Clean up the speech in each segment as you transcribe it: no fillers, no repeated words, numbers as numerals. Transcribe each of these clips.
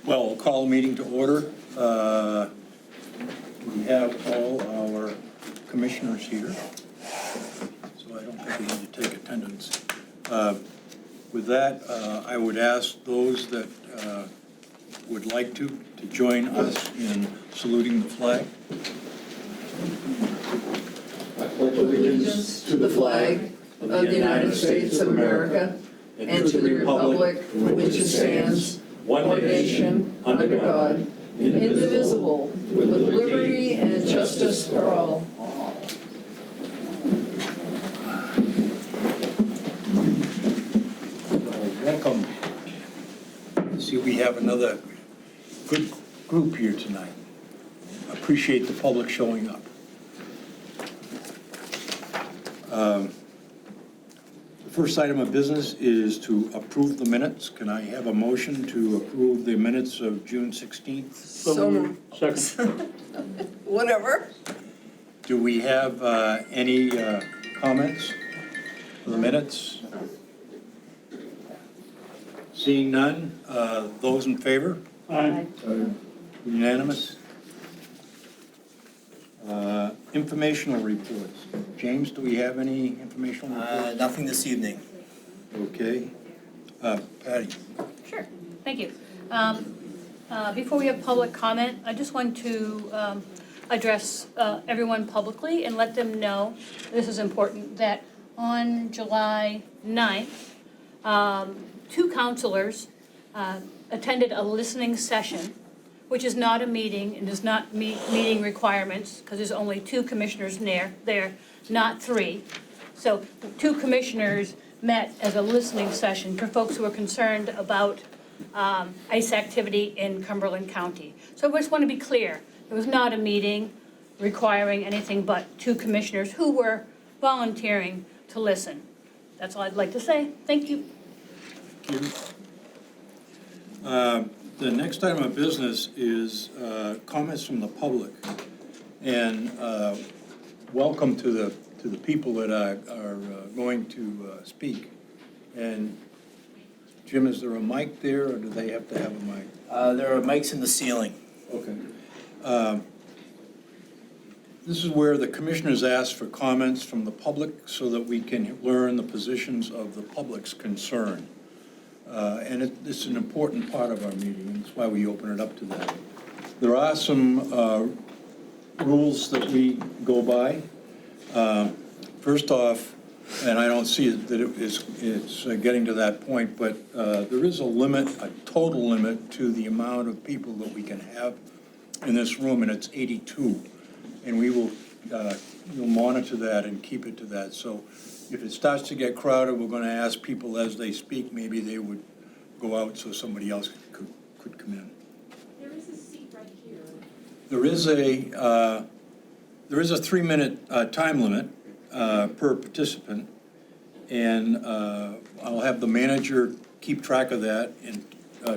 Well, we'll call the meeting to order. We have all our commissioners here, so I don't think we need to take attendance. With that, I would ask those that would like to join us in saluting the flag. I pledge allegiance to the flag of the United States of America and to the republic for which it stands, one nation, under God, indivisible, with liberty and justice for all. Welcome. See, we have another good group here tonight. Appreciate the public showing up. The first item of business is to approve the minutes. Can I have a motion to approve the minutes of June 16th? So Second. whatever. Do we have any comments for the minutes? Seeing none, those in favor? Aye. Unanimous? Informational reports. James, do we have any informational reports? Nothing this evening. Okay. Patty? Sure, thank you. Before we have public comment, I just want to address everyone publicly and let them know, this is important, that on July 9th, two counselors attended a listening session, which is not a meeting and does not meet meeting requirements because there's only two commissioners there, not three. So two commissioners met as a listening session for folks who are concerned about ICE activity in Cumberland County. So I just want to be clear, it was not a meeting requiring anything but two commissioners who were volunteering to listen. That's all I'd like to say. Thank you. The next item of business is comments from the public. And welcome to the people that are going to speak. And Jim, is there a mic there, or do they have to have a mic? There are mics in the ceiling. Okay. This is where the commissioners ask for comments from the public so that we can learn the positions of the public's concern. And it's an important part of our meeting, and that's why we open it up to that. There are some rules that we go by. First off, and I don't see that it's getting to that point, but there is a limit, a total limit to the amount of people that we can have in this room, and it's 82. And we will we'll monitor that and keep it to that. So if it starts to get crowded, we're going to ask people as they speak, maybe they would go out so somebody else could come in. There is a seat right here. There is a 3-minute time limit per participant, and I'll have the manager keep track of that. And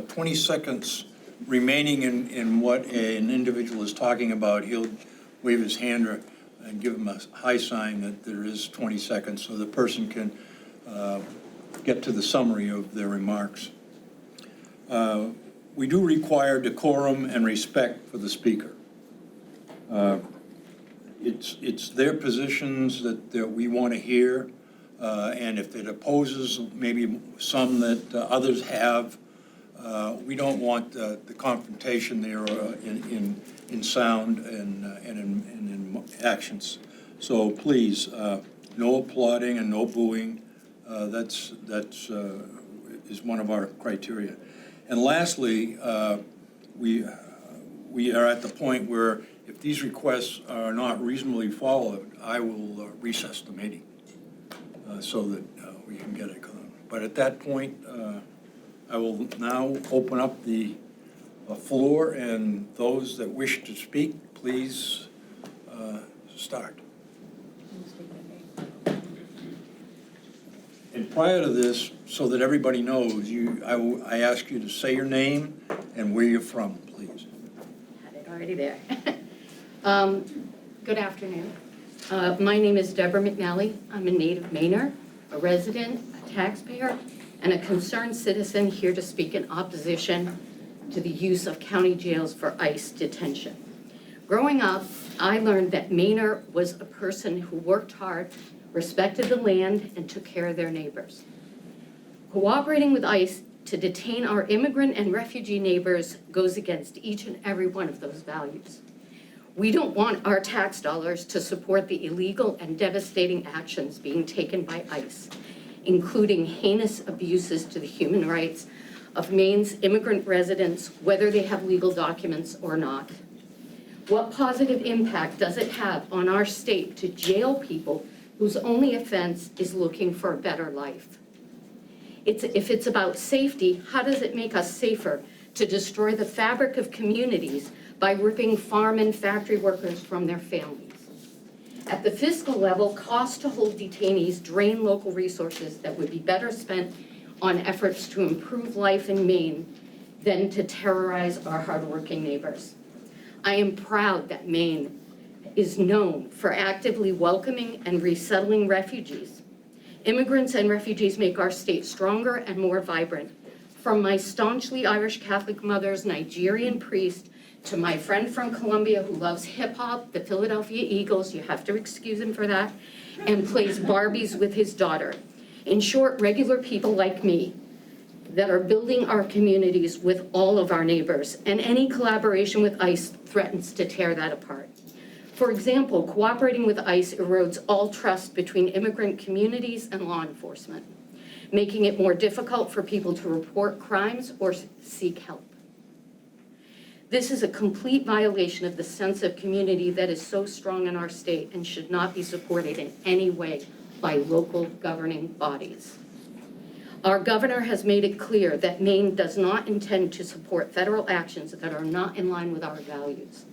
20 seconds remaining in what an individual is talking about, he'll wave his hand and give him a high sign that there is 20 seconds so the person can get to the summary of their remarks. We do require decorum and respect for the speaker. It's their positions that we want to hear, and if it opposes maybe some that others have, we don't want the confrontation there in sound and in actions. So please, no applauding and no booing. That's is one of our criteria. And lastly, we are at the point where if these requests are not reasonably followed, I will recess the meeting so that we can get it going. But at that point, I will now open up the floor, and those that wish to speak, please start. And prior to this, so that everybody knows, I ask you to say your name and where you're from, please. Had it already there. Good afternoon. My name is Deborah McNally. I'm a native Mainer, a resident, a taxpayer, and a concerned citizen here to speak in opposition to the use of county jails for ICE detention. Growing up, I learned that Maynard was a person who worked hard, respected the land, and took care of their neighbors. Cooperating with ICE to detain our immigrant and refugee neighbors goes against each and every one of those values. We don't want our tax dollars to support the illegal and devastating actions being taken by ICE, including heinous abuses to the human rights of Maine's immigrant residents, whether they have legal documents or not. What positive impact does it have on our state to jail people whose only offense is looking for a better life? If it's about safety, how does it make us safer to destroy the fabric of communities by ripping farm and factory workers from their families? At the fiscal level, costs to hold detainees drain local resources that would be better spent on efforts to improve life in Maine than to terrorize our hardworking neighbors. I am proud that Maine is known for actively welcoming and resettling refugees. Immigrants and refugees make our state stronger and more vibrant. From my staunchly Irish Catholic mother's Nigerian priest to my friend from Colombia who loves hip hop, the Philadelphia Eagles, you have to excuse him for that, and plays Barbies with his daughter. In short, regular people like me that are building our communities with all of our neighbors, and any collaboration with ICE threatens to tear that apart. For example, cooperating with ICE erodes all trust between immigrant communities and law enforcement, making it more difficult for people to report crimes or seek help. This is a complete violation of the sense of community that is so strong in our state and should not be supported in any way by local governing bodies. Our governor has made it clear that Maine does not intend to support federal actions that are not in line with our values.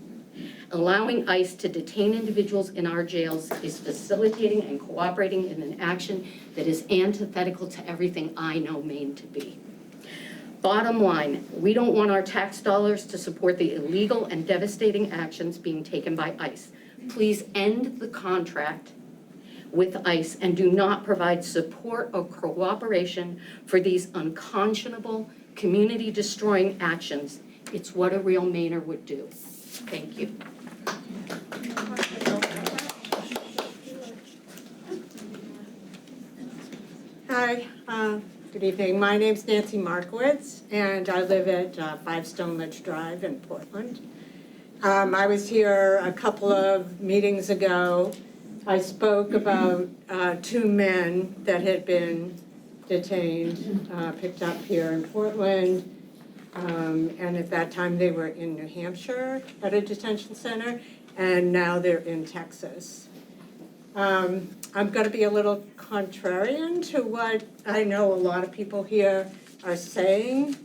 Allowing ICE to detain individuals in our jails is facilitating and cooperating in an action that is antithetical to everything I know Maine to be. Bottom line, we don't want our tax dollars to support the illegal and devastating actions being taken by ICE. Please end the contract with ICE and do not provide support or cooperation for these unconscionable, community-destroying actions. It's what a real Mainer would do. Thank you. Hi, good evening. My name's Nancy Markowitz, and I live at 5 Stone Ledge Drive in Portland. I was here a couple of meetings ago. I spoke about 2 men that had been detained, picked up here in Portland, and at that time they were in New Hampshire at a detention center, and now they're in Texas. I'm going to be a little contrarian to what I know a lot of people here are saying,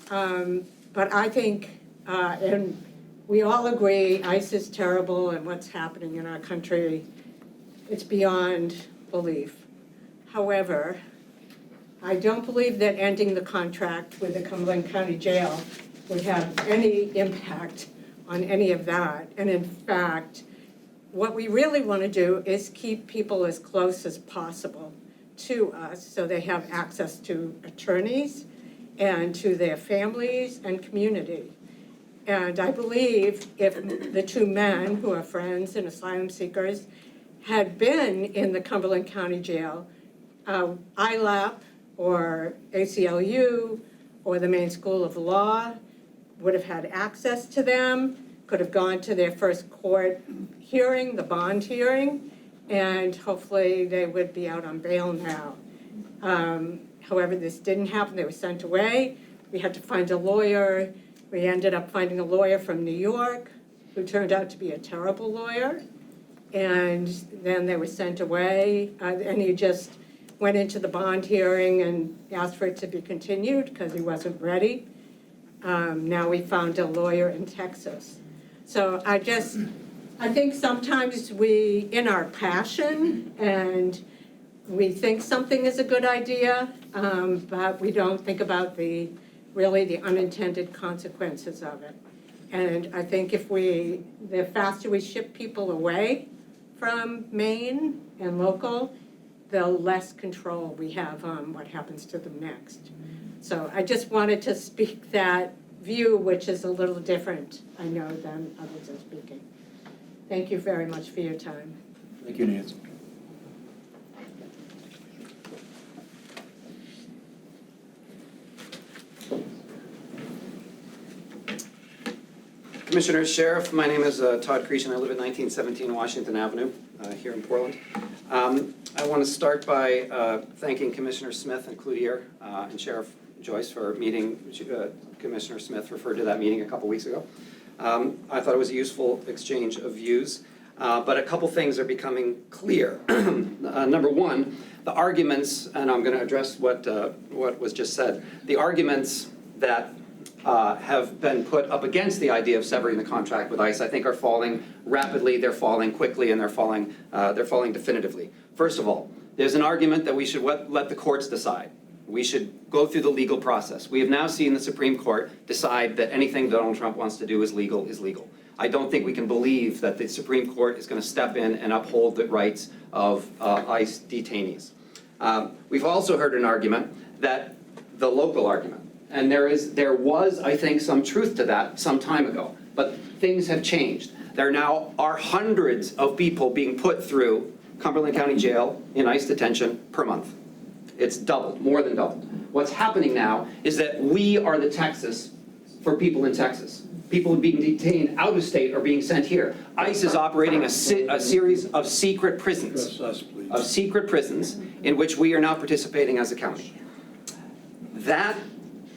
but I think, and we all agree, ICE is terrible and what's happening in our country, it's beyond belief. However, I don't believe that ending the contract with the Cumberland County Jail would have any impact on any of that. And in fact, what we really want to do is keep people as close as possible to us so they have access to attorneys and to their families and community. And I believe if the 2 men who are friends and asylum seekers had been in the Cumberland County Jail, ILAP or ACLU or the Maine School of Law would have had access to them, could have gone to their first court hearing, the bond hearing, and hopefully they would be out on bail now. However, this didn't happen. They were sent away. We had to find a lawyer. We ended up finding a lawyer from New York who turned out to be a terrible lawyer. And then they were sent away, and he just went into the bond hearing and asked for it to be continued because he wasn't ready. Now we found a lawyer in Texas. So I think sometimes we, in our passion, and we think something is a good idea, but we don't think about the unintended consequences of it. And I think the faster we ship people away from Maine and local, the less control we have on what happens to them next. So I just wanted to speak that view, which is a little different, I know, than others are speaking. Thank you very much for your time. Thank you, Nancy. Commissioners, Sheriff, my name is Todd Creason. I live at 1917 Washington Avenue here in Portland. I want to start by thanking Commissioner Smith and Cloutier and Sheriff Joyce for meeting. Commissioner Smith referred to that meeting a couple weeks ago. I thought it was a useful exchange of views, but a couple things are becoming clear. Number one, the arguments, and I'm going to address what was just said, the arguments that have been put up against the idea of severing the contract with ICE, I think are falling rapidly, they're falling quickly, and they're falling definitively. First of all, there's an argument that we should let the courts decide. We should go through the legal process. We have now seen the Supreme Court decide that anything Donald Trump wants to do is legal is legal. I don't think we can believe that the Supreme Court is going to step in and uphold the rights of ICE detainees. We've also heard an argument that the local argument, and there was, I think, some truth to that some time ago, but things have changed. There now are hundreds of people being put through Cumberland County Jail in ICE detention per month. It's doubled, more than doubled. What's happening now is that we are the Texas for people in Texas. People being detained out of state are being sent here. ICE is operating a series of secret prisons. Address us, please. Of secret prisons in which we are now participating as a county. That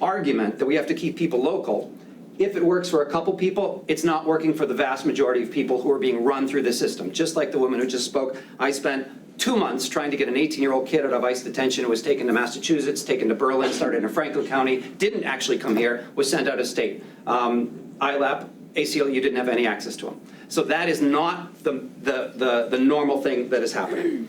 argument that we have to keep people local, if it works for a couple people, it's not working for the vast majority of people who are being run through the system. Just like the woman who just spoke, I spent 2 months trying to get an 18-year-old kid out of ICE detention who was taken to Massachusetts, taken to Berlin, started in Franklin County, didn't actually come here, was sent out of state. ILAP, ACLU didn't have any access to him. So that is not the normal thing that is happening.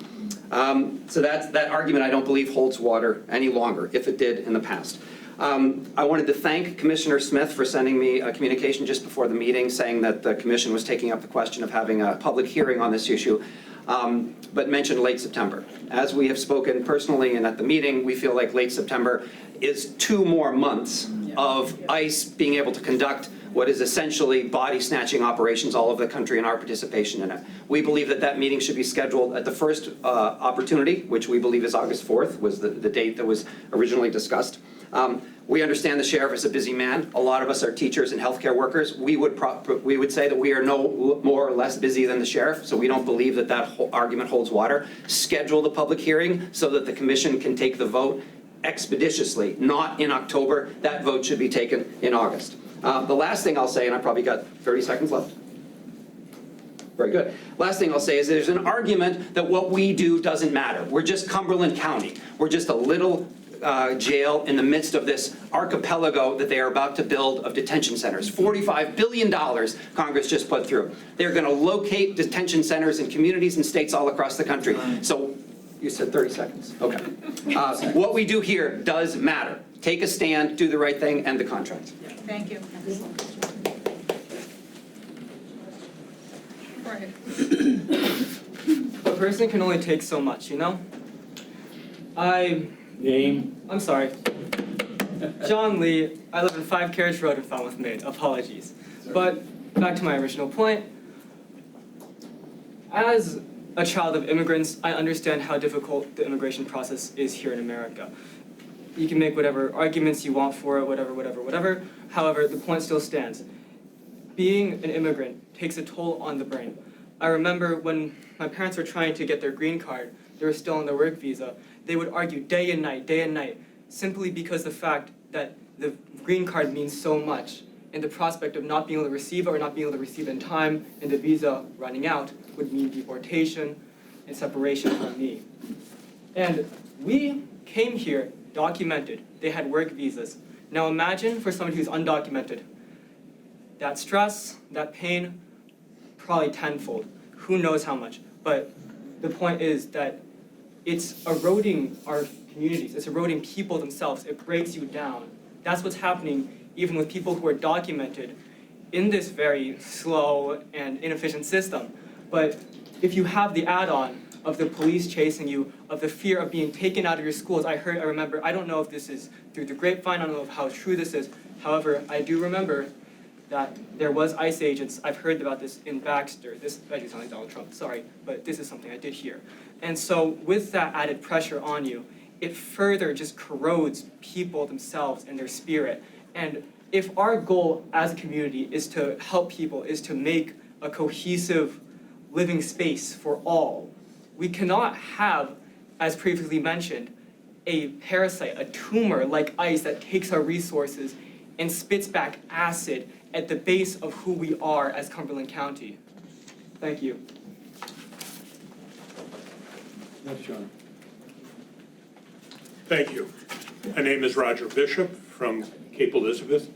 So that argument I don't believe holds water any longer, if it did in the past. I wanted to thank Commissioner Smith for sending me a communication just before the meeting saying that the commission was taking up the question of having a public hearing on this issue, but mentioned late September. As we have spoken personally and at the meeting, we feel like late September is 2 more months of ICE being able to conduct what is essentially body snatching operations all over the country and our participation in it. We believe that that meeting should be scheduled at the first opportunity, which we believe is August 4th, was the date that was originally discussed. We understand the sheriff is a busy man. A lot of us are teachers and healthcare workers. We would say that we are no more or less busy than the sheriff, so we don't believe that that whole argument holds water. Schedule the public hearing so that the commission can take the vote expeditiously, not in October. That vote should be taken in August. The last thing I'll say, and I probably got 30 seconds left. Very good. Last thing I'll say is there's an argument that what we do doesn't matter. We're just Cumberland County. We're just a little jail in the midst of this archipelago that they are about to build of detention centers. $45 billion Congress just put through. They're going to locate detention centers in communities and states all across the country. So you said 30 seconds. Okay. What we do here does matter. Take a stand, do the right thing, end the contract. Thank you. A person can only take so much, you know? I'm sorry. John Lee, I live in 5 Carriage Road in Falmouth, Maine. Apologies. But back to my original point. As a child of immigrants, I understand how difficult the immigration process is here in America. You can make whatever arguments you want for it, whatever. However, the point still stands. Being an immigrant takes a toll on the brain. I remember when my parents were trying to get their green card, they were still on their work visa, they would argue day and night, simply because the fact that the green card means so much, and the prospect of not being able to receive it or not being able to receive it in time, and the visa running out, would mean deportation and separation from me. And we came here documented. They had work visas. Now imagine for somebody who's undocumented. That stress, that pain, probably tenfold. Who knows how much. But the point is that it's eroding our communities. It's eroding people themselves. It breaks you down. That's what's happening even with people who are documented in this very slow and inefficient system. But if you have the add-on of the police chasing you, of the fear of being taken out of your schools. I remember, I don't know if this is through the grapevine, I don't know how true this is. However, I do remember that there was ICE agents. I've heard about this in Baxter. This, I do sound like Donald Trump, sorry, but this is something I did hear. And so with that added pressure on you, it further just corrodes people themselves and their spirit. And if our goal as a community is to help people, is to make a cohesive living space for all, we cannot have, as previously mentioned, a parasite, a tumor like ICE that takes our resources and spits back acid at the base of who we are as Cumberland County. Thank you. Yes, John. Thank you. My name is Roger Bishop from Cape Elizabeth.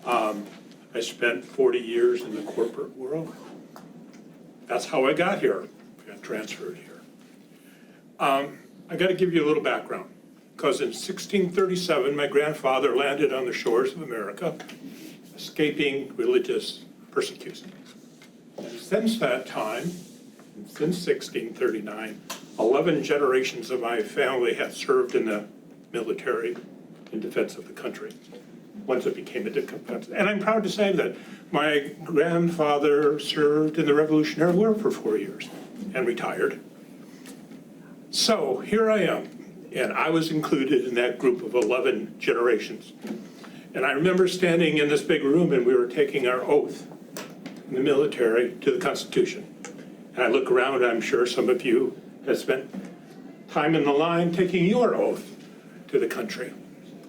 I spent 40 years in the corporate world. That's how I got here. I got transferred here. I got to give you a little background, because in 1637, my grandfather landed on the shores of America, escaping religious persecution. And since that time, since 1639, 11 generations of my family have served in the military in defense of the country, once it became a defense. And I'm proud to say that my grandfather served in the Revolutionary War for 4 years and retired. So here I am, and I was included in that group of 11 generations. And I remember standing in this big room and we were taking our oath in the military to the Constitution. And I look around, I'm sure some of you have spent time in the line taking your oath to the country.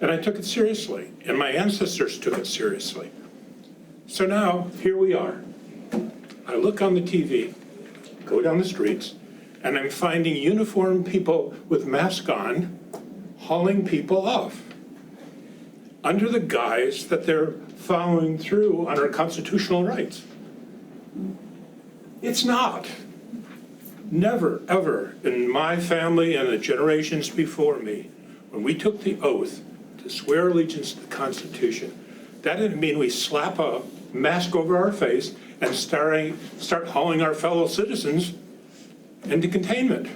And I took it seriously, and my ancestors took it seriously. So now, here we are. I look on the TV, go down the streets, and I'm finding uniformed people with masks on, hauling people off, under the guise that they're following through on our constitutional rights. It's not. Never, ever in my family and the generations before me, when we took the oath to swear allegiance to the Constitution, that didn't mean we slap a mask over our face and start hauling our fellow citizens into containment.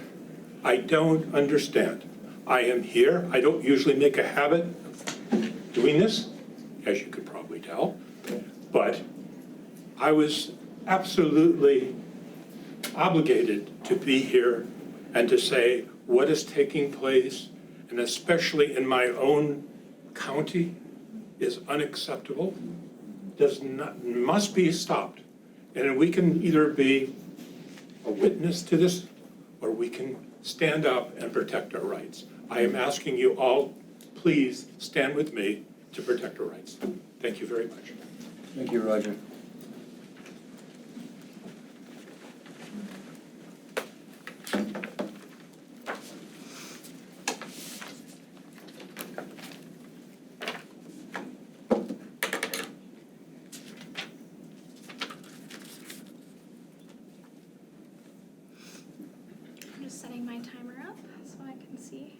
I don't understand. I am here. I don't usually make a habit of doing this, as you could probably tell, but I was absolutely obligated to be here and to say what is taking place, and especially in my own county, is unacceptable, must be stopped. And we can either be a witness to this, or we can stand up and protect our rights. I am asking you all, please stand with me to protect our rights. Thank you very much. Thank you, Roger. I'm just setting my timer up so I can see.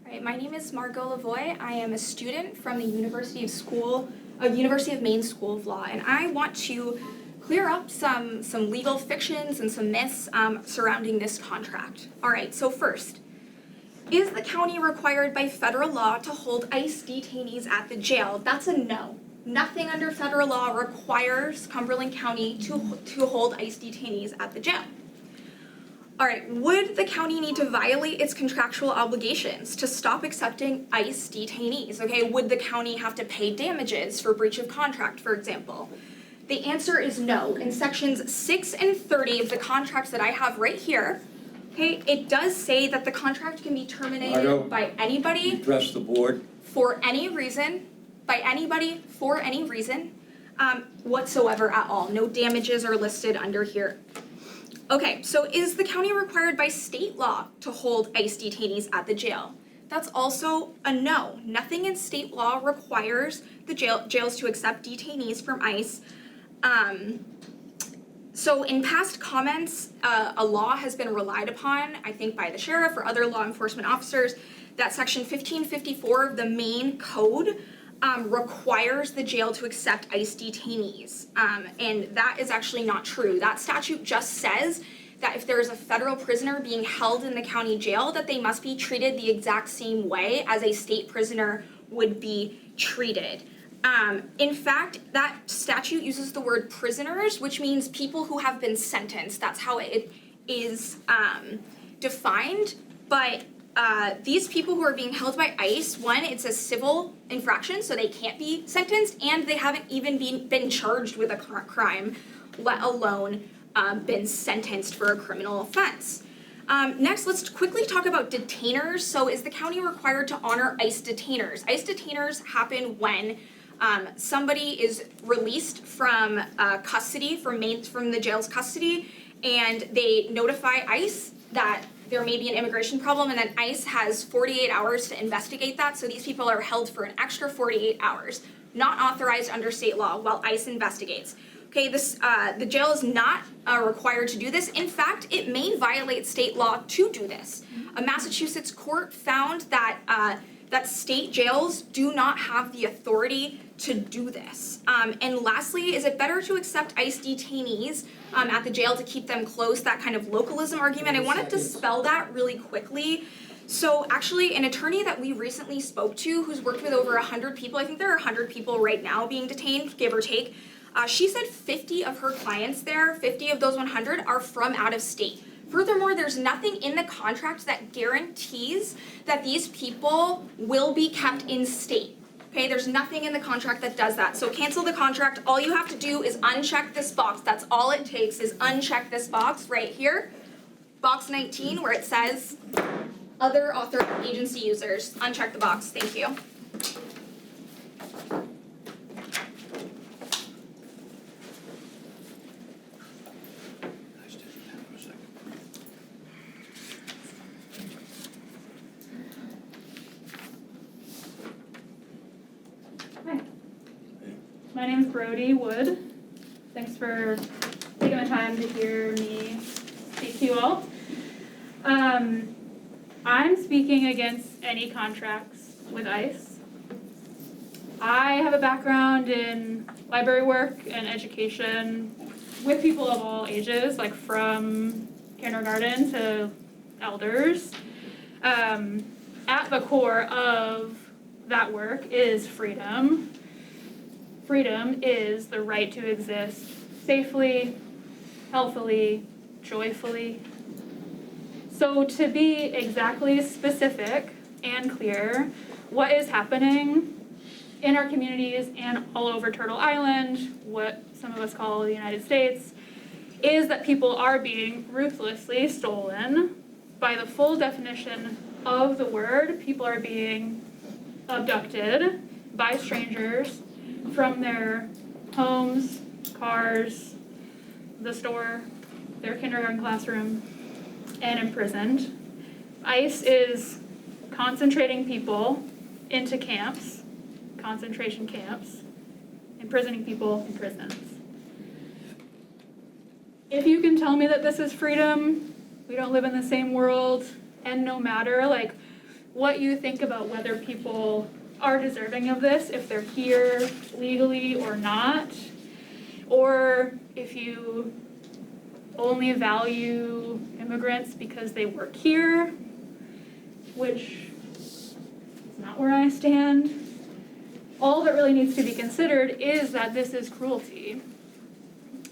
All right, my name is Margot Lavoie. I am a student from the University of Maine School of Law, and I want to clear up some legal fictions and some myths surrounding this contract. All right, so first, is the county required by federal law to hold ICE detainees at the jail? That's a no. Nothing under federal law requires Cumberland County to hold ICE detainees at the jail. All right, would the county need to violate its contractual obligations to stop accepting ICE detainees? Okay, would the county have to pay damages for breach of contract, for example? The answer is no. In sections 6 and 30 of the contracts that I have right here, okay, it does say that the contract can be terminated Margo, by anybody address the board. for any reason, by anybody for any reason whatsoever at all. No damages are listed under here. Okay, so is the county required by state law to hold ICE detainees at the jail? That's also a no. Nothing in state law requires the jails to accept detainees from ICE. So in past comments, a law has been relied upon, I think by the sheriff or other law enforcement officers, that section 1554 of the Maine Code requires the jail to accept ICE detainees. And that is actually not true. That statute just says that if there is a federal prisoner being held in the county jail, that they must be treated the exact same way as a state prisoner would be treated. In fact, that statute uses the word prisoners, which means people who have been sentenced. That's how it is defined. But these people who are being held by ICE, one, it's a civil infraction, so they can't be sentenced, and they haven't even been charged with a crime, let alone been sentenced for a criminal offense. Next, let's quickly talk about detainers. So is the county required to honor ICE detainers? ICE detainers happen when somebody is released from custody, from the jail's custody, and they notify ICE that there may be an immigration problem, and then ICE has 48 hours to investigate that, so these people are held for an extra 48 hours, not authorized under state law, while ICE investigates. Okay, the jail is not required to do this. In fact, it may violate state law to do this. A Massachusetts court found that that state jails do not have the authority to do this. And lastly, is it better to accept ICE detainees at the jail to keep them close? That kind of localism argument. I want to dispel that really quickly. So actually, an attorney that we recently spoke to, who's worked with over 100 people, I think there are 100 people right now being detained, give or take, she said 50 of her clients there, 50 of those 100, are from out of state. Furthermore, there's nothing in the contract that guarantees that these people will be kept in state. Okay, there's nothing in the contract that does that. So cancel the contract. All you have to do is uncheck this box. That's all it takes, is uncheck this box right here. Box 19, where it says other authorized agency users. Uncheck the box. Thank you. My name's Brody Wood. Thanks for taking the time to hear me speak to you all. I'm speaking against any contracts with ICE. I have a background in library work and education with people of all ages, like from kindergarten to elders. At the core of that work is freedom. Freedom is the right to exist safely, healthily, joyfully. So to be exactly specific and clear, what is happening in our communities and all over Turtle Island, what some of us call the United States, is that people are being ruthlessly stolen. By the full definition of the word, people are being abducted by strangers from their homes, cars, the store, their kindergarten classroom, and imprisoned. ICE is concentrating people into camps, concentration camps, imprisoning people in prisons. If you can tell me that this is freedom, we don't live in the same world, and no matter like what you think about whether people are deserving of this, if they're here legally or not, or if you only value immigrants because they work here, which is not where I stand. All that really needs to be considered is that this is cruelty.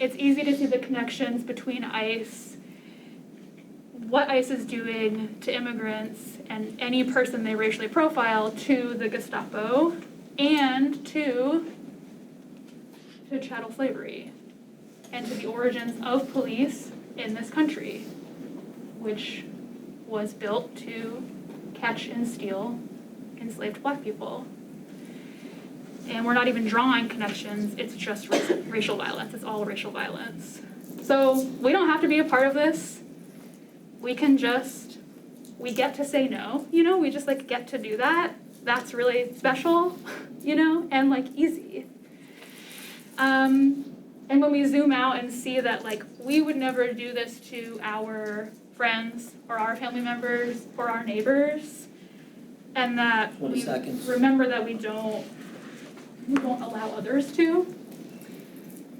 It's easy to see the connections between ICE, what ICE is doing to immigrants and any person they racially profile, to the Gestapo, and to chattel slavery, and to the origins of police in this country, which was built to catch and steal enslaved black people. And we're not even drawing connections, it's just racial violence, it's all racial violence. So we don't have to be a part of this. We get to say no, we just get to do that. That's really special, and easy. And when we zoom out and see that we would never do this to our friends or our family members or our neighbors, and that 20 we seconds. remember that we don't we won't allow others to.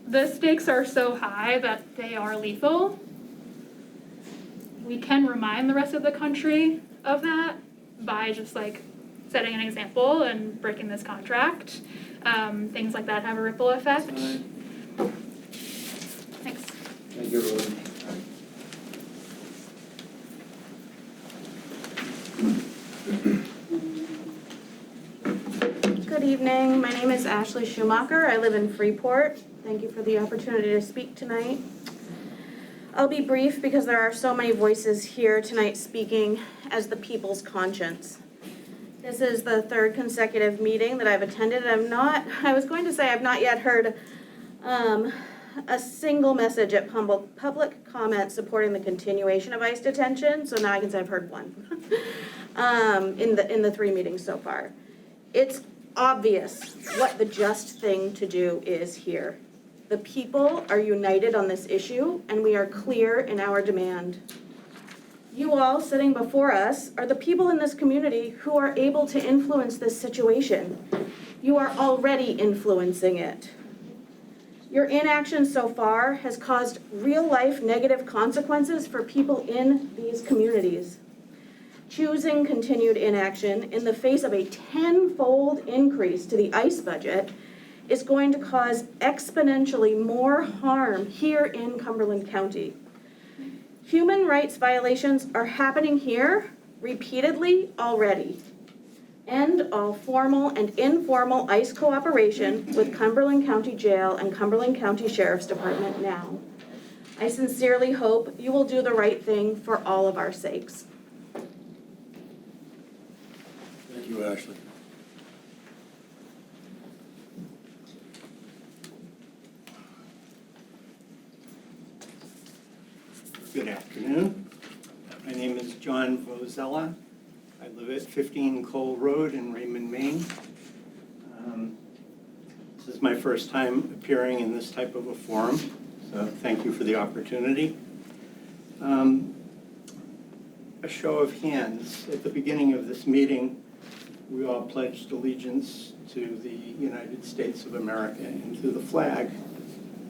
The stakes are so high that they are lethal. We can remind the rest of the country of that by just like setting an example and breaking this contract. Things like that have a ripple effect. Thanks. Thank you, Ruth. Good evening. My name is Ashley Schumacher. I live in Freeport. Thank you for the opportunity to speak tonight. I'll be brief because there are so many voices here tonight speaking as the people's conscience. This is the third consecutive meeting that I've attended. I was going to say I've not yet heard a single message at public comment supporting the continuation of ICE detention, so now I can say I've heard one in the 3 meetings so far. It's obvious what the just thing to do is here. The people are united on this issue, and we are clear in our demand. You all sitting before us are the people in this community who are able to influence this situation. You are already influencing it. Your inaction so far has caused real-life negative consequences for people in these communities. Choosing continued inaction in the face of a 10-fold increase to the ICE budget is going to cause exponentially more harm here in Cumberland County. Human rights violations are happening here repeatedly already. End all formal and informal ICE cooperation with Cumberland County Jail and Cumberland County Sheriff's Department now. I sincerely hope you will do the right thing for all of our sakes. Thank you, Ashley. Good afternoon. My name is John Vozella. I live at 15 Cole Road in Raymond, Maine. This is my first time appearing in this type of a forum, so thank you for the opportunity. A show of hands. At the beginning of this meeting, we all pledged allegiance to the United States of America and to the flag.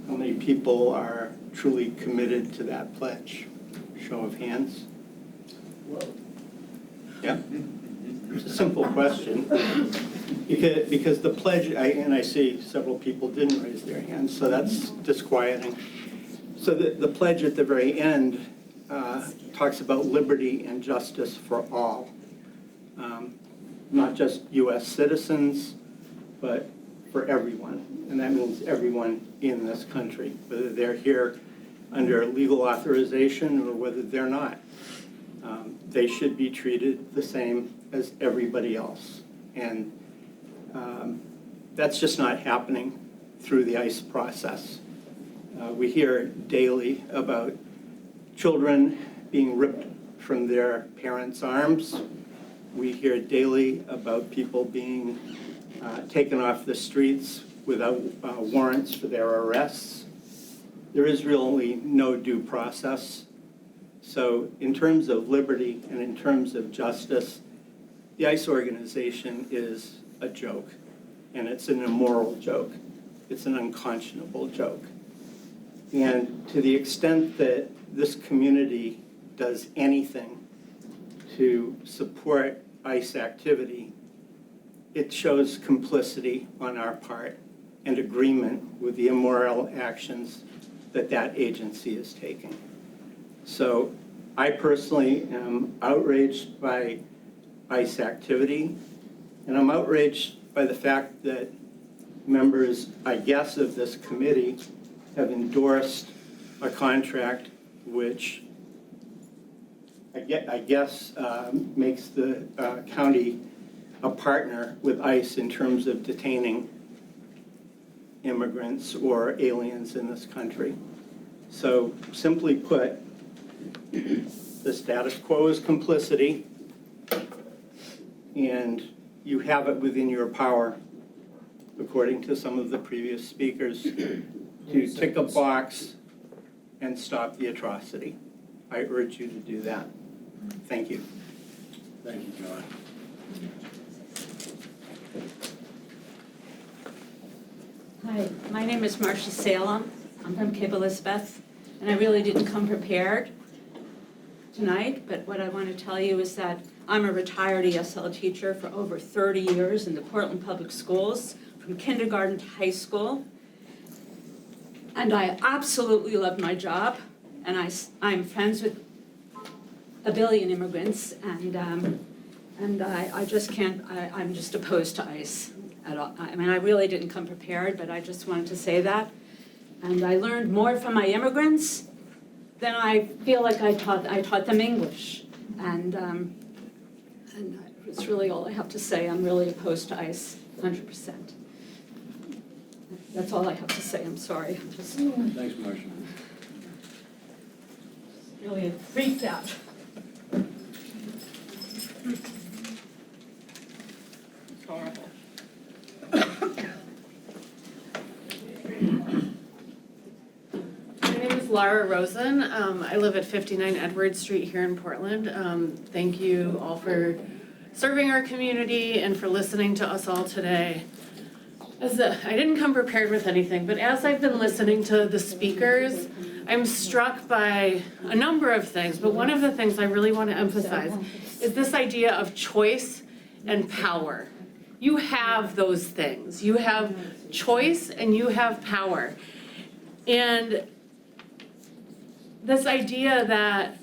How many people are truly committed to that pledge? Show of hands. Yeah, it's a simple question. Because the pledge, and I see several people didn't raise their hands, so that's disquieting. So the pledge at the very end talks about liberty and justice for all. Not just US citizens, but for everyone. And that means everyone in this country, whether they're here under legal authorization or whether they're not. They should be treated the same as everybody else. And that's just not happening through the ICE process. We hear daily about children being ripped from their parents' arms. We hear daily about people being taken off the streets without warrants for their arrests. There is really no due process. So in terms of liberty and in terms of justice, the ICE organization is a joke, and it's an immoral joke. It's an unconscionable joke. And to the extent that this community does anything to support ICE activity, it shows complicity on our part and agreement with the immoral actions that that agency is taking. So I personally am outraged by ICE activity, and I'm outraged by the fact that members, I guess, of this committee have endorsed a contract which I guess makes the county a partner with ICE in terms of detaining immigrants or aliens in this country. So simply put, the status quo is complicity, and you have it within your power, according to some of the previous speakers, to tick a box and stop the atrocity. I urge you to do that. Thank you. Thank you, John. Hi, my name is Marcia Salem. I'm from Cape Elizabeth, and I really didn't come prepared tonight, but what I want to tell you is that I'm a retired ESL teacher for over 30 years in the Portland Public Schools, from kindergarten to high school. And I absolutely love my job, and I'm friends with a billion immigrants, and I just can't, I'm just opposed to ICE at all. I mean, I really didn't come prepared, but I just wanted to say that. And I learned more from my immigrants than I feel like I taught them English. And it's really all I have to say. I'm really opposed to ICE, 100%. That's all I have to say. I'm sorry. I'm just Thanks, Marcia. really freaked out. It's horrible. My name is Laura Rosen. I live at 59 Edward Street here in Portland. Thank you all for serving our community and for listening to us all today. I didn't come prepared with anything, but as I've been listening to the speakers, I'm struck by a number of things, but one of the things I really want to emphasize is this idea of choice and power. You have those things. You have choice and you have power. And this idea that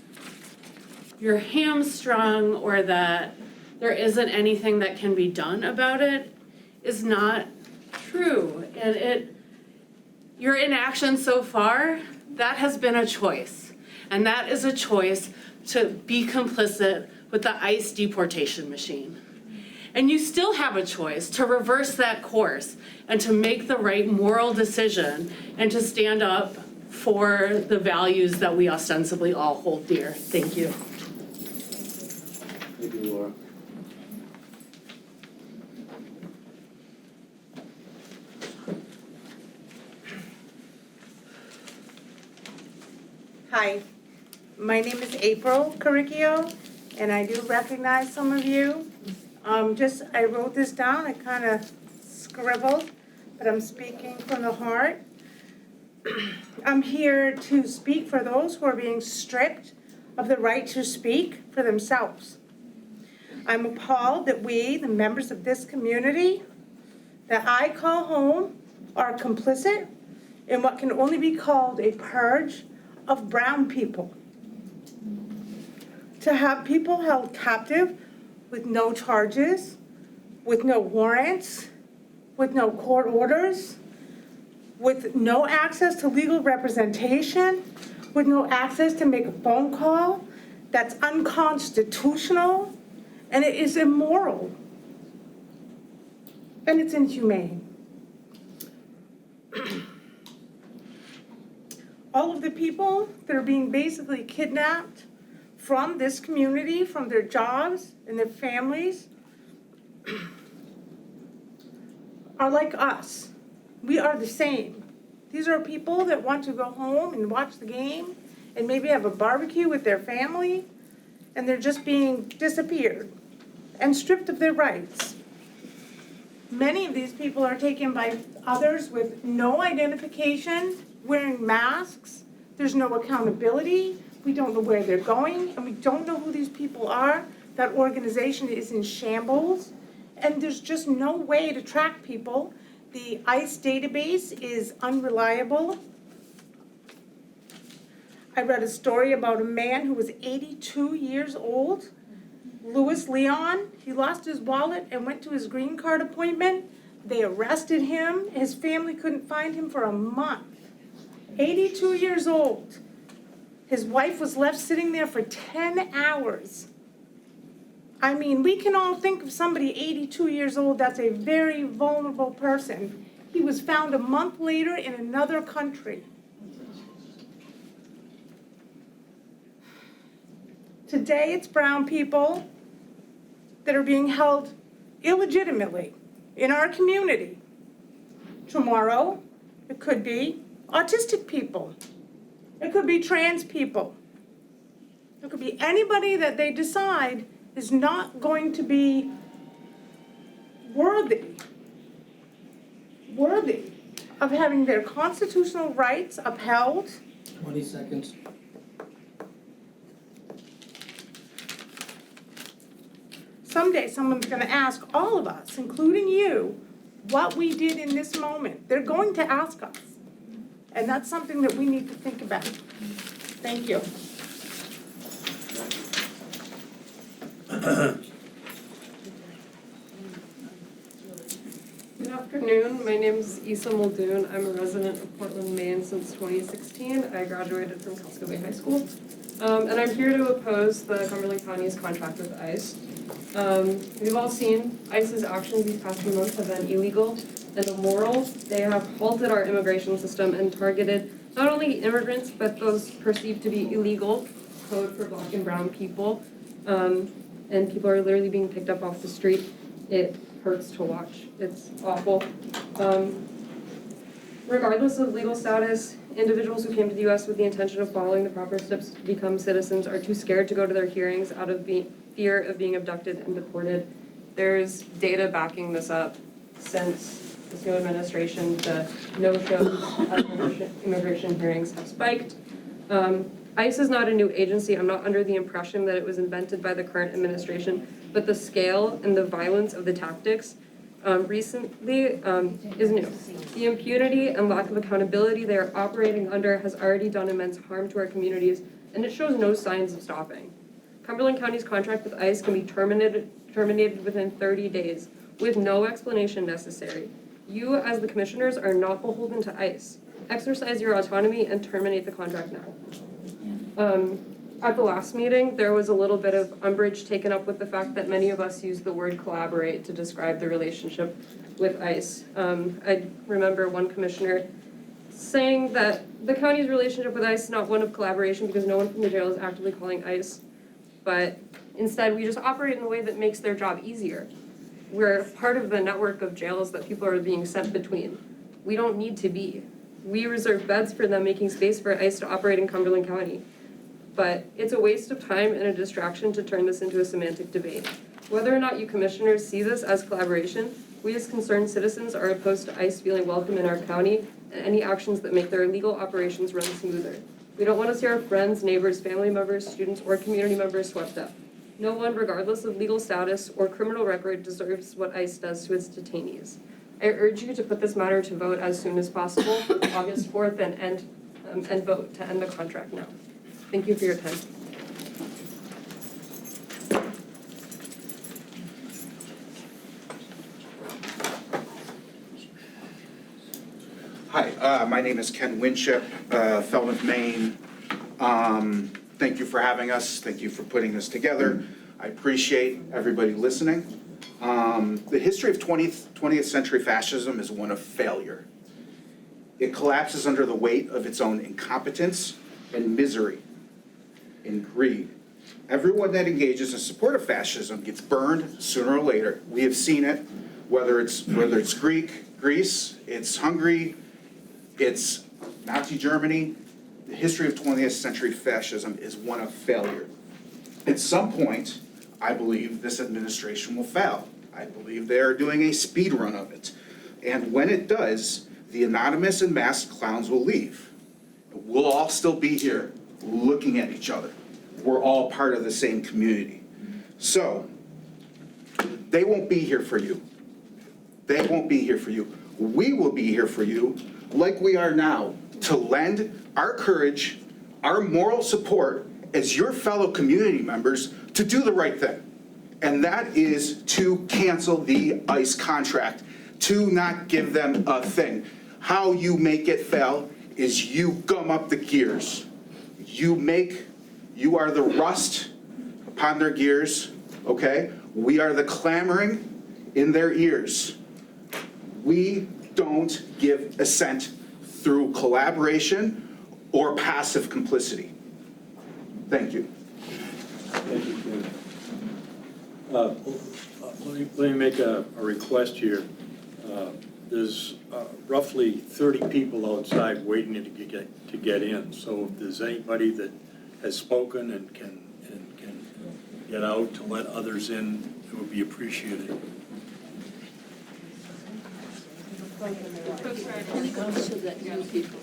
you're hamstrung or that there isn't anything that can be done about it is not true. And your inaction so far, that has been a choice. And that is a choice to be complicit with the ICE deportation machine. And you still have a choice to reverse that course and to make the right moral decision and to stand up for the values that we ostensibly all hold dear. Thank you. Thank you, Laura. Hi, my name is April Carricchio, and I do recognize some of you. I wrote this down, I kind of scribbled, but I'm speaking from the heart. I'm here to speak for those who are being stripped of the right to speak for themselves. I'm appalled that we, the members of this community, that I call home, are complicit in what can only be called a purge of brown people. To have people held captive with no charges, with no warrants, with no court orders, with no access to legal representation, with no access to make a phone call, that's unconstitutional, and it is immoral, and it's inhumane. All of the people that are being basically kidnapped from this community, from their jobs and their families, are like us. We are the same. These are people that want to go home and watch the game and maybe have a barbecue with their family, and they're just being disappeared and stripped of their rights. Many of these people are taken by others with no identification, wearing masks. There's no accountability. We don't know where they're going, and we don't know who these people are. That organization is in shambles, and there's just no way to track people. The ICE database is unreliable. I read a story about a man who was 82 years old, Louis Leon. He lost his wallet and went to his green card appointment. They arrested him. His family couldn't find him for a month. 82 years old. His wife was left sitting there for 10 hours. I mean, we can all think of somebody 82 years old that's a very vulnerable person. He was found a month later in another country. Today, it's brown people that are being held illegitimately in our community. Tomorrow, it could be autistic people. It could be trans people. It could be anybody that they decide is not going to be worthy of having their constitutional rights upheld? 20 seconds. Someday, someone's gonna ask all of us, including you, what we did in this moment. They're going to ask us. And that's something that we need to think about. Thank you. Good afternoon, my name is Issa Muldoon. I'm a resident of Portland, Maine since 2016. I graduated from Casco High School. And I'm here to oppose the Cumberland County's contract with ICE. We've all seen ICE's actions these past few months have been illegal and immoral. They have halted our immigration system and targeted not only immigrants, but those perceived to be illegal, code for Black and brown people. And people are literally being picked up off the street. It hurts to watch. It's awful. Regardless of legal status, individuals who came to the U.S. with the intention of following the proper steps to become citizens are too scared to go to their hearings out of fear of being abducted and deported. There's data backing this up. Since this new administration, the no-shows at immigration hearings have spiked. ICE is not a new agency. I'm not under the impression that it was invented by the current administration, but the scale and the violence of the tactics recently is new. The impunity and lack of accountability they are operating under has already done immense harm to our communities, and it shows no signs of stopping. Cumberland County's contract with ICE can be terminated within 30 days with no explanation necessary. You, as the commissioners, are not beholden to ICE. Exercise your autonomy and terminate the contract now. At the last meeting, there was a little bit of umbrage taken up with the fact that many of us use the word collaborate to describe the relationship with ICE. I remember one commissioner saying that the county's relationship with ICE is not one of collaboration because no one from the jail is actively calling ICE, but instead we just operate in a way that makes their job easier. We're part of the network of jails that people are being sent between. We don't need to be. We reserve beds for them, making space for ICE to operate in Cumberland County. But it's a waste of time and a distraction to turn this into a semantic debate. Whether or not you commissioners see this as collaboration, we as concerned citizens are opposed to ICE feeling welcome in our county and any actions that make their illegal operations run smoother. We don't want to see our friends, neighbors, family members, students, or community members swept up. No one, regardless of legal status or criminal record, deserves what ICE does to its detainees. I urge you to put this matter to vote as soon as possible, August 4th, and vote to end the contract now. Thank you for your time. Hi, my name is Ken Winship, Falmouth, Maine. Thank you for having us. Thank you for putting this together. I appreciate everybody listening. The history of 20th century fascism is one of failure. It collapses under the weight of its own incompetence and misery and greed. Everyone that engages in support of fascism gets burned sooner or later. We have seen it, whether it's Greece, it's Hungary, it's Nazi Germany. The history of 20th century fascism is one of failure. At some point, I believe this administration will fail. I believe they are doing a speed run of it. And when it does, the anonymous and masked clowns will leave. We'll all still be here looking at each other. We're all part of the same community. So, they won't be here for you. They won't be here for you. We will be here for you, like we are now, to lend our courage, our moral support as your fellow community members to do the right thing. And that is to cancel the ICE contract, to not give them a thing. How you make it fail is you gum up the gears. You are the rust upon their gears, okay? We are the clamoring in their ears. We don't give assent through collaboration or passive complicity. Thank you. Thank you, Ken. Let me make a request here. There's roughly 30 people outside waiting to get in. So if there's anybody that has spoken and can get out to let others in, it would be appreciated. So that young people.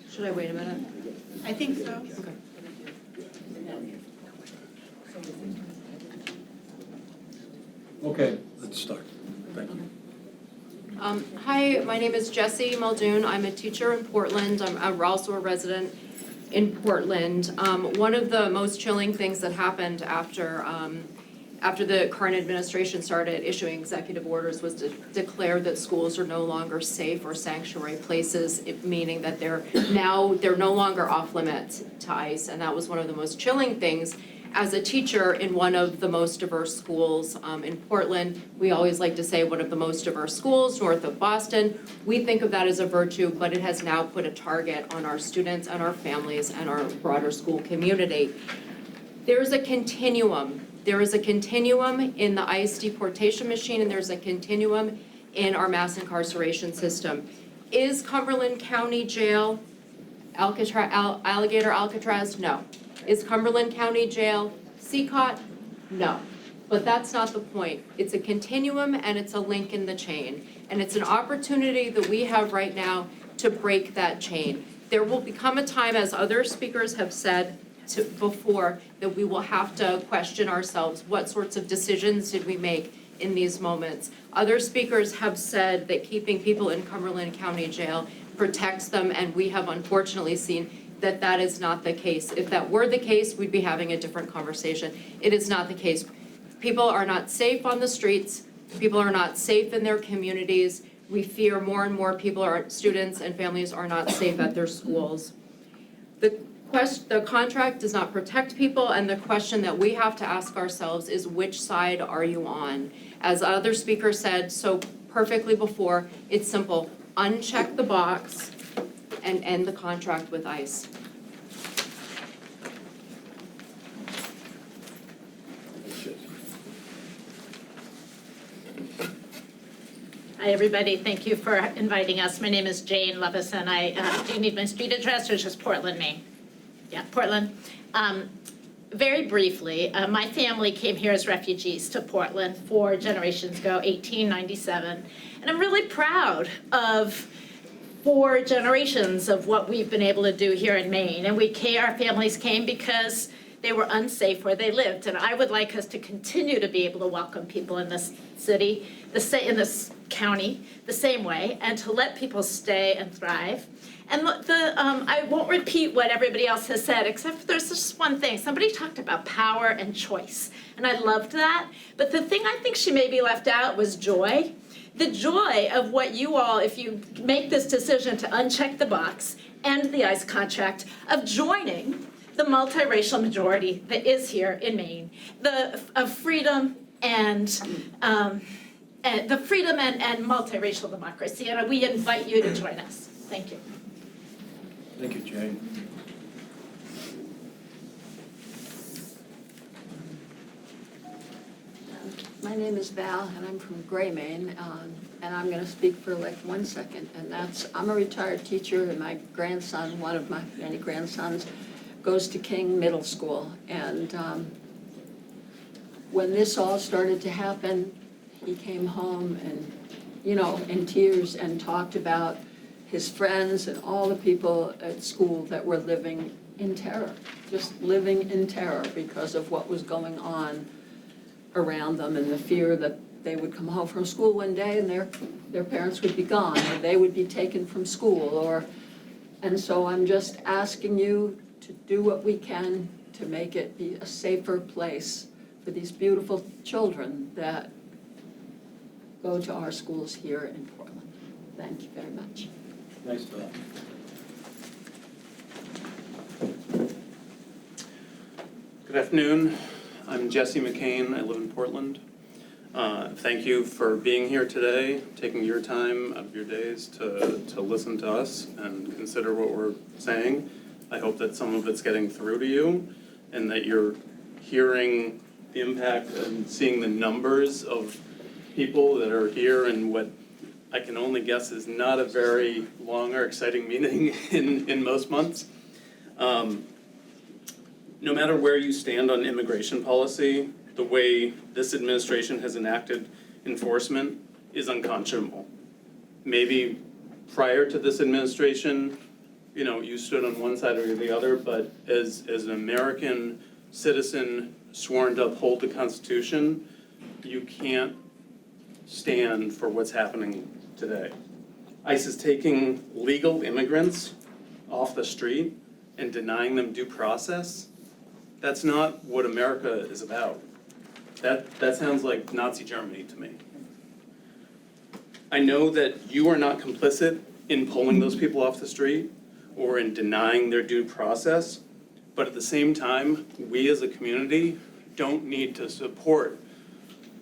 Should I wait a minute? I think so. Okay. Okay, let's start. Thank you. Hi, my name is Jessie Muldoon. I'm a teacher in Portland. I'm also a resident in Portland. One of the most chilling things that happened after the current administration started issuing executive orders was to declare that schools are no longer safe or sanctuary places, meaning that they're no longer off limits to ICE. And that was one of the most chilling things. As a teacher in one of the most diverse schools in Portland, we always like to say one of the most diverse schools north of Boston. We think of that as a virtue, but it has now put a target on our students and our families and our broader school community. There's a continuum. There is a continuum in the ICE deportation machine, and there's a continuum in our mass incarceration system. Is Cumberland County Jail Alligator Alcatraz? No. Is Cumberland County Jail CCOT? No. But that's not the point. It's a continuum and it's a link in the chain. And it's an opportunity that we have right now to break that chain. There will become a time, as other speakers have said before, that we will have to question ourselves. What sorts of decisions did we make in these moments? Other speakers have said that keeping people in Cumberland County Jail protects them, and we have unfortunately seen that that is not the case. If that were the case, we'd be having a different conversation. It is not the case. People are not safe on the streets. People are not safe in their communities. We fear more and more students and families are not safe at their schools. The contract does not protect people, and the question that we have to ask ourselves is, which side are you on? As other speakers said so perfectly before, it's simple. Uncheck the box and end the contract with ICE. Hi, everybody. Thank you for inviting us. My name is Jane Levison. Do you need my street address or just Portland, Maine? Yeah, Portland. Very briefly, my family came here as refugees to Portland 4 generations ago, 1897. And I'm really proud of 4 generations of what we've been able to do here in Maine. And our families came because they were unsafe where they lived. And I would like us to continue to be able to welcome people in this city, in this county, the same way, and to let people stay and thrive. And I won't repeat what everybody else has said, except there's just one thing. Somebody talked about power and choice, and I loved that. But the thing I think she maybe left out was joy. The joy of what you all, if you make this decision to uncheck the box, end the ICE contract, of joining the multiracial majority that is here in Maine, of freedom and multiracial democracy, and we invite you to join us. Thank you. Thank you, Jane. My name is Val, and I'm from Gray, Maine, and I'm going to speak for like 1 second, and that's, I'm a retired teacher, and my grandson, one of my many grandsons, goes to King Middle School, and when this all started to happen, he came home and, in tears, and talked about his friends and all the people at school that were living in terror, just living in terror because of what was going on around them, and the fear that they would come home from school one day and their parents would be gone, or they would be taken from school, and so I'm just asking you to do what we can to make it be a safer place for these beautiful children that go to our schools here in Portland. Thank you very much. Nice bill. Good afternoon. I'm Jesse McCain. I live in Portland. Thank you for being here today, taking your time out of your days to listen to us and consider what we're saying. I hope that some of it's getting through to you and that you're hearing the impact and seeing the numbers of people that are here and what I can only guess is not a very long or exciting meeting in most months. No matter where you stand on immigration policy, the way this administration has enacted enforcement is unconscionable. Maybe prior to this administration, you know, you stood on one side or the other, but as an American citizen sworn to uphold the Constitution, you can't stand for what's happening today. ICE is taking legal immigrants off the street and denying them due process. That's not what America is about. That sounds like Nazi Germany to me. I know that you are not complicit in pulling those people off the street or in denying their due process, but at the same time, we as a community don't need to support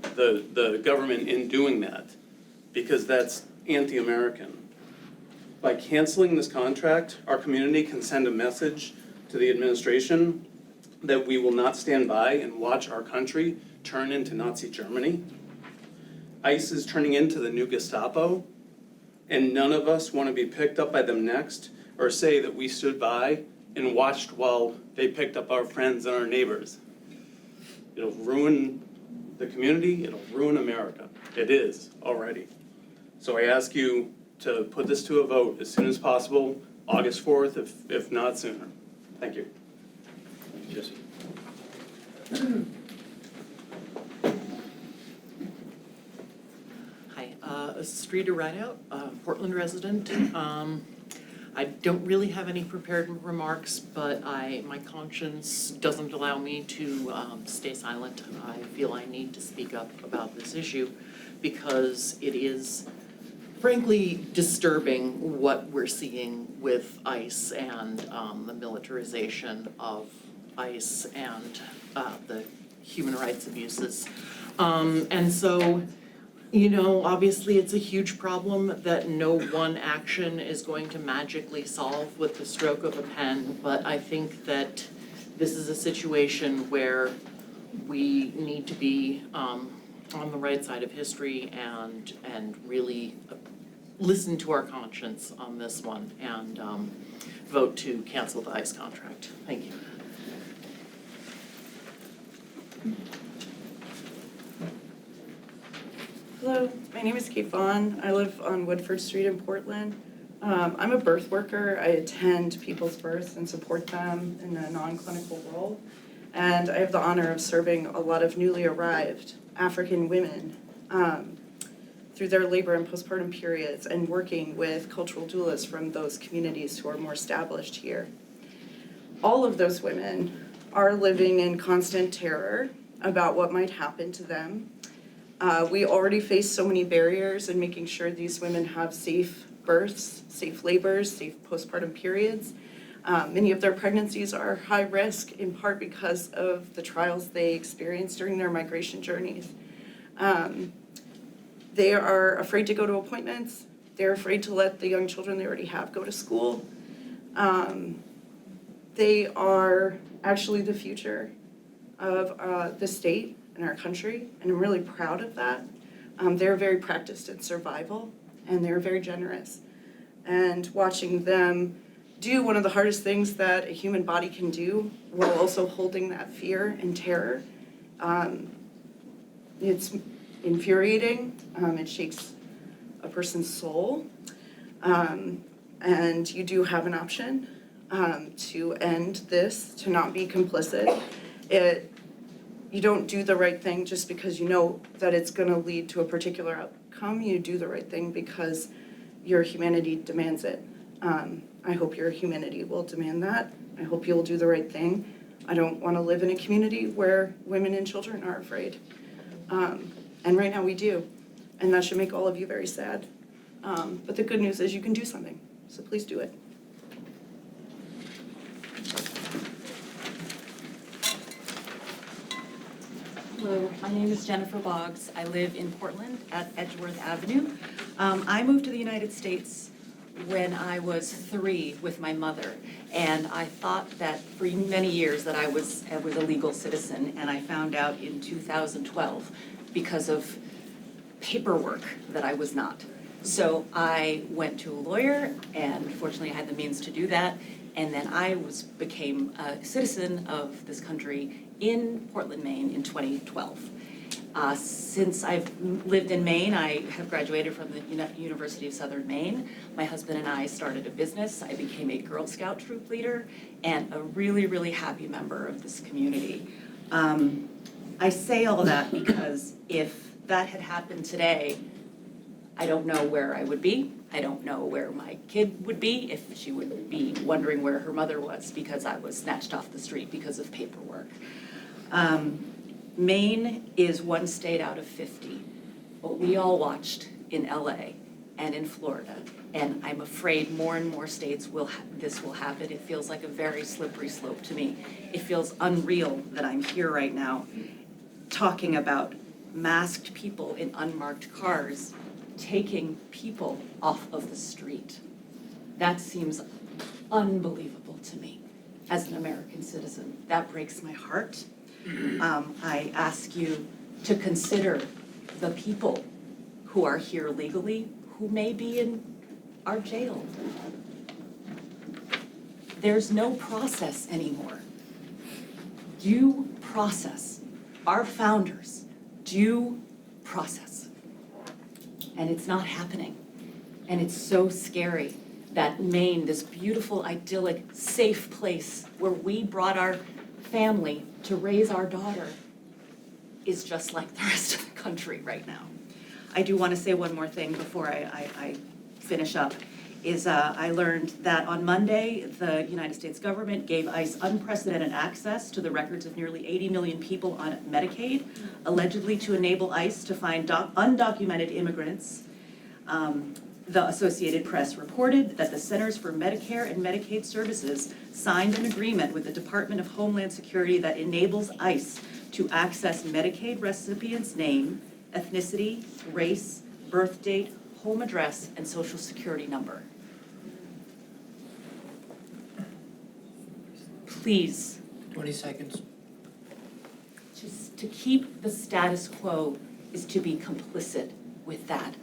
the government in doing that, because that's anti-American. By canceling this contract, our community can send a message to the administration that we will not stand by and watch our country turn into Nazi Germany. ICE is turning into the new Gestapo, and none of us want to be picked up by them next or say that we stood by and watched while they picked up our friends and our neighbors. It'll ruin the community, it'll ruin America. It is already. So I ask you to put this to a vote as soon as possible, August 4th, if not sooner. Thank you. Jesse. Hi, Streeter Rideout, Portland resident. I don't really have any prepared remarks, but my conscience doesn't allow me to stay silent. I feel I need to speak up about this issue because it is frankly disturbing what we're seeing with ICE and the militarization of ICE and the human rights abuses. And so, you know, obviously it's a huge problem that no one action is going to magically solve with the stroke of a pen, but I think that this is a situation where we need to be on the right side of history and really listen to our conscience on this one and vote to cancel the ICE contract. Thank you. Hello, my name is Kate Vaughn. I live on Woodford Street in Portland. I'm a birth worker. I attend people's births and support them in a non-clinical role. And I have the honor of serving a lot of newly arrived African women through their labor and postpartum periods and working with cultural doulas from those communities who are more established here. All of those women are living in constant terror about what might happen to them. We already face so many barriers in making sure these women have safe births, safe labors, safe postpartum periods. Many of their pregnancies are high risk, in part because of the trials they experience during their migration journeys. They are afraid to go to appointments. They're afraid to let the young children they already have go to school. They are actually the future of the state and our country, and I'm really proud of that. They're very practiced in survival, and they're very generous. And watching them do one of the hardest things that a human body can do while also holding that fear and terror, it's infuriating. It shakes a person's soul. And you do have an option to end this, to not be complicit. You don't do the right thing just because you know that it's going to lead to a particular outcome. You do the right thing because your humanity demands it. I hope your humanity will demand that. I hope you'll do the right thing. I don't want to live in a community where women and children are afraid. And right now we do. And that should make all of you very sad. But the good news is you can do something. So please do it. Hello, my name is Jennifer Boggs. I live in Portland at Edgeworth Avenue. I moved to the United States when I was 3 with my mother, and I thought that for many years that I was a legal citizen, and I found out in 2012 because of paperwork that I was not. So I went to a lawyer, and fortunately I had the means to do that, and then I became a citizen of this country in Portland, Maine in 2012. Since I've lived in Maine, I have graduated from the University of Southern Maine. My husband and I started a business. I became a Girl Scout troop leader and a really, really happy member of this community. I say all that because if that had happened today, I don't know where I would be. I don't know where my kid would be, if she would be wondering where her mother was because I was snatched off the street because of paperwork. Maine is one state out of 50. What we all watched in LA and in Florida, and I'm afraid more and more states this will happen. It feels like a very slippery slope to me. It feels unreal that I'm here right now talking about masked people in unmarked cars taking people off of the street. That seems unbelievable to me as an American citizen. That breaks my heart. I ask you to consider the people who are here legally, who may be in our jail. There's no process anymore. Due process. Our founders, due process. And it's not happening. And it's so scary that Maine, this beautiful, idyllic, safe place where we brought our family to raise our daughter, is just like the rest of the country right now. I do want to say one more thing before I finish up, is I learned that on Monday, the United States government gave ICE unprecedented access to the records of nearly 80 million people on Medicaid, allegedly to enable ICE to find undocumented immigrants. The Associated Press reported that the Centers for Medicare and Medicaid Services signed an agreement with the Department of Homeland Security that enables ICE to access Medicaid recipients' name, ethnicity, race, birth date, home address, and social security number. Please. 20 seconds. Just to keep the status quo is to be complicit with that.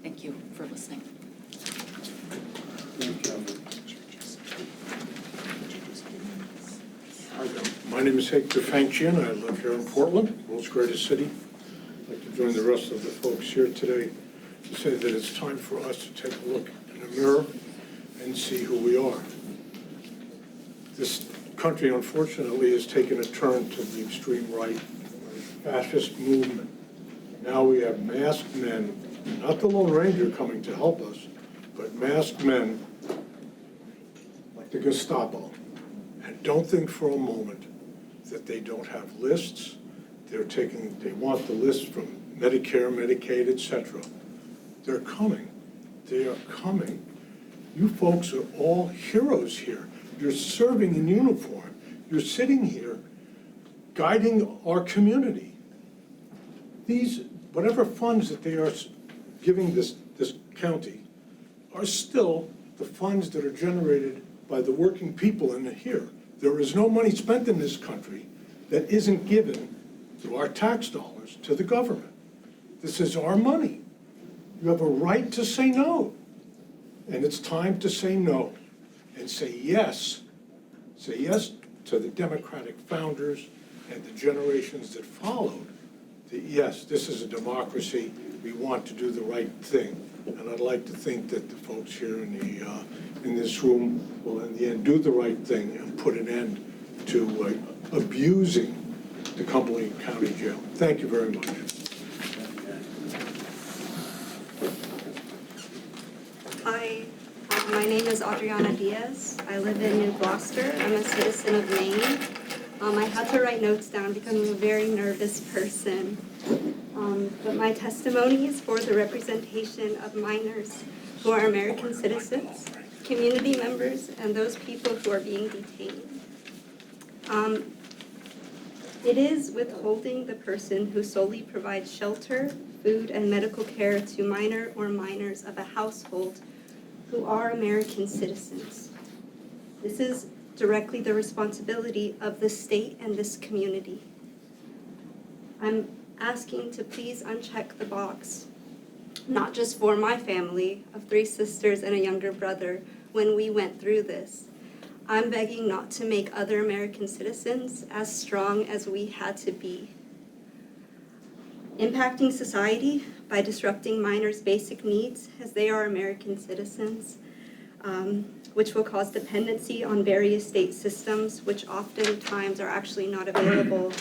Thank you for listening. My name is Hector Fanchian. I live here in Portland, world's greatest city. I'd like to join the rest of the folks here today to say that it's time for us to take a look in the mirror and see who we are. This country, unfortunately, has taken a turn to the extreme right, fascist movement. Now we have masked men, not the Lone Ranger coming to help us, but masked men like the Gestapo. And don't think for a moment that they don't have lists. They want the list from Medicare, Medicaid, etc. They're coming. They are coming. You folks are all heroes here. You're serving in uniform. You're sitting here guiding our community. These, whatever funds that they are giving this county are still the funds that are generated by the working people in here. There is no money spent in this country that isn't given through our tax dollars to the government. This is our money. You have a right to say no. And it's time to say no and say yes. Say yes to the Democratic founders and the generations that followed. That yes, this is a democracy. We want to do the right thing. And I'd like to think that the folks here in this room will in the end do the right thing and put an end to abusing the Cumberland County Jail. Thank you very much. Hi, my name is Adriana Diaz. I live in New Gloucester. I'm a citizen of Maine. I had to write notes down because I'm a very nervous person. But my testimony is for the representation of minors who are American citizens, community members, and those people who are being detained. It is withholding the person who solely provides shelter, food, and medical care to minor or minors of a household who are American citizens. This is directly the responsibility of the state and this community. I'm asking to please uncheck the box, not just for my family of 3 sisters and a younger brother when we went through this. I'm begging not to make other American citizens as strong as we had to be. Impacting society by disrupting minors' basic needs as they are American citizens, which will cause dependency on various state systems, which oftentimes are actually not available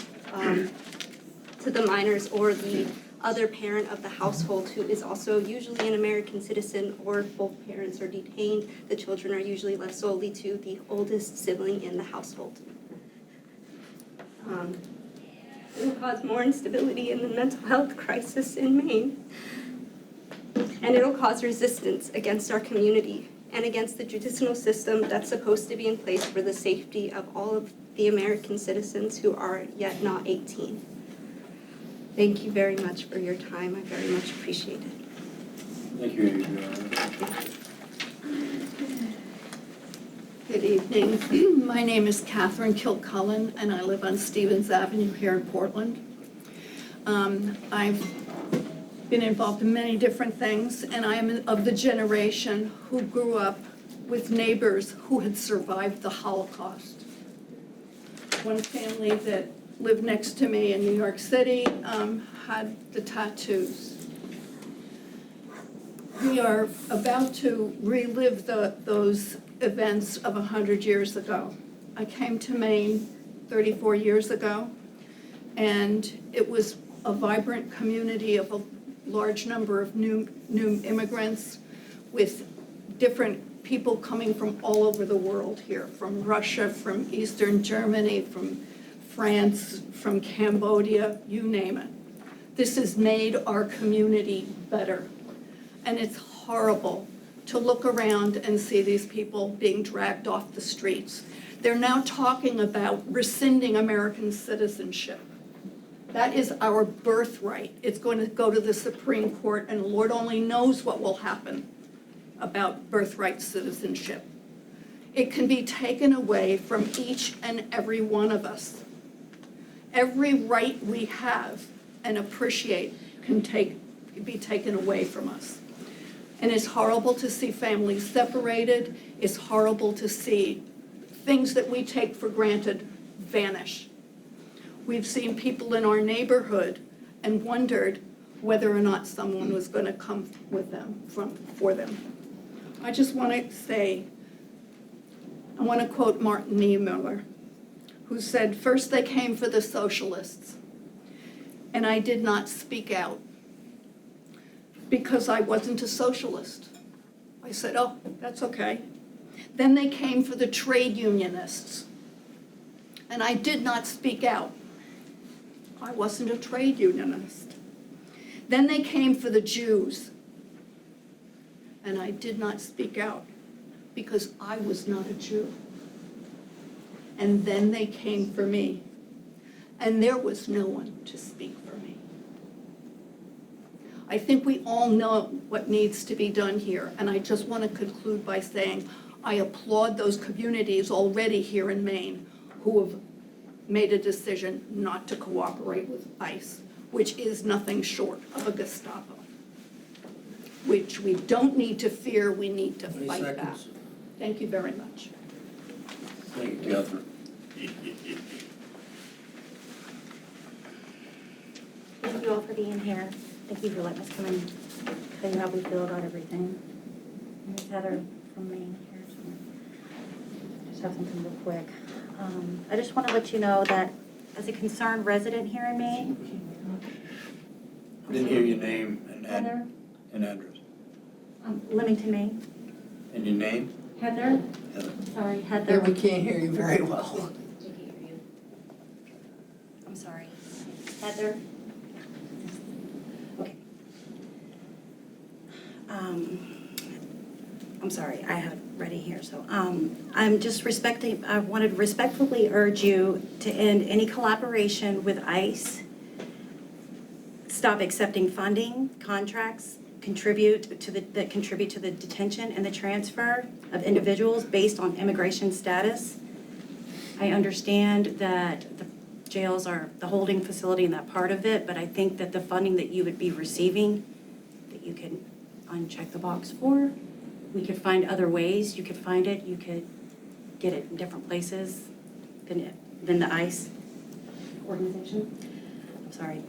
to the minors or the other parent of the household who is also usually an American citizen, or if both parents are detained, the children are usually left solely to the oldest sibling in the household. It will cause more instability in the mental health crisis in Maine. And it'll cause resistance against our community and against the judicial system that's supposed to be in place for the safety of all of the American citizens who are yet not 18. Thank you very much for your time. I very much appreciate it. Thank you. Good evening. My name is Catherine Kilcullen, and I live on Stevens Avenue here in Portland. I've been involved in many different things, and I am of the generation who grew up with neighbors who had survived the Holocaust. One family that lived next to me in New York City had the tattoos. We are about to relive those events of 100 years ago. I came to Maine 34 years ago, and it was a vibrant community of a large number of new immigrants with different people coming from all over the world here, from Russia, from Eastern Germany, from France, from Cambodia, you name it. This has made our community better. And it's horrible to look around and see these people being dragged off the streets. They're now talking about rescinding American citizenship. That is our birthright. It's going to go to the Supreme Court, and Lord only knows what will happen about birthright citizenship. It can be taken away from each and every one of us. Every right we have and appreciate can be taken away from us. And it's horrible to see families separated. It's horrible to see things that we take for granted vanish. We've seen people in our neighborhood and wondered whether or not someone was going to come with them, for them. I just want to say, I want to quote Martin Niemöller, who said, "First they came for the socialists, and I did not speak out because I wasn't a socialist." I said, "Oh, that's okay." Then they came for the trade unionists, and I did not speak out. I wasn't a trade unionist. Then they came for the Jews, and I did not speak out because I was not a Jew. And then they came for me, and there was no one to speak for me. I think we all know what needs to be done here, and I just want to conclude by saying I applaud those communities already here in Maine who have made a decision not to cooperate with ICE, which is nothing short of a Gestapo, which we don't need to fear, we need to fight back. Thank you very much. Thank you, Catherine. Thank you all for being here. Thank you for letting us come and tell you how we feel about everything. Here's Heather from Maine here. I just have something real quick. I just want to let you know that as a concerned resident here in Maine. I didn't hear your name and Heather. And address. Leamington, Maine. And your name? Heather. Heather. Sorry, Heather. We can't hear you very well. I'm sorry. Heather. Okay. I'm sorry, I have it ready here, so, I wanted to respectfully urge you to end any collaboration with ICE. Stop accepting funding, contracts, that contribute to the detention and the transfer of individuals based on immigration status. I understand that the jails are the holding facility and that part of it, but I think that the funding that you would be receiving, that you can uncheck the box for, we could find other ways, you could find it, you could get it in different places than the ICE organization. I'm sorry.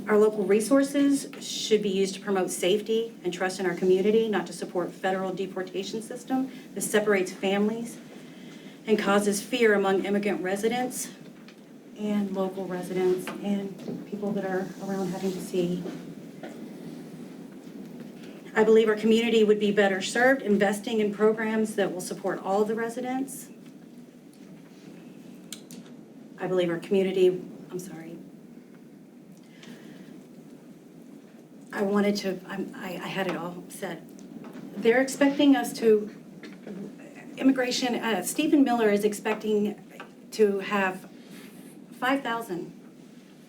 Our local resources should be used to promote safety and trust in our community, not to support federal deportation system that separates families and causes fear among immigrant residents and local residents and people that are around having to see. I believe our community would be better served investing in programs that will support all of the residents. I believe our community, I had it all said. They're expecting us to, Stephen Miller is expecting to have 5,000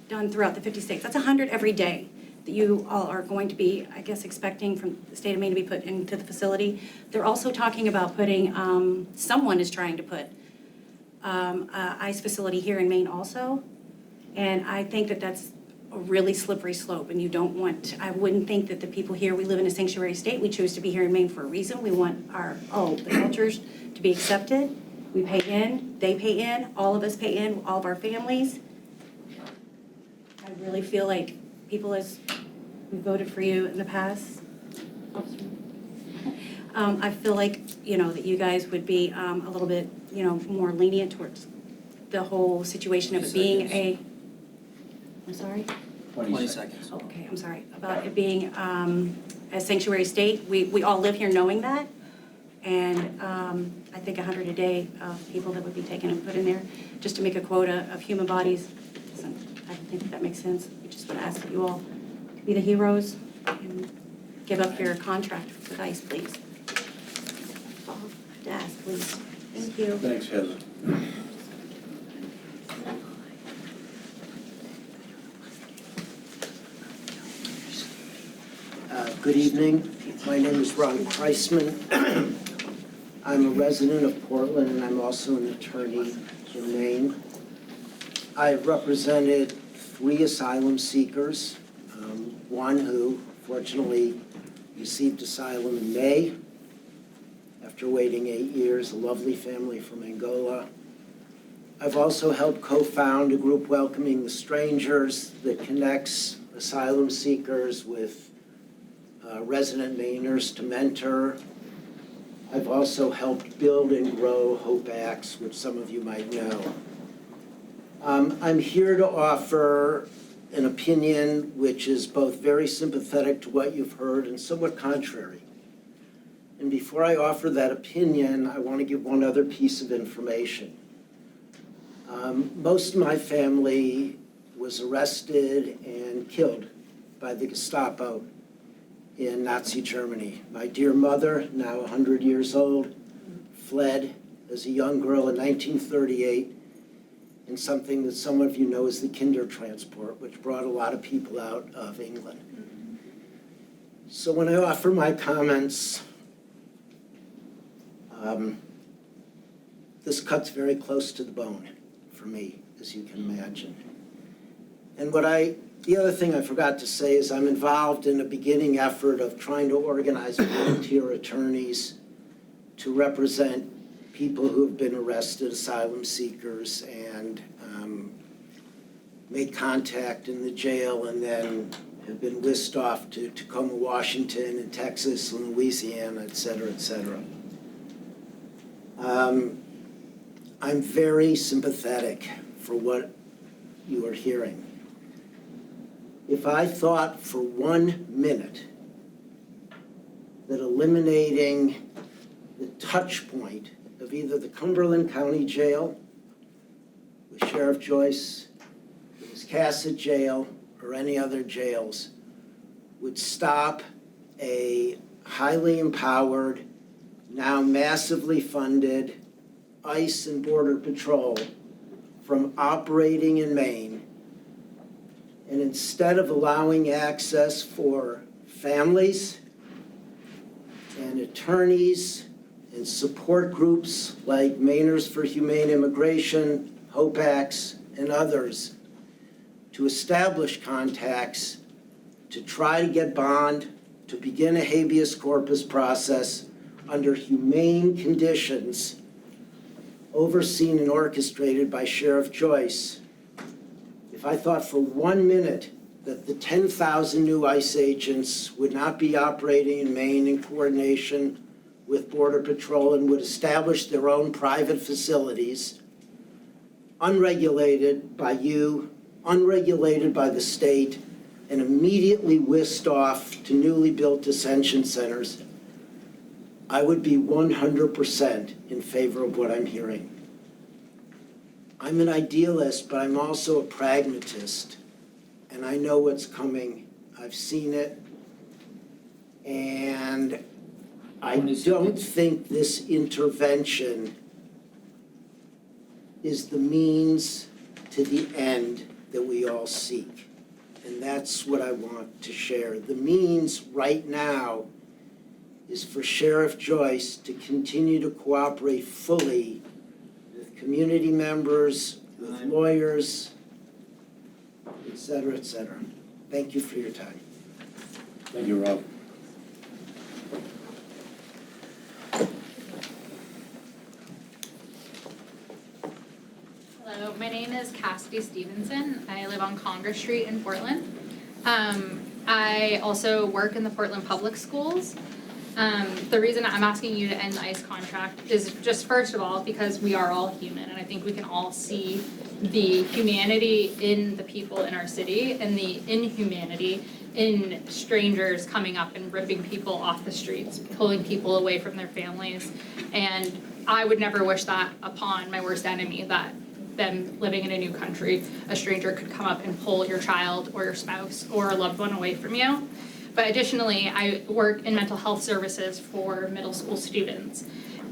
done throughout the 50 states. That's 100 every day that you all are going to be, I guess, expecting from the state of Maine to be put into the facility. They're also talking about putting, someone is trying to put an ICE facility here in Maine also. And I think that that's a really slippery slope, and you don't want, I wouldn't think that the people here, we live in a sanctuary state, we choose to be here in Maine for a reason. We want the cultures to be accepted. We pay in, they pay in, all of us pay in, all of our families. I really feel like people, as we voted for you in the past, I feel like, that you guys would be a little bit, more lenient towards the whole situation of it being I'm sorry? 20 seconds. Oh, okay, I'm sorry. About it being a sanctuary state. We all live here knowing that. And I think 100 a day of people that would be taken and put in there just to make a quota of human bodies. So I don't think that makes sense. We just would ask that you all be the heroes and give up your contract with ICE, please. That's all I have to ask, please. Thank you. Thanks, Heather. Good evening. My name is Ron Kreisman. I'm a resident of Portland, and I'm also an attorney in Maine. I've represented 3 asylum seekers, one who fortunately received asylum in May after waiting 8 years, a lovely family from Angola. I've also helped co-found a group welcoming the strangers that connects asylum seekers with resident Mainers to mentor. I've also helped build and grow Hope Acts, which some of you might know. I'm here to offer an opinion which is both very sympathetic to what you've heard and somewhat contrary. And before I offer that opinion, I want to give one other piece of information. Most of my family was arrested and killed by the Gestapo in Nazi Germany. My dear mother, now 100 years old, fled as a young girl in 1938 in something that some of you know as the Kindertransport, which brought a lot of people out of England. So when I offer my comments, this cuts very close to the bone for me, as you can imagine. And the other thing I forgot to say is I'm involved in a beginning effort of trying to organize volunteer attorneys to represent people who have been arrested, asylum seekers, and made contact in the jail and then have been whisked off to Tacoma, Washington, and Texas, and Louisiana, et cetera, et cetera. I'm very sympathetic for what you are hearing. If I thought for 1 minute that eliminating the touch point of either the Cumberland County Jail with Sheriff Joyce, the Wiscasset Jail, or any other jails would stop a highly empowered, now massively funded ICE and Border Patrol from operating in Maine. And instead of allowing access for families and attorneys and support groups like Mainers for Humane Immigration, HOPACs, and others to establish contacts, to try to get bond, to begin a habeas corpus process under humane conditions overseen and orchestrated by Sheriff Joyce. If I thought for 1 minute that the 10,000 new ICE agents would not be operating in Maine in coordination with Border Patrol and would establish their own private facilities, unregulated by you, unregulated by the state, and immediately whisked off to newly built detention centers, I would be 100% in favor of what I'm hearing. I'm an idealist, but I'm also a pragmatist, and I know what's coming. I've seen it, and I don't think this intervention is the means to the end that we all seek. And that's what I want to share. The means right now is for Sheriff Joyce to continue to cooperate fully with community members, with lawyers, et cetera, et cetera. Thank you for your time. Thank you, Rob. Hello, my name is Cassidy Stevenson. I live on Congress Street in Portland. I also work in the Portland Public Schools. The reason I'm asking you to end the ICE contract is just first of all because we are all human, and I think we can all see the humanity in the people in our city and the inhumanity in strangers coming up and ripping people off the streets, pulling people away from their families. And I would never wish that upon my worst enemy, that them living in a new country, a stranger could come up and pull your child or your spouse or a loved one away from you. But additionally, I work in mental health services for middle school students.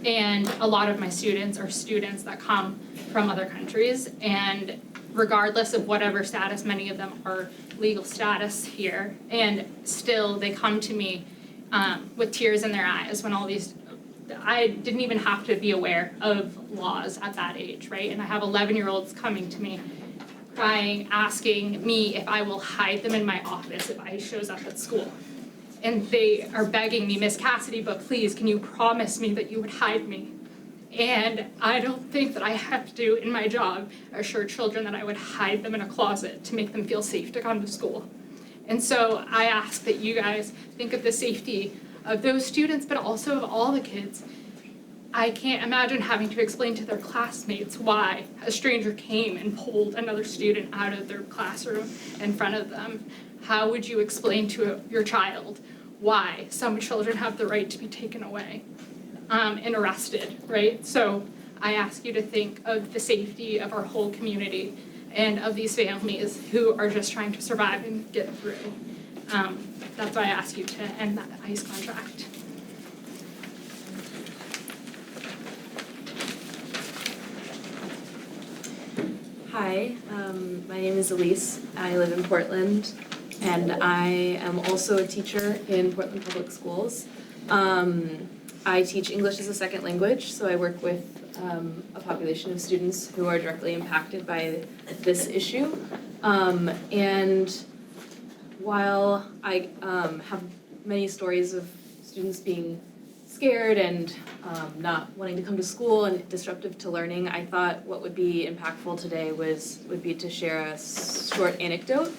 And a lot of my students are students that come from other countries. And regardless of whatever status, many of them are legal status here. And still, they come to me with tears in their eyes when all these, I didn't even have to be aware of laws at that age, right? And I have 11-year-olds coming to me crying, asking me if I will hide them in my office if ICE shows up at school. And they are begging me, Miss Cassidy, but please, can you promise me that you would hide me? And I don't think that I have to, in my job, assure children that I would hide them in a closet to make them feel safe to come to school. And so I ask that you guys think of the safety of those students, but also of all the kids. I can't imagine having to explain to their classmates why a stranger came and pulled another student out of their classroom in front of them. How would you explain to your child why some children have the right to be taken away and arrested, right? So I ask you to think of the safety of our whole community and of these families who are just trying to survive and get through. That's why I ask you to end that ICE contract. Hi, my name is Elise. I live in Portland, and I am also a teacher in Portland Public Schools. I teach English as a second language, so I work with a population of students who are directly impacted by this issue. And while I have many stories of students being scared and not wanting to come to school and disruptive to learning, I thought what would be impactful today would be to share a short anecdote.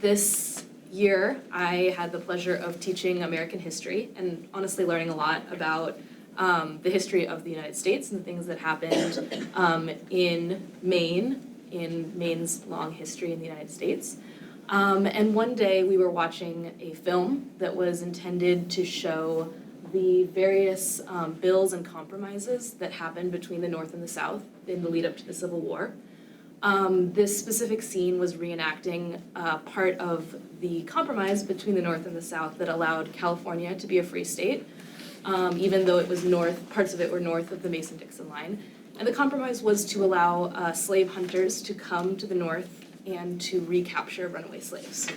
This year, I had the pleasure of teaching American history and honestly learning a lot about the history of the United States and the things that happened in Maine's long history in the United States. And one day we were watching a film that was intended to show the various bills and compromises that happened between the North and the South in the lead up to the Civil War. This specific scene was reenacting part of the compromise between the North and the South that allowed California to be a free state, even though it was parts of it were north of the Mason-Dixon line. And the compromise was to allow slave hunters to come to the north and to recapture runaway slaves.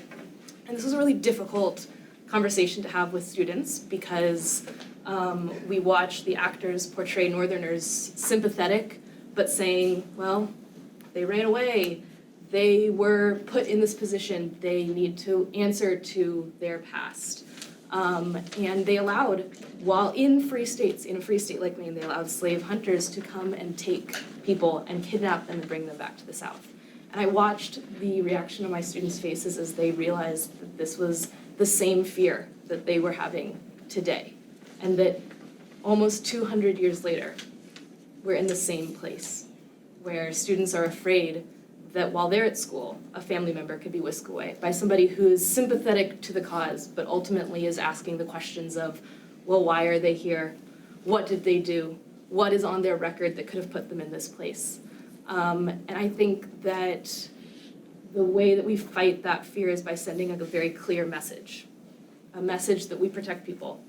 And this was a really difficult conversation to have with students because we watched the actors portray Northerners sympathetic, but saying, well, they ran away, they were put in this position, they need to answer to their past. And they allowed, while in free states, in a free state like Maine, they allowed slave hunters to come and take people and kidnap them and bring them back to the South. And I watched the reaction of my students' faces as they realized that this was the same fear that they were having today. And that almost 200 years later, we're in the same place, where students are afraid that while they're at school, a family member could be whisked away by somebody who is sympathetic to the cause, but ultimately is asking the questions of, well, why are they here? What did they do? What is on their record that could have put them in this place? And I think that the way that we fight that fear is by sending a very clear message, a message that we protect people,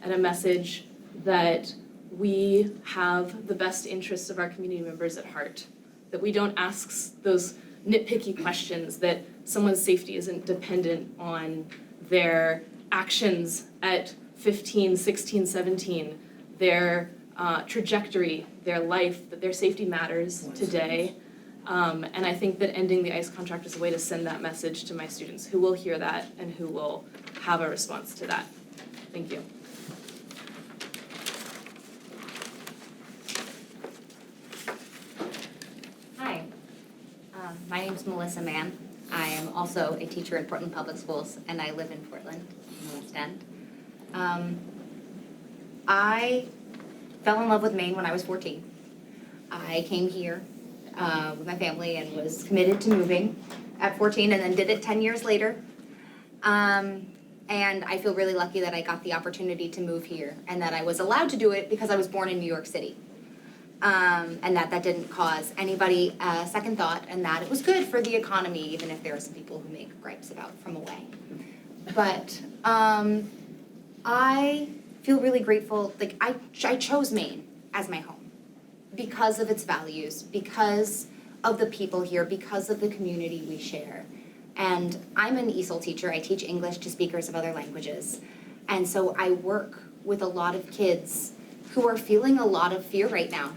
and a message that we have the best interests of our community members at heart, that we don't ask those nitpicky questions, that someone's safety isn't dependent on their actions at 15, 16, 17, their trajectory, their life, that their safety matters today. And I think that ending the ICE contract is a way to send that message to my students who will hear that and who will have a response to that. Thank you. Hi, my name is Melissa Mann. I am also a teacher in Portland Public Schools, and I live in Portland, in the West End. I fell in love with Maine when I was 14. I came here with my family and was committed to moving at 14 and then did it 10 years later. And I feel really lucky that I got the opportunity to move here and that I was allowed to do it because I was born in New York City. And that didn't cause anybody a second thought, and that it was good for the economy, even if there are some people who make gripes about from away. But I feel really grateful. Like I chose Maine as my home because of its values, because of the people here, because of the community we share. And I'm an ESOL teacher. I teach English to speakers of other languages. And so I work with a lot of kids who are feeling a lot of fear right now.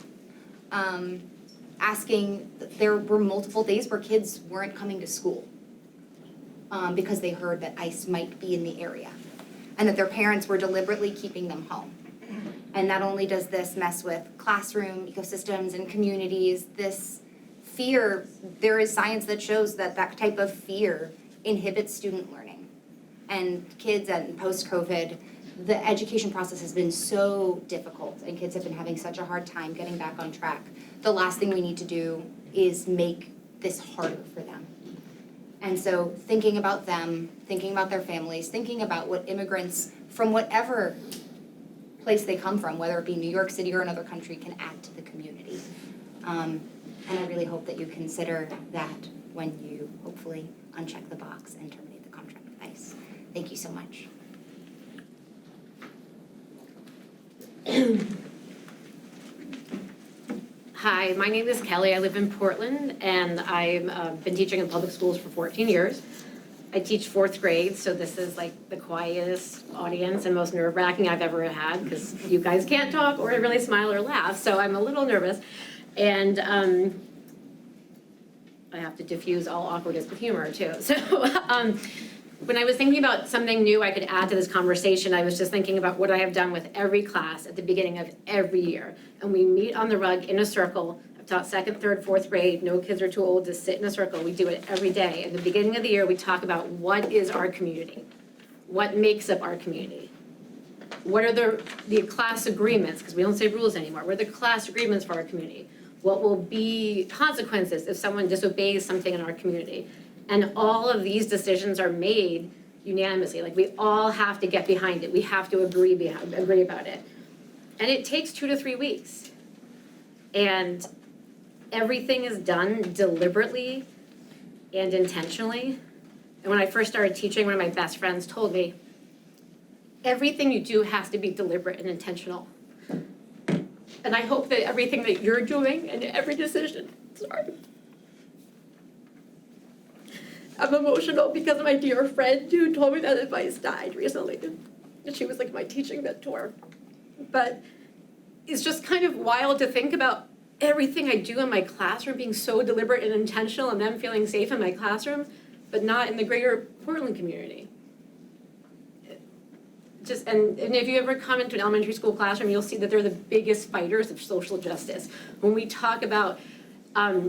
There were multiple days where kids weren't coming to school because they heard that ICE might be in the area and that their parents were deliberately keeping them home. And not only does this mess with classroom ecosystems and communities, this fear, there is science that shows that that type of fear inhibits student learning. And kids, and post-COVID, the education process has been so difficult and kids have been having such a hard time getting back on track. The last thing we need to do is make this harder for them. And so thinking about them, thinking about their families, thinking about what immigrants from whatever place they come from, whether it be New York City or another country, can add to the community. And I really hope that you consider that when you hopefully uncheck the box and terminate the contract with ICE. Thank you so much. Hi, my name is Kelly. I live in Portland, and I've been teaching in public schools for 14 years. I teach fourth grade, so this is like the quietest audience and most nerve-wracking I've ever had because you guys can't talk or really smile or laugh, so I'm a little nervous. And I have to diffuse all awkwardness with humor too. So when I was thinking about something new I could add to this conversation, I was just thinking about what I have done with every class at the beginning of every year. And we meet on the rug in a circle. I've taught second, third, fourth grade. No kids are too old to sit in a circle. We do it every day. At the beginning of the year, we talk about what is our community? What makes up our community? What are the class agreements? Because we don't say rules anymore. What are the class agreements for our community? What will be consequences if someone disobeys something in our community? And all of these decisions are made unanimously. Like we all have to get behind it. We have to agree about it. And it takes 2 to 3 weeks. And everything is done deliberately and intentionally. And when I first started teaching, one of my best friends told me, everything you do has to be deliberate and intentional. And I hope that everything that you're doing and every decision, sorry. I'm emotional because my dear friend who told me that advice died recently. And she was like my teaching mentor. But it's just kind of wild to think about everything I do in my classroom being so deliberate and intentional and them feeling safe in my classroom, but not in the greater Portland community. And if you ever come into an elementary school classroom, you'll see that they're the biggest fighters of social justice. When we talk about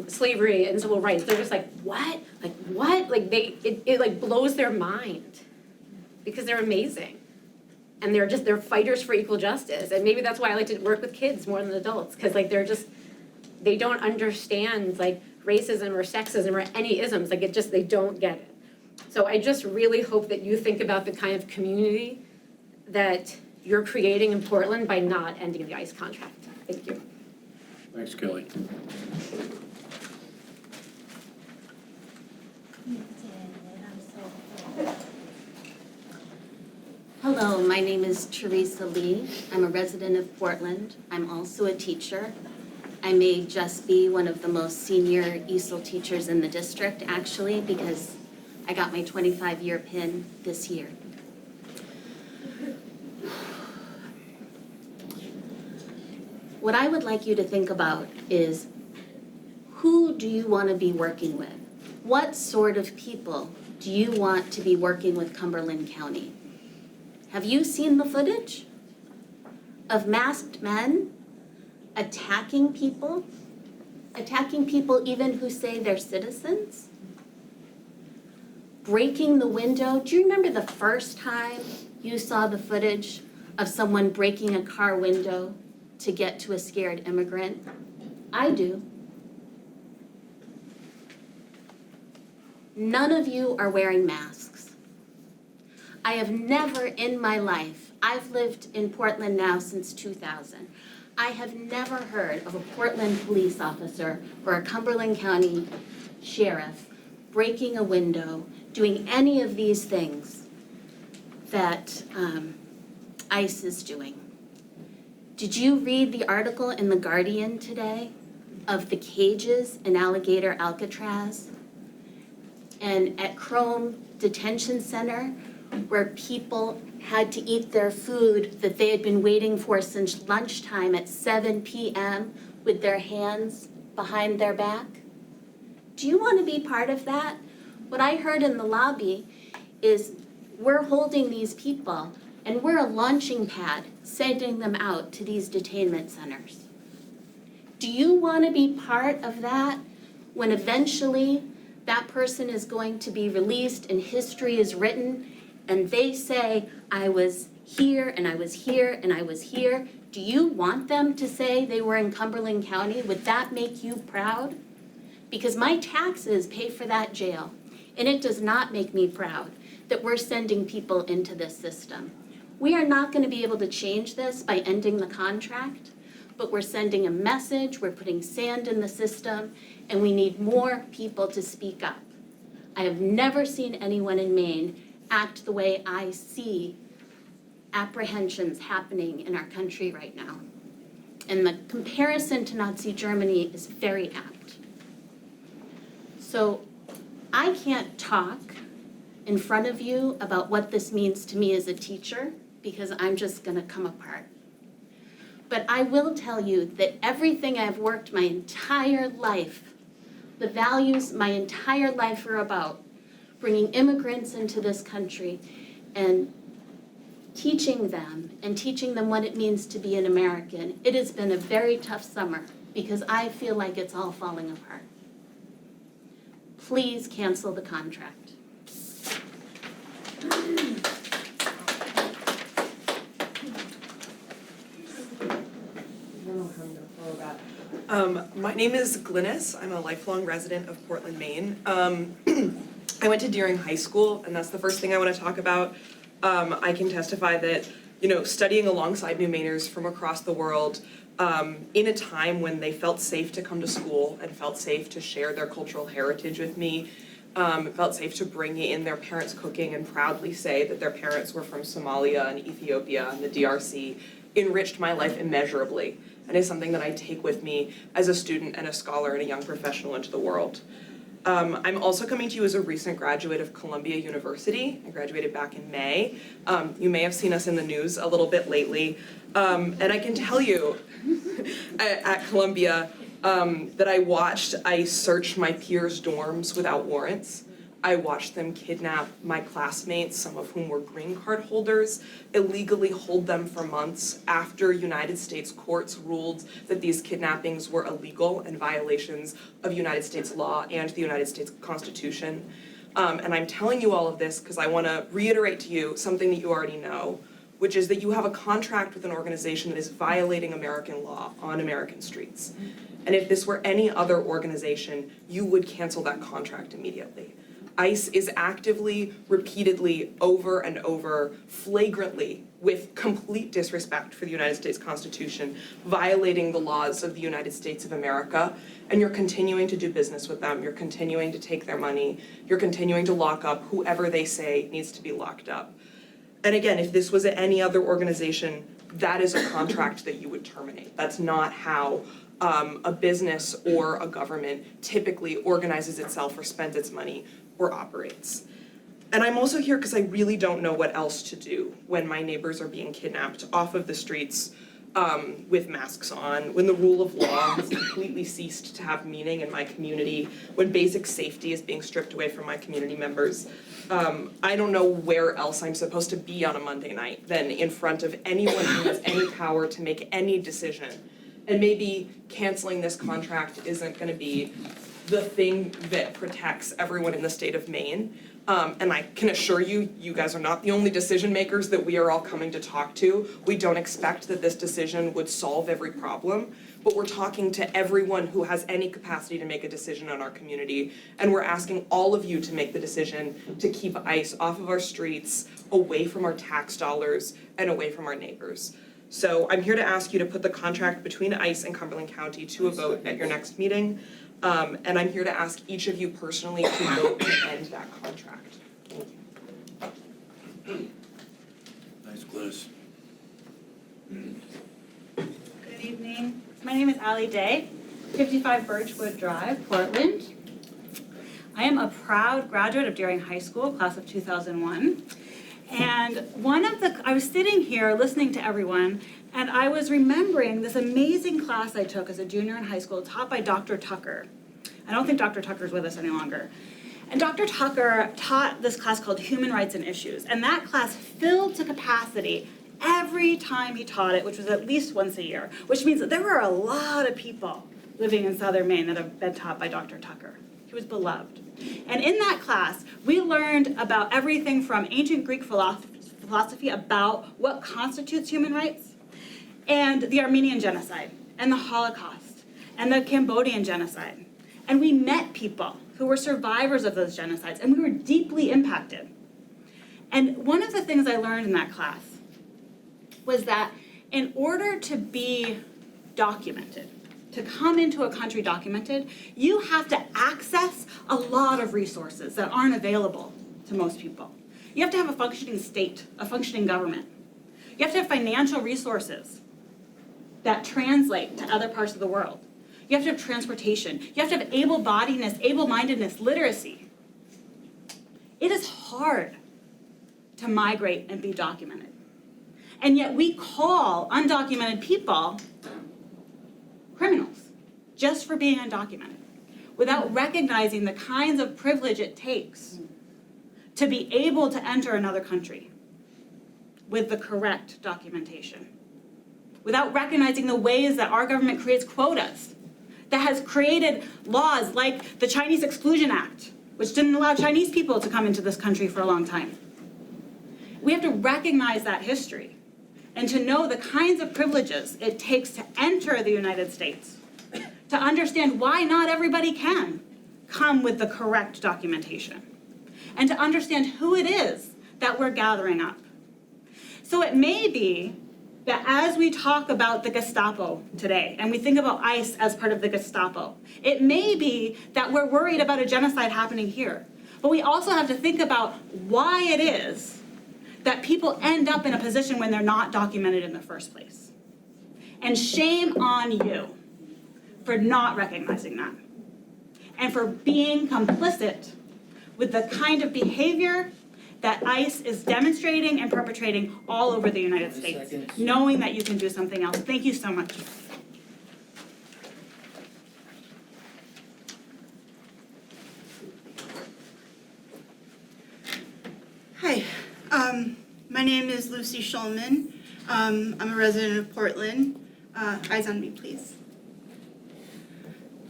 slavery and civil rights, they're just like, what? Like, what? Like, it like blows their mind because they're amazing. And they're fighters for equal justice. And maybe that's why I like to work with kids more than adults, because like they don't understand like racism or sexism or any isms. Like they don't get it. So I just really hope that you think about the kind of community that you're creating in Portland by not ending the ICE contract. Thank you. Thanks, Kelly. Hello, my name is Teresa Lee. I'm a resident of Portland. I'm also a teacher. I may just be one of the most senior ESOL teachers in the district, actually, because I got my 25-year pin this year. What I would like you to think about is, who do you want to be working with? What sort of people do you want to be working with Cumberland County? Have you seen the footage of masked men attacking people even who say they're citizens? Breaking the window. Do you remember the first time you saw the footage of someone breaking a car window to get to a scared immigrant? I do. None of you are wearing masks. I have never in my life, I've lived in Portland now since 2000, I have never heard of a Portland police officer or a Cumberland County sheriff breaking a window, doing any of these things that ICE is doing. Did you read the article in The Guardian today of the cages in Alligator Alcatraz and at Crome Detention Center, where people had to eat their food that they had been waiting for since lunchtime at 7 p.m. with their hands behind their back? Do you want to be part of that? What I heard in the lobby is we're holding these people and we're a launching pad sending them out to these detainment centers. Do you want to be part of that when eventually that person is going to be released and history is written and they say, I was here and I was here and I was here? Do you want them to say they were in Cumberland County? Would that make you proud? Because my taxes pay for that jail, and it does not make me proud that we're sending people into this system. We are not going to be able to change this by ending the contract, but we're sending a message, we're putting sand in the system, and we need more people to speak up. I have never seen anyone in Maine act the way I see apprehensions happening in our country right now. And the comparison to Nazi Germany is very apt. So I can't talk in front of you about what this means to me as a teacher because I'm just gonna come apart. But I will tell you that everything I've worked my entire life, the values my entire life are about, bringing immigrants into this country and teaching them what it means to be an American. It has been a very tough summer because I feel like it's all falling apart. Please cancel the contract. My name is Glynis. I'm a lifelong resident of Portland, Maine. I went to Deering High School, and that's the first thing I want to talk about. I can testify that, studying alongside New Mainers from across the world, in a time when they felt safe to come to school and felt safe to share their cultural heritage with me, felt safe to bring in their parents' cooking and proudly say that their parents were from Somalia and Ethiopia and the DRC, enriched my life immeasurably, and is something that I take with me as a student and a scholar and a young professional into the world. I'm also coming to you as a recent graduate of Columbia University. I graduated back in May. You may have seen us in the news a little bit lately. And I can tell you at Columbia that I watched ICE search my peers' dorms without warrants. I watched them kidnap my classmates, some of whom were green card holders, illegally hold them for months after United States courts ruled that these kidnappings were illegal and violations of United States law and the United States Constitution. And I'm telling you all of this because I want to reiterate to you something that you already know, which is that you have a contract with an organization that is violating American law on American streets. And if this were any other organization, you would cancel that contract immediately. ICE is actively, repeatedly, over and over, flagrantly, with complete disrespect for the United States Constitution, violating the laws of the United States of America, and you're continuing to do business with them, you're continuing to take their money, you're continuing to lock up whoever they say needs to be locked up. And again, if this was any other organization, that is a contract that you would terminate. That's not how a business or a government typically organizes itself or spends its money or operates. And I'm also here because I really don't know what else to do when my neighbors are being kidnapped off of the streets with masks on, when the rule of law has completely ceased to have meaning in my community, when basic safety is being stripped away from my community members. I don't know where else I'm supposed to be on a Monday night than in front of anyone who has any power to make any decision. And maybe canceling this contract isn't going to be the thing that protects everyone in the state of Maine. And I can assure you, you guys are not the only decision makers that we are all coming to talk to. We don't expect that this decision would solve every problem, but we're talking to everyone who has any capacity to make a decision on our community. And we're asking all of you to make the decision to keep ICE off of our streets, away from our tax dollars, and away from our neighbors. So I'm here to ask you to put the contract between ICE and Cumberland County to a vote at your next meeting. And I'm here to ask each of you personally to vote to end that contract. Thank you. Nice, Glynis. Good evening. My name is Allie Day, 55 Birchwood Drive, Portland. I am a proud graduate of Deering High School, class of 2001. And I was sitting here listening to everyone, and I was remembering this amazing class I took as a junior in high school, taught by Dr. Tucker. I don't think Dr. Tucker's with us any longer. And Dr. Tucker taught this class called Human Rights and Issues, and that class filled to capacity every time he taught it, which was at least once a year, which means that there were a lot of people living in southern Maine that have been taught by Dr. Tucker. He was beloved. And in that class, we learned about everything from ancient Greek philosophy about what constitutes human rights, and the Armenian genocide, and the Holocaust, and the Cambodian genocide. And we met people who were survivors of those genocides, and we were deeply impacted. And one of the things I learned in that class was that in order to be documented, to come into a country documented, you have to access a lot of resources that aren't available to most people. You have to have a functioning state, a functioning government. You have to have financial resources that translate to other parts of the world. You have to have transportation. You have to have able-mindedness, literacy. It is hard to migrate and be documented. And yet we call undocumented people criminals just for being undocumented, without recognizing the kinds of privilege it takes to be able to enter another country with the correct documentation, without recognizing the ways that our government creates quotas, that has created laws like the Chinese Exclusion Act, which didn't allow Chinese people to come into this country for a long time. We have to recognize that history and to know the kinds of privileges it takes to enter the United States, to understand why not everybody can come with the correct documentation, and to understand who it is that we're gathering up. So it may be that as we talk about the Gestapo today, and we think about ICE as part of the Gestapo, it may be that we're worried about a genocide happening here. But we also have to think about why it is that people end up in a position when they're not documented in the first place. And shame on you for not recognizing that and for being complicit with the kind of behavior that ICE is demonstrating and perpetrating all over the United States, knowing that you can do something else. Thank you so much. Hi, my name is Lucy Schulman. I'm a resident of Portland. Eyes on me, please.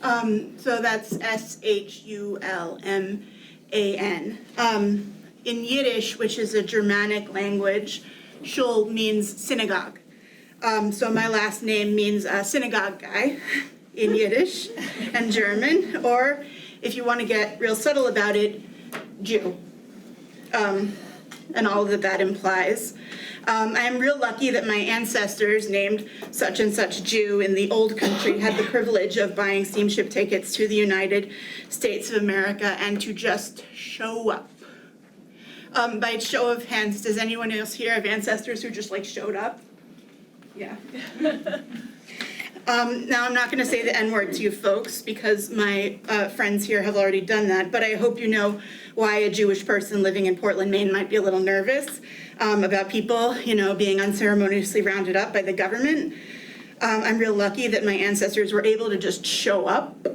So that's Shulman. In Yiddish, which is a Germanic language, shul means synagogue. So my last name means synagogue guy in Yiddish and German, or if you want to get real subtle about it, Jew. And all that implies. I am real lucky that my ancestors, named such and such Jew in the old country, had the privilege of buying steamship tickets to the United States of America and to just show up. By show of hands, does anyone else here have ancestors who just like showed up? Yeah. Now, I'm not going to say the N-word to you folks because my friends here have already done that, but I hope you know why a Jewish person living in Portland, Maine might be a little nervous about people, being unceremoniously rounded up by the government. I'm real lucky that my ancestors were able to just show up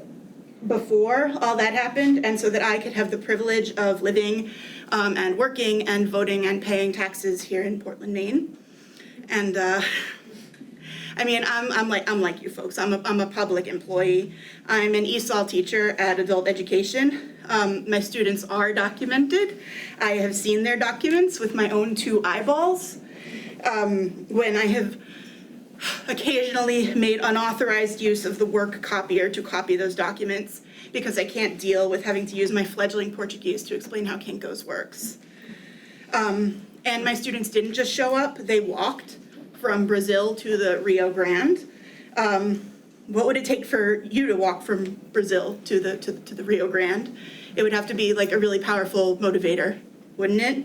before all that happened, and so that I could have the privilege of living and working and voting and paying taxes here in Portland, Maine. And I'm like you folks. I'm a public employee. I'm an ESOL teacher at adult education. My students are documented. I have seen their documents with my own 2 eyeballs. When I have occasionally made unauthorized use of the work copier to copy those documents because I can't deal with having to use my fledgling Portuguese to explain how Kinko's works. And my students didn't just show up, they walked from Brazil to the Rio Grande. What would it take for you to walk from Brazil to the Rio Grande? It would have to be like a really powerful motivator, wouldn't it?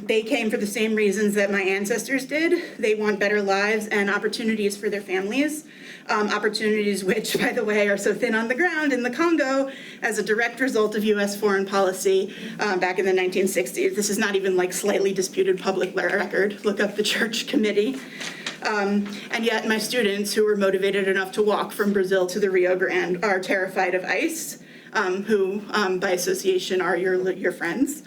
They came for the same reasons that my ancestors did. They want better lives and opportunities for their families. Opportunities which, by the way, are so thin on the ground in the Congo as a direct result of US foreign policy back in the 1960s. This is not even like slightly disputed public record. Look up the church committee. And yet my students who were motivated enough to walk from Brazil to the Rio Grande are terrified of ICE, who by association are your friends.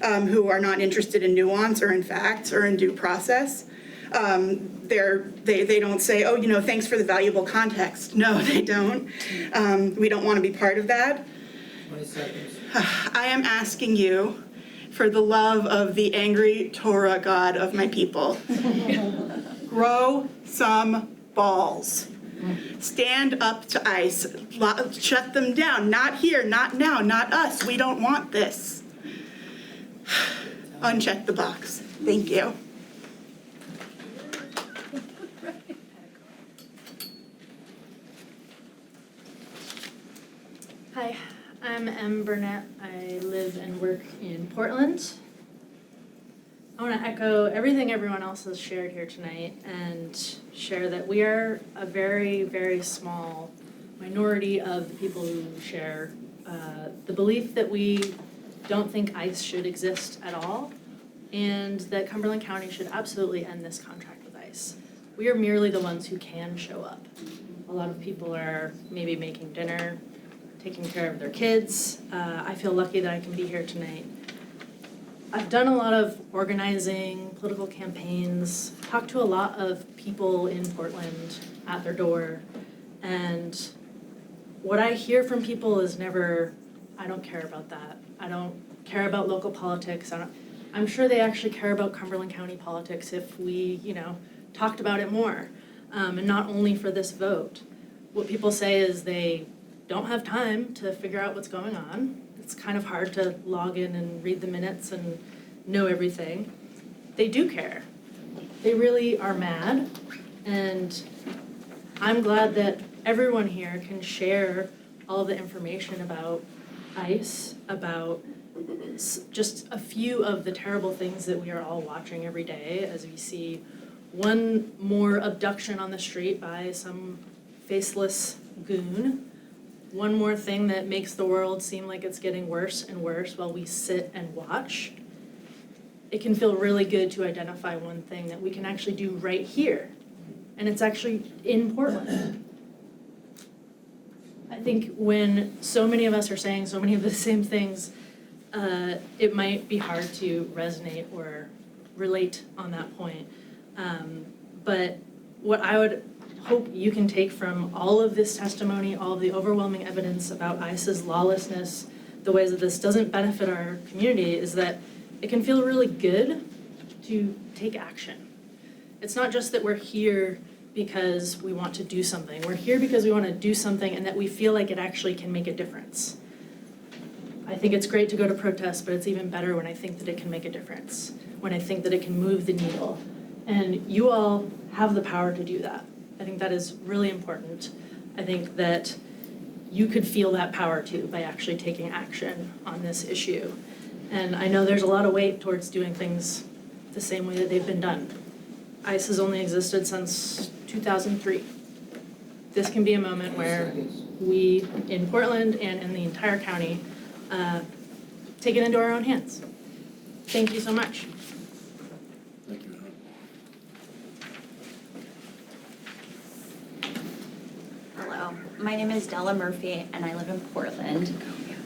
Who are not interested in nuance or in facts or in due process. They don't say, oh, thanks for the valuable context. No, they don't. We don't want to be part of that. 20 seconds. I am asking you for the love of the angry Torah God of my people. Grow some balls. Stand up to ICE. Shut them down. Not here, not now, not us. We don't want this. Uncheck the box. Thank you. Hi, I'm Em Burnett. I live and work in Portland. I want to echo everything everyone else has shared here tonight and share that we are a very, very small minority of the people who share the belief that we don't think ICE should exist at all, and that Cumberland County should absolutely end this contract with ICE. We are merely the ones who can show up. A lot of people are maybe making dinner, taking care of their kids. I feel lucky that I can be here tonight. I've done a lot of organizing, political campaigns, talked to a lot of people in Portland at their door, and what I hear from people is never, I don't care about that. I don't care about local politics. I'm sure they actually care about Cumberland County politics if we, talked about it more, and not only for this vote. What people say is they don't have time to figure out what's going on. It's kind of hard to log in and read the minutes and know everything. They do care. They really are mad, and I'm glad that everyone here can share all the information about ICE about just a few of the terrible things that we are all watching every day as we see one more abduction on the street by some faceless goon, one more thing that makes the world seem like it's getting worse and worse while we sit and watch. It can feel really good to identify one thing that we can actually do right here, and it's actually in Portland. I think when so many of us are saying so many of the same things, it might be hard to resonate or relate on that point. But what I would hope you can take from all of this testimony, all of the overwhelming evidence about ICE's lawlessness, the ways that this doesn't benefit our community, is that it can feel really good to take action. It's not just that we're here because we want to do something. We're here because we want to do something and that we feel like it actually can make a difference. I think it's great to go to protests, but it's even better when I think that it can make a difference, when I think that it can move the needle. And you all have the power to do that. I think that is really important. I think that you could feel that power too by actually taking action on this issue. And I know there's a lot of weight towards doing things the same way that they've been done. ICE has only existed since 2003. This can be a moment where we, in Portland and in the entire county, take it into our own hands. Thank you so much. Thank you. Hello, my name is Della Murphy and I live in Portland.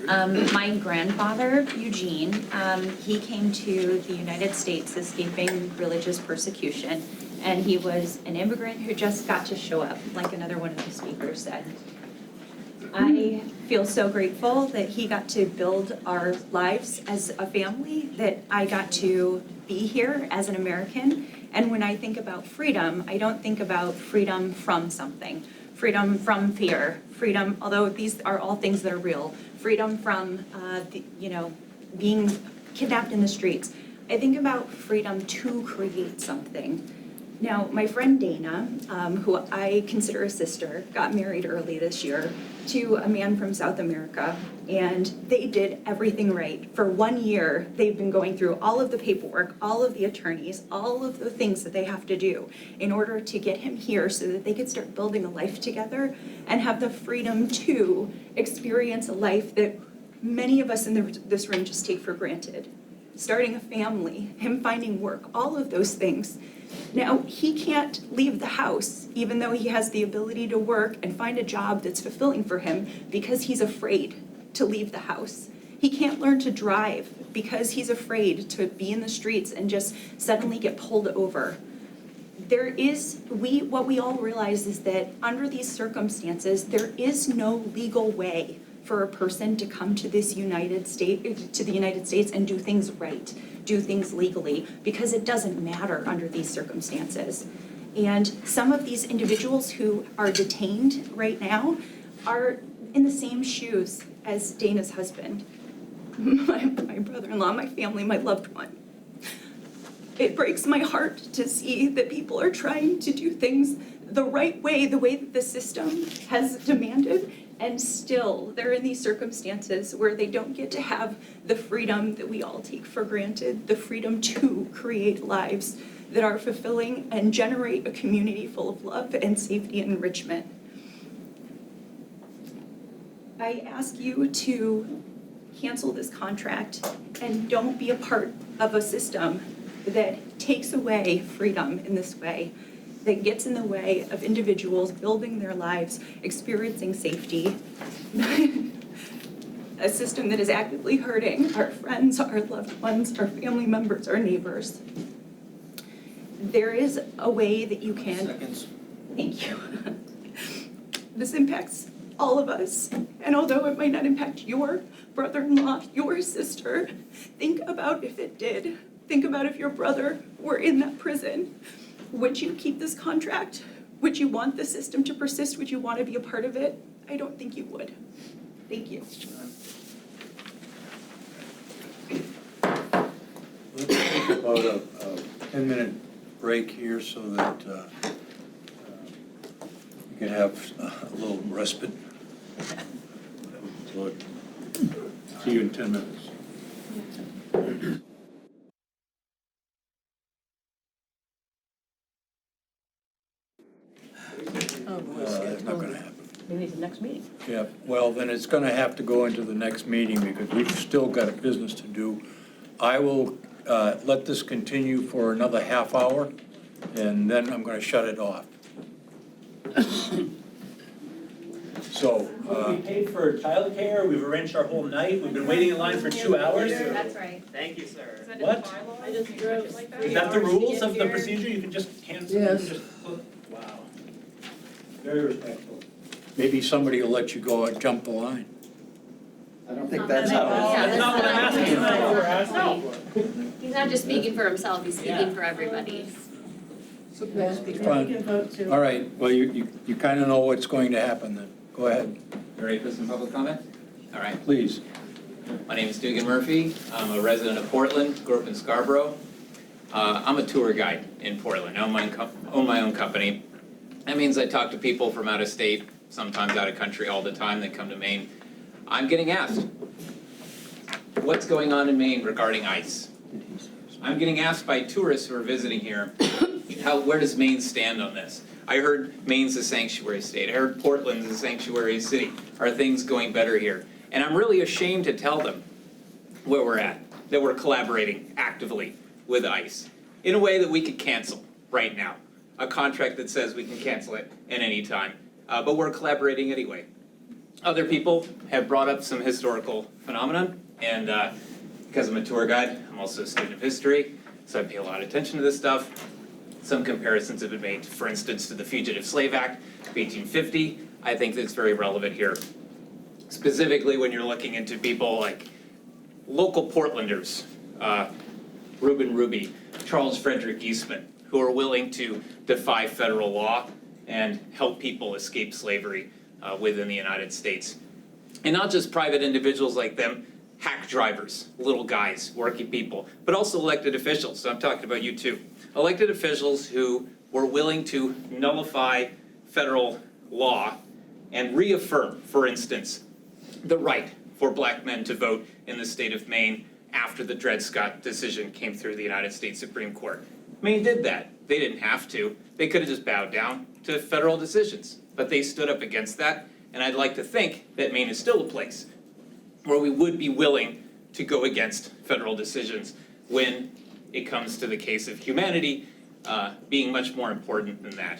My grandfather, Eugene, he came to the United States escaping religious persecution, and he was an immigrant who just got to show up, like another one of the speakers said. I feel so grateful that he got to build our lives as a family, that I got to be here as an American. And when I think about freedom, I don't think about freedom from something, freedom from fear, freedom, although these are all things that are real, freedom from, being kidnapped in the streets. I think about freedom to create something. Now, my friend Dana, who I consider a sister, got married early this year to a man from South America, and they did everything right. For 1 year, they've been going through all of the paperwork, all of the attorneys, all of the things that they have to do in order to get him here so that they could start building a life together and have the freedom to experience a life that many of us in this room just take for granted. Starting a family, him finding work, all of those things. Now, he can't leave the house, even though he has the ability to work and find a job that's fulfilling for him, because he's afraid to leave the house. He can't learn to drive because he's afraid to be in the streets and just suddenly get pulled over. What we all realize is that under these circumstances, there is no legal way for a person to come to the United States and do things right, do things legally, because it doesn't matter under these circumstances. And some of these individuals who are detained right now are in the same shoes as Dana's husband, my brother-in-law, my family, my loved one. It breaks my heart to see that people are trying to do things the right way, the way that the system has demanded, and still they're in these circumstances where they don't get to have the freedom that we all take for granted, the freedom to create lives that are fulfilling and generate a community full of love and safety and enrichment. I ask you to cancel this contract and don't be a part of a system that takes away freedom in this way, that gets in the way of individuals building their lives, experiencing safety. A system that is actively hurting our friends, our loved ones, our family members, our neighbors. There is a way that you can. Seconds. Thank you. This impacts all of us, and although it might not impact your brother-in-law, your sister, think about if it did. Think about if your brother were in that prison. Would you keep this contract? Would you want the system to persist? Would you want to be a part of it? I don't think you would. Thank you. Let's take about a 10-minute break here so that we can have a little respite. So See you in 10 minutes. It's not gonna happen. Maybe the next meeting. Yeah, well, then it's gonna have to go into the next meeting because we've still got a business to do. I will let this continue for another half hour, and then I'm gonna shut it off. So, We paid for childcare, we've arranged our whole night, we've been waiting in line for 2 hours. That's right. Thank you, sir. Is that What? I just drove like that. Is that the rules of the procedure? You can just cancel? Yes. Wow. Very respectful. maybe somebody will let you go and jump the line. I don't think that's that's how. That's not what I'm asking, that's not what we're asking for. He's not just speaking for himself, he's speaking for everybody. Fine. All right, well, you kind of know what's going to happen then. Go ahead. You ready for some public comment? All right. Please. My name is Dugan Murphy. I'm a resident of Portland, grew up in Scarborough. I'm a tour guide in Portland. I own my own company. That means I talk to people from out of state, sometimes out of country all the time. They come to Maine. I'm getting asked, what's going on in Maine regarding ICE? I'm getting asked by tourists who are visiting here, where does Maine stand on this? I heard Maine's a sanctuary state. I heard Portland's a sanctuary city. Are things going better here? And I'm really ashamed to tell them where we're at, that we're collaborating actively with ICE in a way that we could cancel right now. A contract that says we can cancel it at any time, but we're collaborating anyway. Other people have brought up some historical phenomenon, and because I'm a tour guide, I'm also a student of history, so I pay a lot of attention to this stuff. Some comparisons have been made, for instance, to the Fugitive Slave Act of 1850. I think that's very relevant here, specifically when you're looking into people like local Portlanders, Reuben Ruby, Charles Frederick Eastman, who are willing to defy federal law and help people escape slavery within the United States. And not just private individuals like them, hack drivers, little guys, working people, but also elected officials. So I'm talking about you too. Elected officials who were willing to nullify federal law and reaffirm, for instance, the right for black men to vote in the state of Maine after the Dred Scott decision came through the United States Supreme Court. Maine did that. They didn't have to. They could have just bowed down to federal decisions, but they stood up against that, and I'd like to think that Maine is still a place where we would be willing to go against federal decisions when it comes to the case of humanity being much more important than that.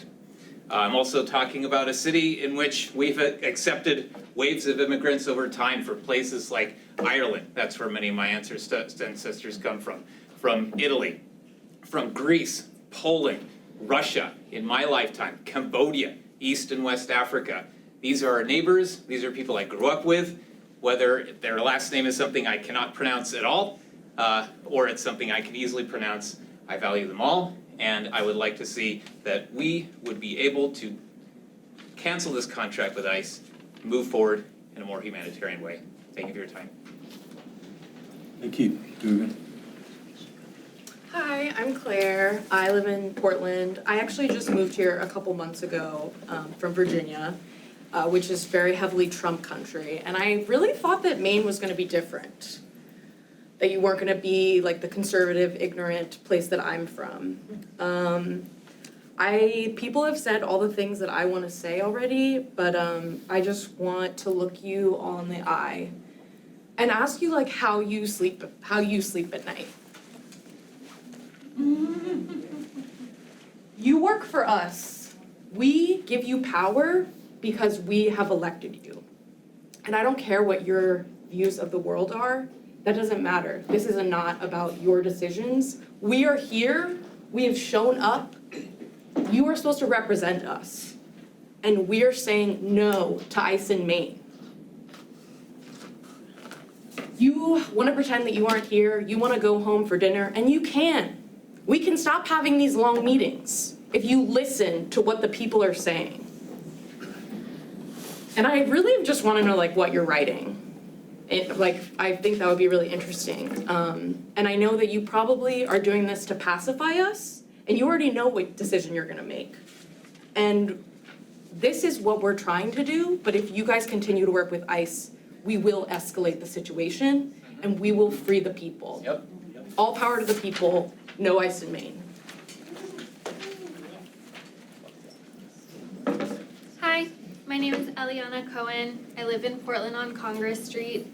I'm also talking about a city in which we've accepted waves of immigrants over time from places like Ireland. That's where many of my ancestors come from Italy, from Greece, Poland, Russia, in my lifetime, Cambodia, East and West Africa. These are our neighbors. These are people I grew up with, whether their last name is something I cannot pronounce at all, or it's something I can easily pronounce. I value them all, and I would like to see that we would be able to cancel this contract with ICE, move forward in a more humanitarian way. Thank you for your time. Thank you, Dugan. Hi, I'm Claire. I live in Portland. I actually just moved here a couple months ago from Virginia, which is very heavily Trump country. And I really thought that Maine was going to be different, that you weren't going to be like the conservative, ignorant place that I'm from. People have said all the things that I want to say already, but I just want to look you all in the eye and ask you like how you sleep at night. You work for us. We give you power because we have elected you. And I don't care what your views of the world are. That doesn't matter. This is not about your decisions. We are here. We have shown up. You are supposed to represent us. And we are saying no to ICE in Maine. You want to pretend that you aren't here. You want to go home for dinner, and you can. We can stop having these long meetings if you listen to what the people are saying. And I really just want to know like what you're writing. I think that would be really interesting. And I know that you probably are doing this to pacify us, and you already know what decision you're going to make. And this is what we're trying to do, but if you guys continue to work with ICE, we will escalate the situation and we will free the people. Yep. All power to the people, no ice in Maine. Hi, my name is Eliana Cohen. I live in Portland on Congress Street.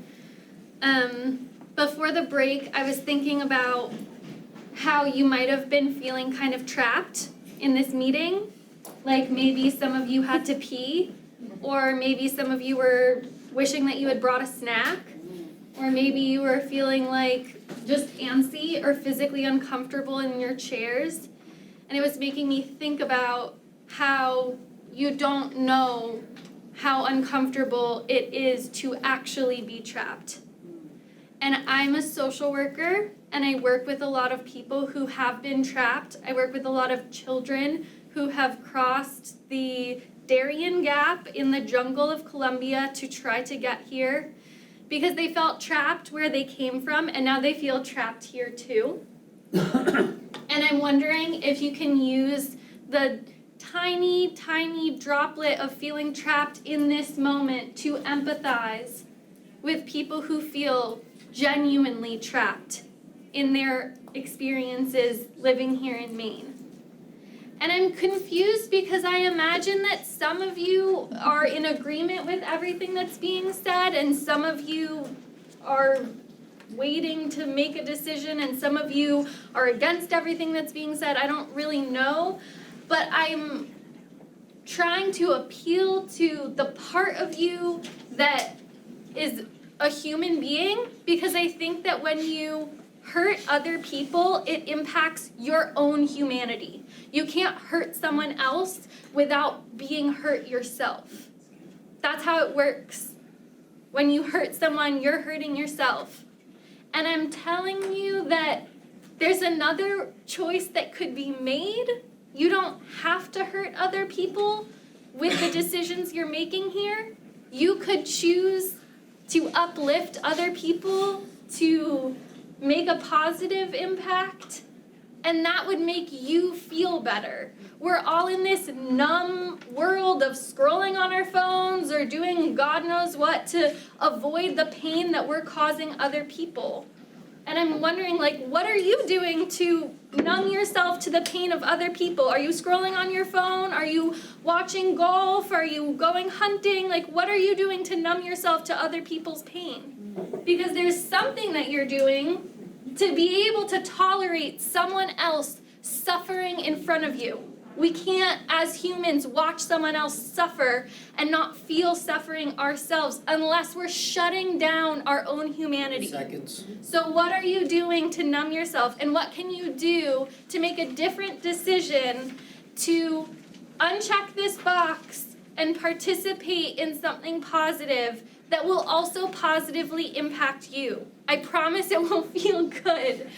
Before the break, I was thinking about how you might have been feeling kind of trapped in this meeting. Like maybe some of you had to pee, or maybe some of you were wishing that you had brought a snack, or maybe you were feeling like just antsy or physically uncomfortable in your chairs. And it was making me think about how you don't know how uncomfortable it is to actually be trapped. And I'm a social worker, and I work with a lot of people who have been trapped. I work with a lot of children who have crossed the Darien Gap in the jungle of Colombia to try to get here because they felt trapped where they came from, and now they feel trapped here too. And I'm wondering if you can use the tiny, tiny droplet of feeling trapped in this moment to empathize with people who feel genuinely trapped in their experiences living here in Maine. And I'm confused because I imagine that some of you are in agreement with everything that's being said, and some of you are waiting to make a decision, and some of you are against everything that's being said. I don't really know, but I'm trying to appeal to the part of you that is a human being, because I think that when you hurt other people, it impacts your own humanity. You can't hurt someone else without being hurt yourself. That's how it works. When you hurt someone, you're hurting yourself. And I'm telling you that there's another choice that could be made. You don't have to hurt other people with the decisions you're making here. You could choose to uplift other people, to make a positive impact, and that would make you feel better. We're all in this numb world of scrolling on our phones or doing God knows what to avoid the pain that we're causing other people. And I'm wondering, like, what are you doing to numb yourself to the pain of other people? Are you scrolling on your phone? Are you watching golf? Are you going hunting? Like, what are you doing to numb yourself to other people's pain? Because there's something that you're doing to be able to tolerate someone else suffering in front of you. We can't, as humans, watch someone else suffer and not feel suffering ourselves unless we're shutting down our own humanity. Seconds. So what are you doing to numb yourself? And what can you do to make a different decision to uncheck this box and participate in something positive that will also positively impact you? I promise it will feel good,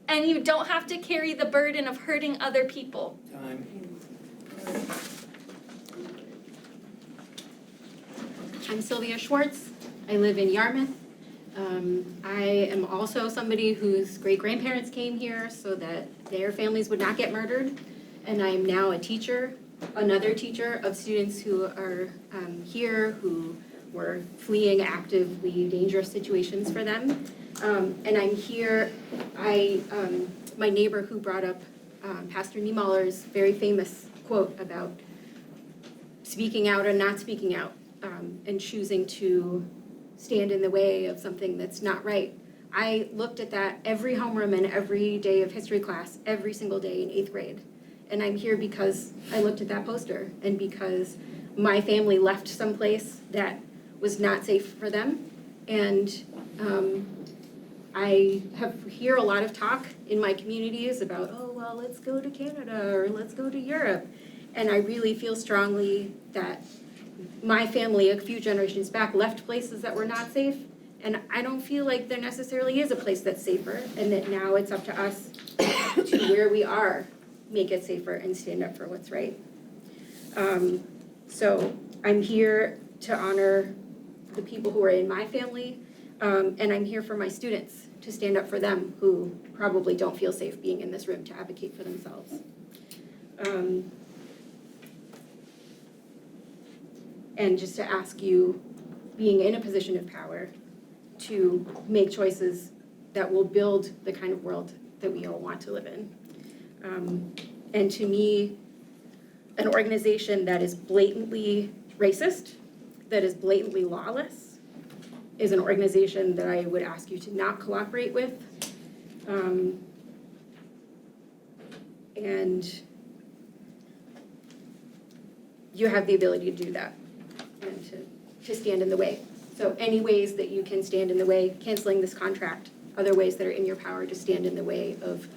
and you don't have to carry the burden of hurting other people. Time. I'm Sylvia Schwartz. I live in Yarmouth. I am also somebody whose great-grandparents came here so that their families would not get murdered. And I am now a teacher, another teacher of students who are here who were fleeing actively dangerous situations for them. And I'm here, my neighbor who brought up Pastor Niemöller's very famous quote about speaking out or not speaking out, and choosing to stand in the way of something that's not right. I looked at that every homeroom and every day of history class, every single day in 8th grade. And I'm here because I looked at that poster and because my family left someplace that was not safe for them. And I hear a lot of talk in my communities about, oh, well, let's go to Canada or let's go to Europe. And I really feel strongly that my family, a few generations back, left places that were not safe. And I don't feel like there necessarily is a place that's safer, and that now it's up to us to where we are, make it safer and stand up for what's right. So I'm here to honor the people who are in my family, and I'm here for my students, to stand up for them who probably don't feel safe being in this room to advocate for themselves. And just to ask you being in a position of power to make choices that will build the kind of world that we all want to live in. And to me, an organization that is blatantly racist, that is blatantly lawless, is an organization that I would ask you to not cooperate with. And you have the ability to do that and to stand in the way. So any ways that you can stand in the way, canceling this contract, other ways that are in your power to stand in the way of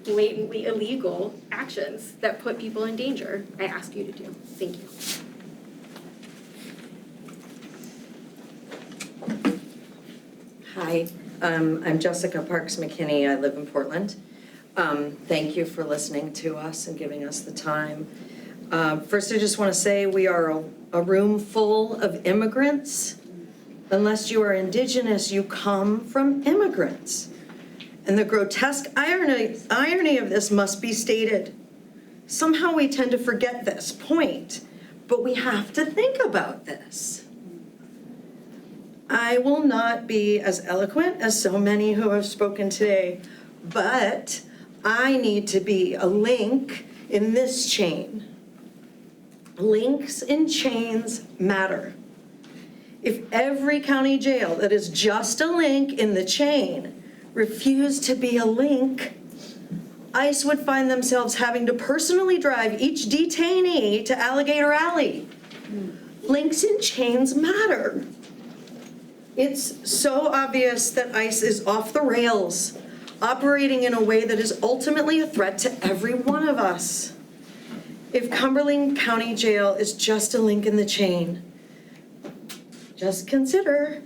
blatantly illegal actions that put people in danger, I ask you to do. Thank you. Hi, I'm Jessica Parks McKinney. I live in Portland. Thank you for listening to us and giving us the time. First, I just want to say we are a room full of immigrants. Unless you are indigenous, you come from immigrants. And the grotesque irony of this must be stated. Somehow we tend to forget this point, but we have to think about this. I will not be as eloquent as so many who have spoken today, but I need to be a link in this chain. Links in chains matter. If every county jail that is just a link in the chain refused to be a link, ICE would find themselves having to personally drive each detainee to Alligator Alley. Links in chains matter. It's so obvious that ICE is off the rails, operating in a way that is ultimately a threat to every one of us. If Cumberland County Jail is just a link in the chain, just consider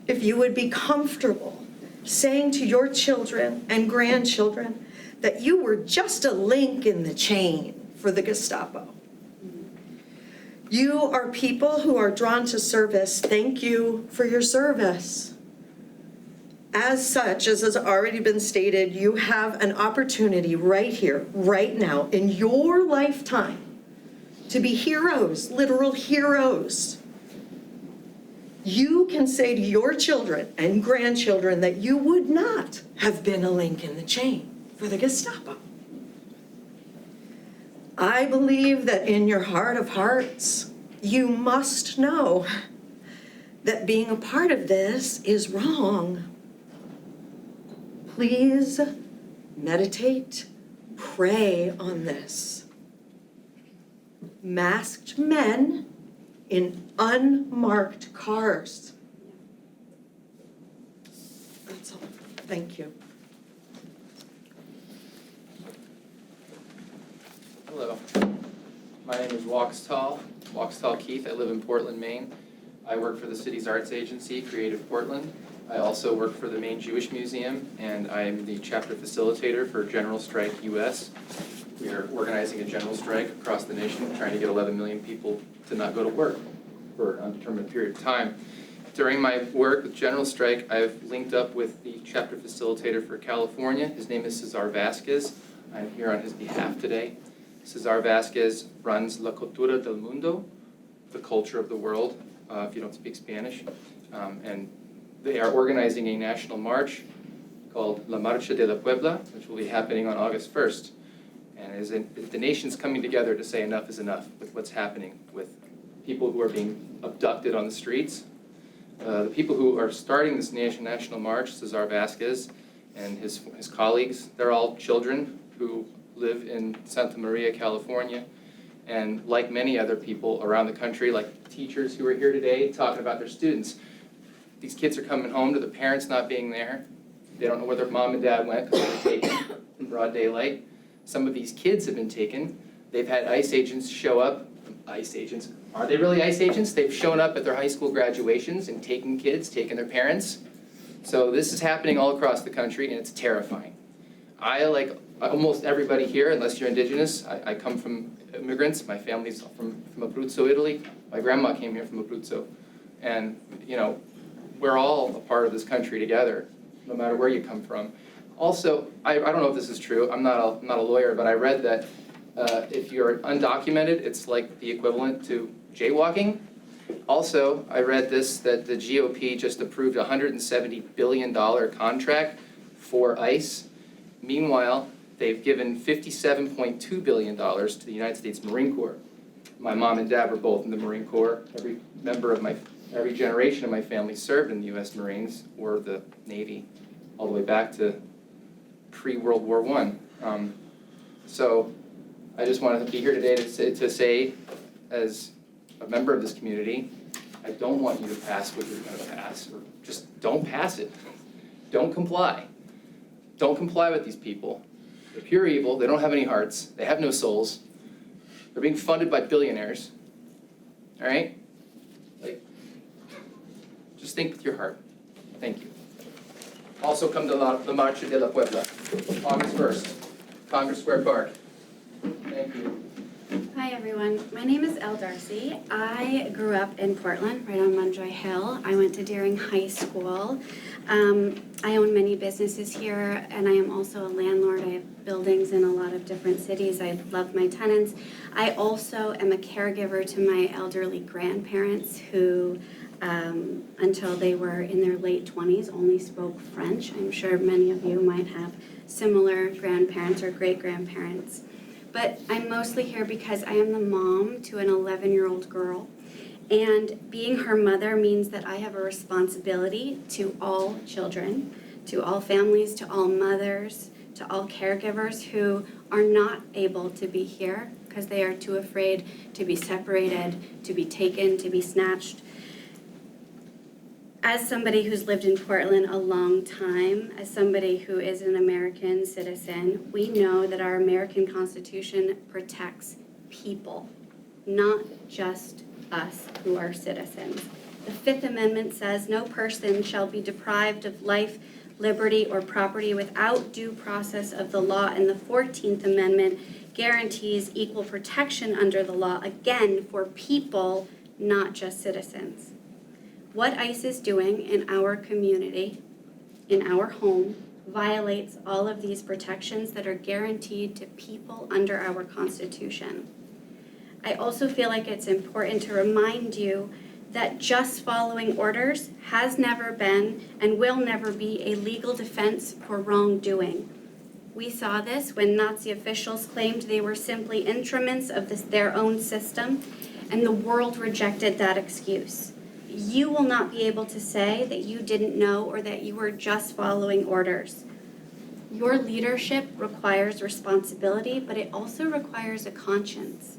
if you would be comfortable saying to your children and grandchildren that you were just a link in the chain for the Gestapo. You are people who are drawn to service. Thank you for your service. As such, as has already been stated, you have an opportunity right here, right now, in your lifetime to be heroes, literal heroes. You can say to your children and grandchildren that you would not have been a link in the chain for the Gestapo. I believe that in your heart of hearts, you must know that being a part of this is wrong. Please meditate, pray on this. Masked men in unmarked cars. That's all. Thank you. Hello. My name is Waxtall Keith. I live in Portland, Maine. I work for the city's arts agency, Creative Portland. I also work for the Maine Jewish Museum, and I am the chapter facilitator for General Strike US. We are organizing a general strike across the nation, trying to get 11 million people to not go to work for an undetermined period of time. During my work with General Strike, I've linked up with the chapter facilitator for California. His name is Cesar Vasquez. I'm here on his behalf today. Cesar Vasquez runs La Cultura del Mundo, the culture of the world, if you don't speak Spanish. And they are organizing a national march called La Marcha de la Puebla, which will be happening on August 1st. And the nation's coming together to say enough is enough with what's happening with people who are being abducted on the streets. The people who are starting this national march, Cesar Vasquez and his colleagues, they're all children who live in Santa Maria, California. And like many other people around the country, like teachers who are here today talking about their students, these kids are coming home to the parents not being there. They don't know where their mom and dad went because they were taken in broad daylight. Some of these kids have been taken. They've had ICE agents show up. ICE agents, are they really ICE agents? They've shown up at their high school graduations and taken kids, taken their parents. So this is happening all across the country, and it's terrifying. I, like almost everybody here, unless you're indigenous, I come from immigrants. My family's from Abruzzo, Italy. My grandma came here from Abruzzo. And, you know, we're all a part of this country together, no matter where you come from. Also, I don't know if this is true. I'm not a lawyer, but I read that if you're undocumented, it's like the equivalent to jaywalking. Also, I read this, that the GOP just approved a $170 billion contract for ICE. Meanwhile, they've given $57.2 billion to the United States Marine Corps. My mom and dad were both in the Marine Corps. Every generation of my family served in the U.S. Marines or the Navy, all the way back to pre-World War I. So I just wanted to be here today to say, as a member of this community, I don't want you to pass what you're going to pass, or just don't pass it. Don't comply. Don't comply with these people. They're pure evil. They don't have any hearts. They have no souls. They're being funded by billionaires. All right? Like, just think with your heart. Thank you. Also come to the Marcha de la Puebla, August 1st, Congress Square Park. Thank you. Hi everyone, my name is Elle Darcy. I grew up in Portland, right on Munjoy Hill. I went to Deering High School. I own many businesses here, and I am also a landlord. I have buildings in a lot of different cities. I love my tenants. I also am a caregiver to my elderly grandparents who, until they were in their late 20s, only spoke French. I'm sure many of you might have similar grandparents or great-grandparents. But I'm mostly here because I am the mom to an 11-year-old girl, and being her mother means that I have a responsibility to all children, to all families, to all mothers, to all caregivers who are not able to be here because they are too afraid to be separated, to be taken, to be snatched. As somebody who's lived in Portland a long time, as somebody who is an American citizen, we know that our American Constitution protects people, not just us who are citizens. The Fifth Amendment says no person shall be deprived of life, liberty, or property without due process of the law, and the 14th Amendment guarantees equal protection under the law, again, for people, not just citizens. What ICE is doing in our community, in our home, violates all of these protections that are guaranteed to people under our Constitution. I also feel like it's important to remind you that just following orders has never been and will never be a legal defense for wrongdoing. We saw this when Nazi officials claimed they were simply instruments of their own system, and the world rejected that excuse. You will not be able to say that you didn't know or that you were just following orders. Your leadership requires responsibility, but it also requires a conscience.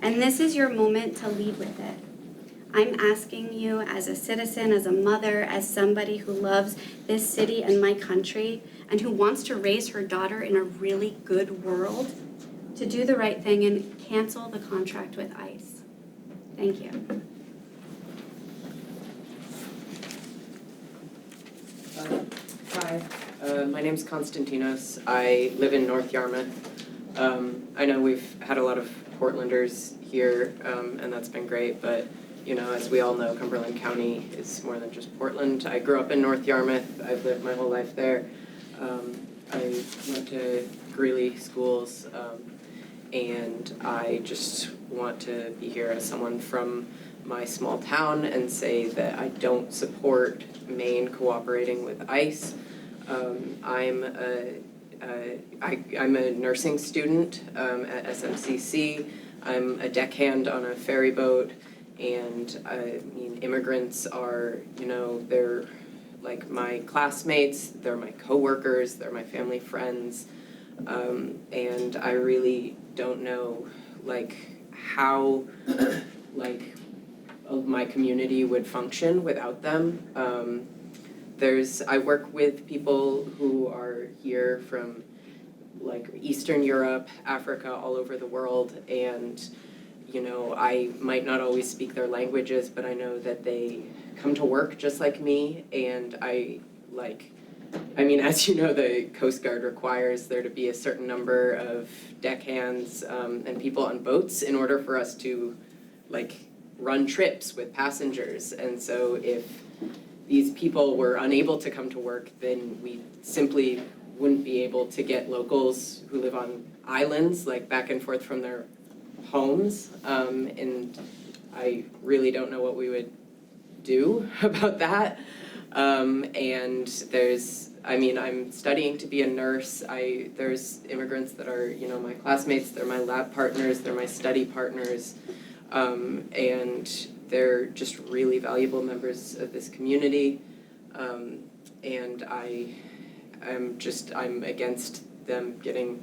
And this is your moment to lead with it. I'm asking you as a citizen, as a mother, as somebody who loves this city and my country, and who wants to raise her daughter in a really good world, to do the right thing and cancel the contract with ICE. Thank you. Hi, my name's Konstantinos. I live in North Yarmouth. I know we've had a lot of Portlanders here, and that's been great, but you know, as we all know, Cumberland County is more than just Portland. I grew up in North Yarmouth. I've lived my whole life there. I went to Greeley schools, and I just want to be here as someone from my small town and say that I don't support Maine cooperating with ICE. I'm a nursing student at SMCC. I'm a deckhand on a ferry boat, and I mean, immigrants are, you know, they're like my classmates, they're my coworkers, they're my family friends, and I really don't know like how like my community would function without them. I work with people who are here from like Eastern Europe, Africa, all over the world, and you know, I might not always speak their languages, but I know that they come to work just like me, and I mean, as you know, the Coast Guard requires there to be a certain number of deckhands and people on boats in order for us to like run trips with passengers. And so if these people were unable to come to work, then we simply wouldn't be able to get locals who live on islands like back and forth from their homes. And I really don't know what we would do about that. And I'm studying to be a nurse. There's immigrants that are, my classmates, they're my lab partners, they're my study partners, and they're just really valuable members of this community. And I'm against them getting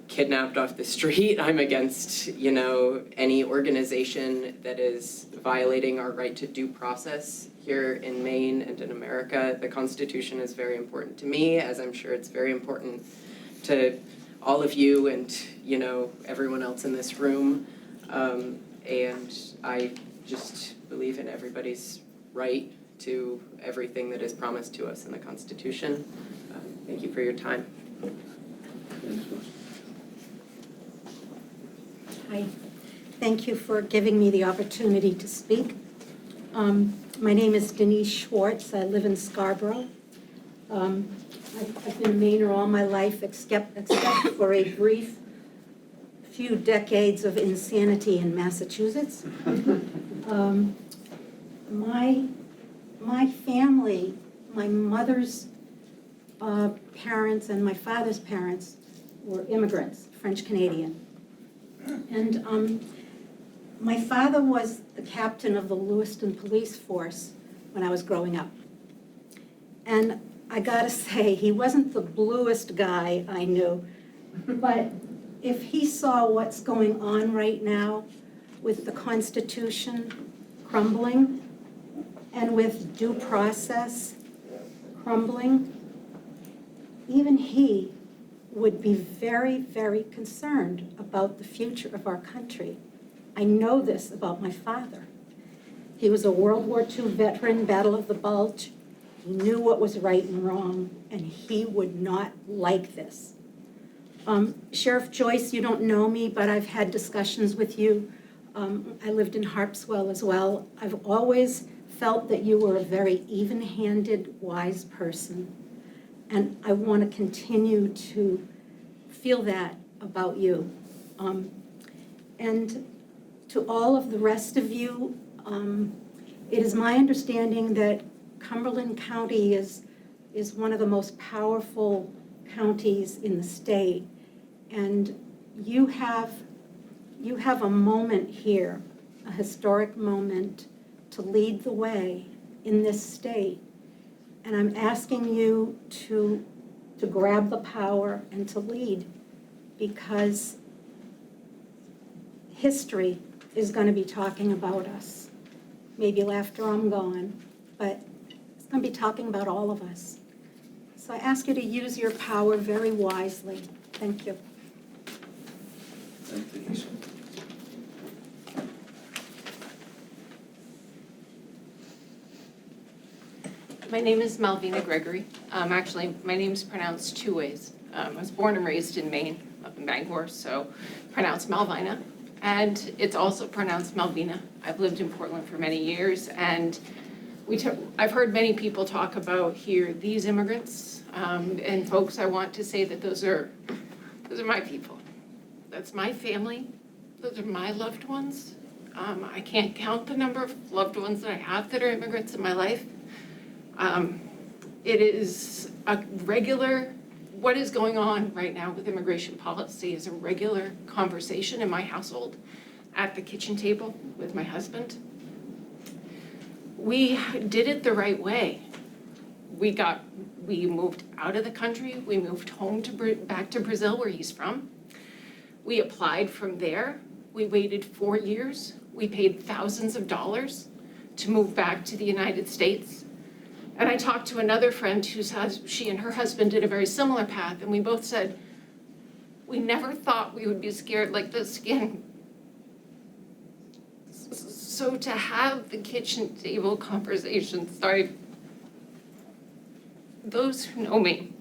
kidnapped off the street. I'm against, any organization that is violating our right to due process here in Maine and in America. The Constitution is very important to me, as I'm sure it's very important to all of you and, everyone else in this room. And I just believe in everybody's right to everything that is promised to us in the Constitution. Thank you for your time. Hi, thank you for giving me the opportunity to speak. My name is Denise Schwartz. I live in Scarborough. I've been a Mainer all my life, except for a brief few decades of insanity in Massachusetts. My family, my mother's parents and my father's parents were immigrants, French Canadian. And my father was the captain of the Lewiston Police Force when I was growing up. And I gotta say, he wasn't the bluest guy I knew, but if he saw what's going on right now with the Constitution crumbling and with due process crumbling, even he would be very, very concerned about the future of our country. I know this about my father. He was a World War II veteran, Battle of the Bulge. He knew what was right and wrong, and he would not like this. Sheriff Joyce, you don't know me, but I've had discussions with you. I lived in Harpswell as well. I've always felt that you were a very even-handed, wise person. And I want to continue to feel that about you. And to all of the rest of you, it is my understanding that Cumberland County is one of the most powerful counties in the state. And you have a moment here, a historic moment to lead the way in this state. And I'm asking you to grab the power and to lead, because history is going to be talking about us. Maybe after I'm gone, but it's going to be talking about all of us. So I ask you to use your power very wisely. Thank you. Thank you. My name is Malvina Gregory. Actually, my name's pronounced two ways. I was born and raised in Maine, up in Bangor, so pronounced Malvina. And it's also pronounced Malvina. I've lived in Portland for many years, and I've heard many people talk about here these immigrants. And folks, I want to say that those are my people. That's my family. Those are my loved ones. I can't count the number of loved ones that I have that are immigrants in my life. It is a regular, what is going on right now with immigration policy is a regular conversation in my household at the kitchen table with my husband. We did it the right way. We moved out of the country. We moved home back to Brazil, where he's from. We applied from there. We waited 4 years. We paid thousands of dollars to move back to the United States. And I talked to another friend she and her husband did a very similar path, and we both said, we never thought we would be scared like this again. So to have the kitchen table conversations, those who know me,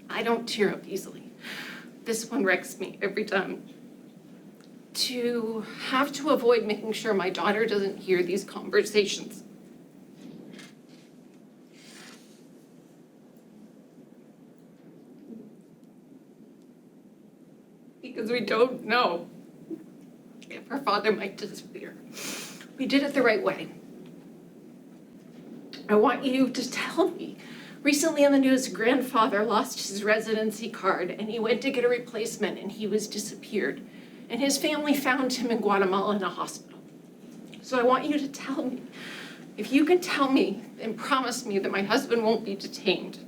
I don't tear up easily. This one wrecks me every time. To have to avoid making sure my daughter doesn't hear these conversations. Because we don't know if our father might disappear. We did it the right way. I want you to tell me. Recently on the news, grandfather lost his residency card and he went to get a replacement and he was disappeared. And his family found him in Guatemala in a hospital. So I want you to tell me, if you can tell me and promise me that my husband won't be detained,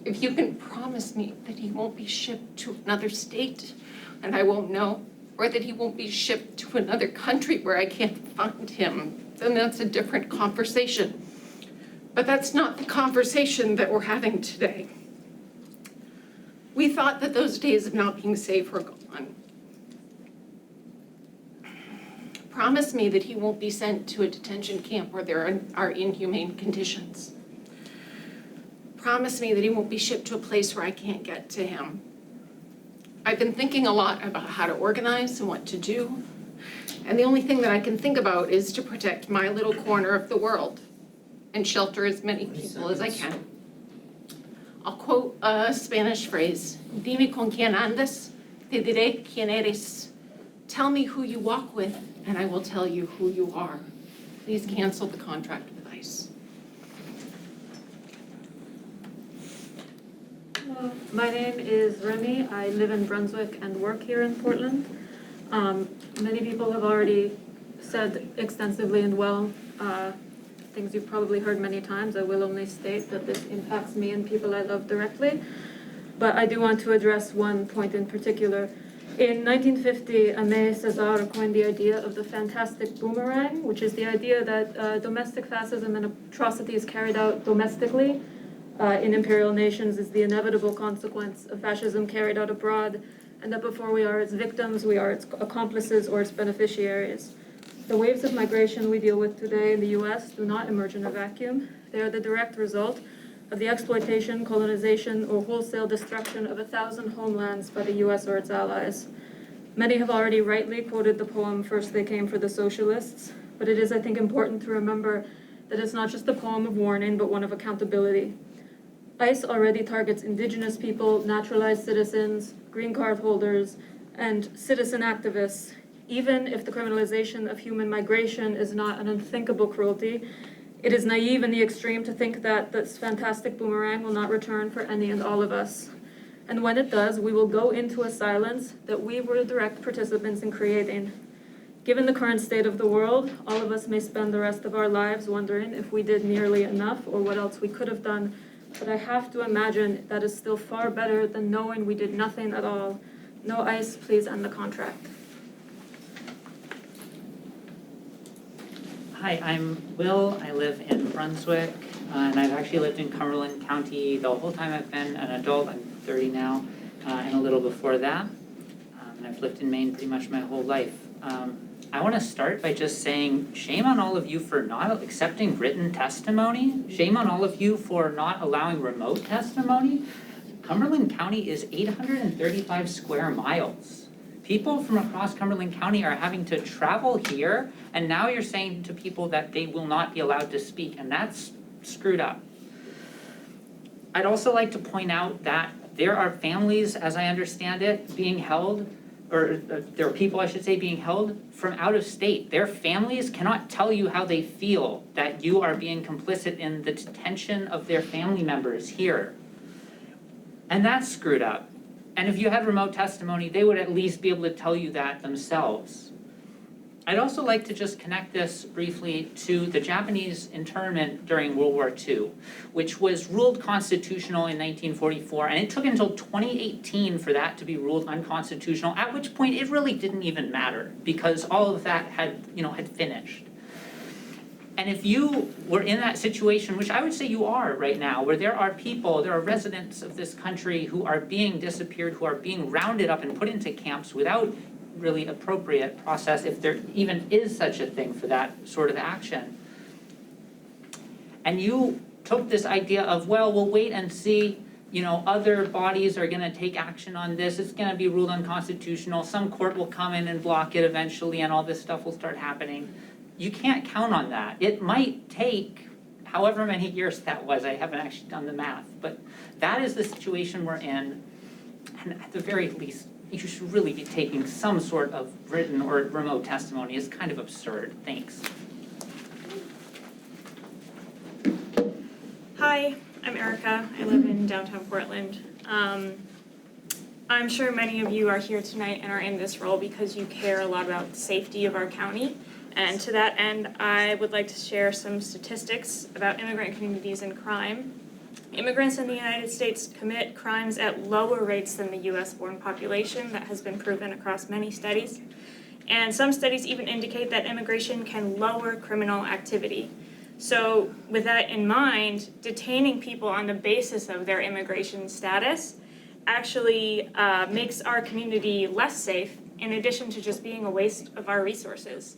if you can promise me that he won't be shipped to another state and I won't know, or that he won't be shipped to another country where I can't find him, then that's a different conversation. But that's not the conversation that we're having today. We thought that those days of not being safe were gone. Promise me that he won't be sent to a detention camp where there are inhumane conditions. Promise me that he won't be shipped to a place where I can't get to him. I've been thinking a lot about how to organize and what to do. And the only thing that I can think about is to protect my little corner of the world and shelter as many people as I can. I'll quote a Spanish phrase, "Dime con quién andas, te diré quién eres." Tell me who you walk with, and I will tell you who you are. Please cancel the contract with ICE. My name is Remy. I live in Brunswick and work here in Portland. Many people have already said extensively and well things you've probably heard many times. I will only state that this impacts me and people I love directly. But I do want to address one point in particular. In 1950, Aimé Césaire coined the idea of the fantastic boomerang, which is the idea that domestic fascism and atrocities carried out domestically in imperial nations is the inevitable consequence of fascism carried out abroad, and that before we are its victims, we are its accomplices or its beneficiaries. The waves of migration we deal with today in the US do not emerge in a vacuum. They are the direct result of the exploitation, colonization, or wholesale destruction of 1,000 homelands by the US or its allies. Many have already rightly quoted the poem "First They Came for the Socialists," but it is, I think, important to remember that it's not just a poem of warning, but one of accountability. ICE already targets indigenous people, naturalized citizens, green card holders, and citizen activists. Even if the criminalization of human migration is not an unthinkable cruelty, it is naive in the extreme to think that this fantastic boomerang will not return for any and all of us. And when it does, we will go into a silence that we were direct participants in creating. Given the current state of the world, all of us may spend the rest of our lives wondering if we did nearly enough or what else we could have done. But I have to imagine that is still far better than knowing we did nothing at all. No ICE, please end the contract. Hi, I'm Will. I live in Brunswick, and I've actually lived in Cumberland County the whole time I've been an adult. I'm 30 now, and a little before that. And I've lived in Maine pretty much my whole life. I want to start by just saying shame on all of you for not accepting written testimony. Shame on all of you for not allowing remote testimony. Cumberland County is 835 square miles. People from across Cumberland County are having to travel here, and now you're saying to people that they will not be allowed to speak, and that's screwed up. I'd also like to point out that there are families, as I understand it, being held, or there are people, I should say, being held from out of state. Their families cannot tell you how they feel that you are being complicit in the detention of their family members here. And that's screwed up. And if you had remote testimony, they would at least be able to tell you that themselves. I'd also like to just connect this briefly to the Japanese internment during World War II, which was ruled constitutional in 1944, and it took until 2018 for that to be ruled unconstitutional, at which point it really didn't even matter, because all of that had finished. And if you were in that situation, which I would say you are right now, where there are people, there are residents of this country who are being disappeared, who are being rounded up and put into camps without really appropriate process, if there even is such a thing for that sort of action. And you took this idea of, well, we'll wait and see, other bodies are gonna take action on this, it's gonna be ruled unconstitutional, some court will come in and block it eventually, and all this stuff will start happening. You can't count on that. It might take however many years that was, I haven't actually done the math, but that is the situation we're in, and at the very least, you should really be taking some sort of written or remote testimony is kind of absurd. Thanks. Hi, I'm Erica. I live in downtown Portland. I'm sure many of you are here tonight and are in this role because you care a lot about the safety of our county. And to that end, I would like to share some statistics about immigrant communities and crime. Immigrants in the United States commit crimes at lower rates than the US-born population. That has been proven across many studies. And some studies even indicate that immigration can lower criminal activity. So with that in mind, detaining people on the basis of their immigration status actually makes our community less safe, in addition to just being a waste of our resources.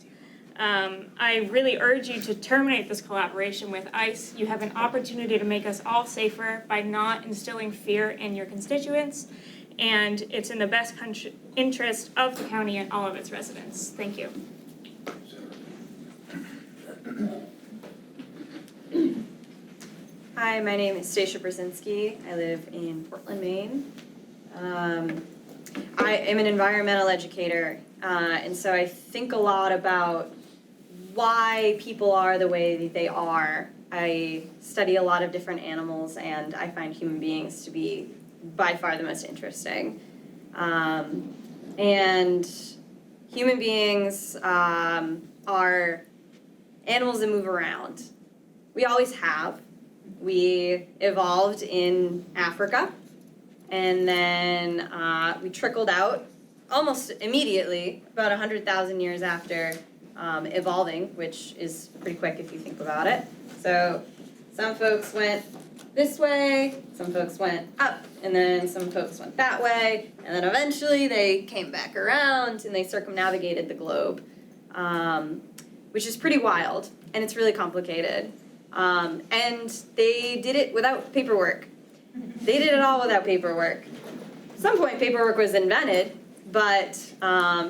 I really urge you to terminate this collaboration with ICE. You have an opportunity to make us all safer by not instilling fear in your constituents, and it's in the best interest of the county and all of its residents. Thank you. Hi, my name is Stacia Brzezinski. I live in Portland, Maine. I am an environmental educator, and so I think a lot about why people are the way that they are. I study a lot of different animals, and I find human beings to be by far the most interesting. And human beings are animals that move around. We always have. We evolved in Africa, and then we trickled out almost immediately, about 100,000 years after evolving, which is pretty quick if you think about it. So some folks went this way, some folks went up, and then some folks went that way, and then eventually they came back around and they circumnavigated the globe, which is pretty wild, and it's really complicated. And they did it without paperwork. They did it all without paperwork. At some point, paperwork was invented, but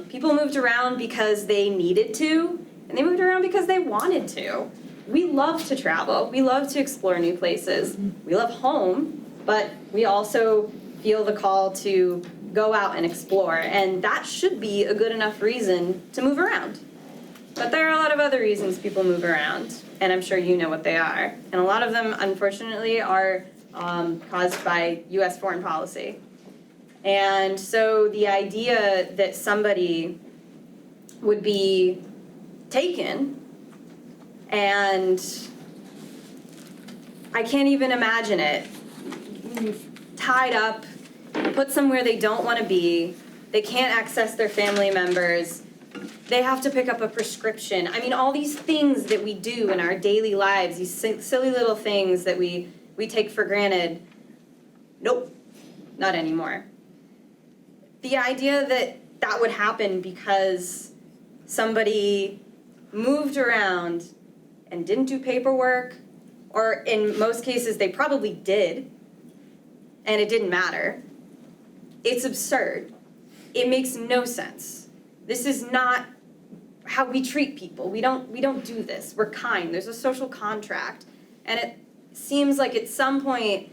people moved around because they needed to, and they moved around because they wanted to. We love to travel. We love to explore new places. We love home, but we also feel the call to go out and explore, and that should be a good enough reason to move around. But there are a lot of other reasons people move around, and I'm sure you know what they are. And a lot of them, unfortunately, are caused by US foreign policy. And so the idea that somebody would be taken, and I can't even imagine it, tied up, put somewhere they don't want to be, they can't access their family members, they have to pick up a prescription. I mean, all these things that we do in our daily lives, these silly little things that we take for granted, nope, not anymore. The idea that that would happen because somebody moved around and didn't do paperwork, or in most cases they probably did, and it didn't matter, it's absurd. It makes no sense. This is not how we treat people. We don't do this. We're kind. There's a social contract. And it seems like at some point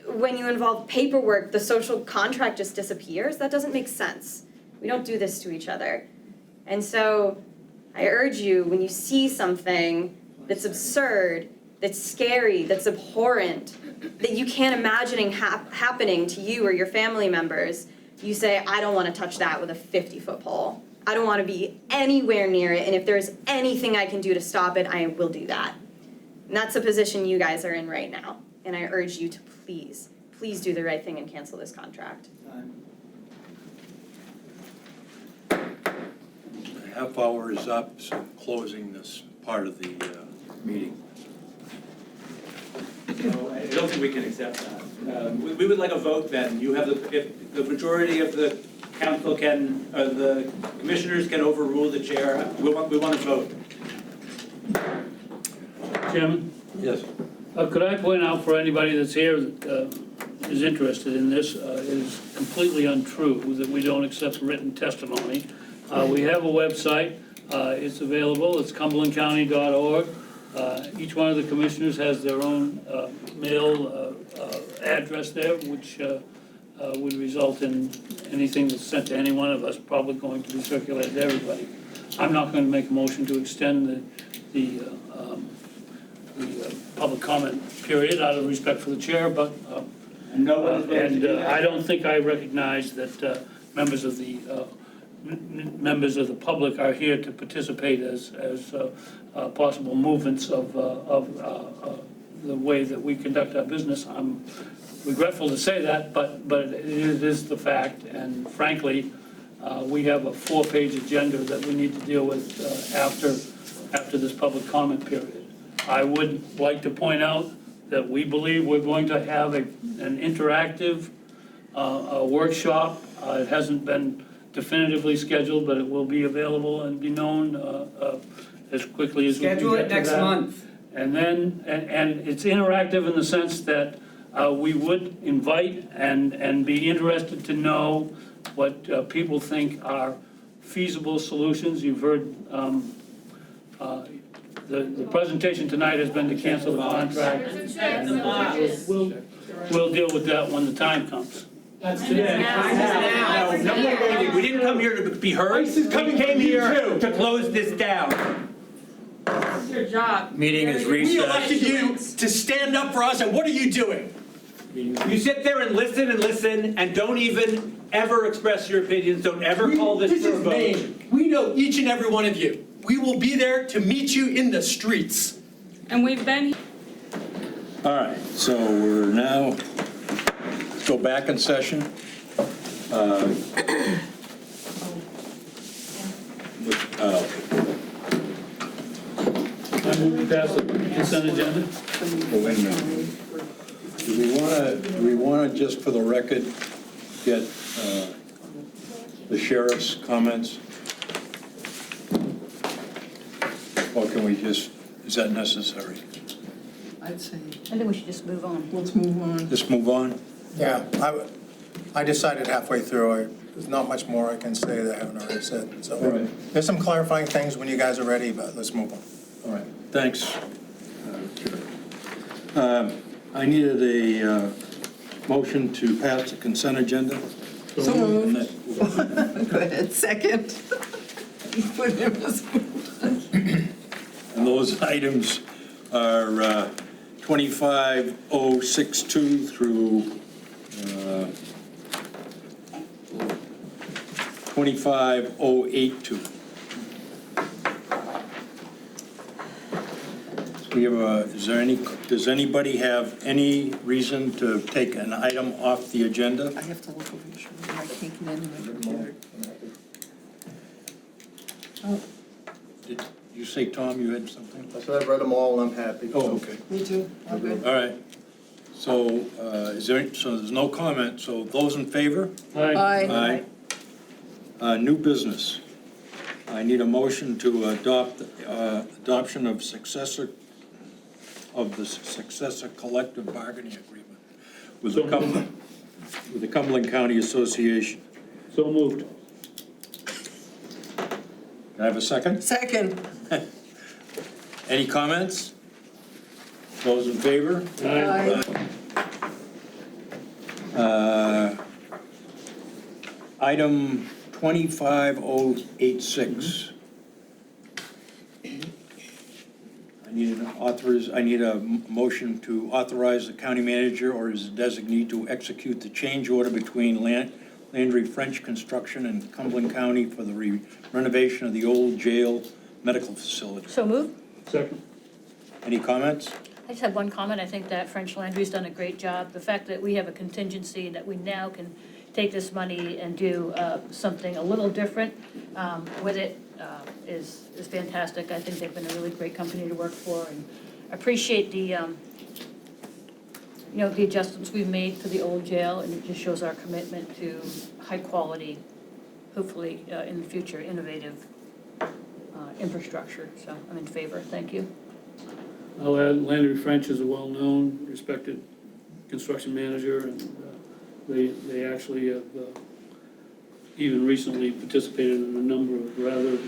when you involve paperwork, the social contract just disappears. That doesn't make sense. We don't do this to each other. And so I urge you, when you see something that's absurd, that's scary, that's abhorrent, that you can't imagine happening to you or your family members, you say, I don't want to touch that with a 50-foot pole. I don't want to be anywhere near it, and if there's anything I can do to stop it, I will do that. And that's the position you guys are in right now. And I urge you to please, please do the right thing and cancel this contract. The half hour is up, so I'm closing this part of the meeting. So I don't think we can accept that. We would like a vote then. You have if the majority of the council can, the commissioners can overrule the chair, we want to vote. Chairman? Yes. Could I point out for anybody that's here that is interested in this, it is completely untrue that we don't accept written testimony. We have a website. It's available. It's cumberlandcounty.org. Each one of the commissioners has their own mail address there, which would result in anything that's sent to any one of us probably going to be circulated to everybody. I'm not going to make a motion to extend the public comment period out of respect for the chair, but I don't think I recognize that members of the public are here to participate as possible movements of the way that we conduct our business. I'm regretful to say that, but it is the fact, and frankly, we have a 4-page agenda that we need to deal with after this public comment period. I would like to point out that we believe we're going to have an interactive workshop. It hasn't been definitively scheduled, but it will be available and be known as quickly as we can get to that. Schedule it next month. And then, and it's interactive in the sense that we would invite and be interested to know what people think are feasible solutions. You've heard the presentation tonight has been to cancel the contract. We'll deal with that when the time comes. No, we didn't come here to be heard. We came here to close this down. It's your job. Meeting is We recessed. elected you to stand up for us, and what are you doing? You sit there and listen, and don't even ever express your opinions, don't ever call this for a vote. This is Maine. We know each and every one of you. We will be there to meet you in the streets. And we've been All right, so we're now, go back in session. I move we pass the consent agenda. Oh, wait a minute. Do we want to, just for the record, get the sheriff's comments? Or can we just, is that necessary? I'd say, I think we should just move on. let's move on. Just move on? Yeah, I decided halfway through, there's not much more I can say that I haven't already said. So Right. there's some clarifying things when you guys are ready, but let's move on. All right, thanks. I needed a motion to pass the consent agenda. So moved. Go ahead, second. Put him as- And those items are 25062 through 25082. We have does anybody have any reason to take an item off the agenda? I have to look over your shoulder. I can't get into my computer. Did you say, Tom, you had something? I said I've read them all and I'm happy. Oh, okay. Me too. I'm good. All right. So, so there's no comment, so those in favor? Aye. New business. I need a motion to adopt, adoption of the successor collective bargaining agreement with the Cumberland County Association. So moved. Can I have a second? Second. Any comments? Those in favor? Aye. Item 25086. I need a motion to authorize the county manager or his designee to execute the change order between Landry French Construction and Cumberland County for the renovation of the old jail medical facility. So moved. Second. Any comments? I just have one comment. I think that French Landry's done a great job. The fact that we have a contingency, that we now can take this money and do something a little different with it is fantastic. I think they've been a really great company to work for, and appreciate the the adjustments we've made for the old jail, and it just shows our commitment to high quality, hopefully in the future, innovative infrastructure. So I'm in favor. Thank you. I'll add, Landry French is a well-known, respected construction manager, and they actually have even recently participated in a number of rather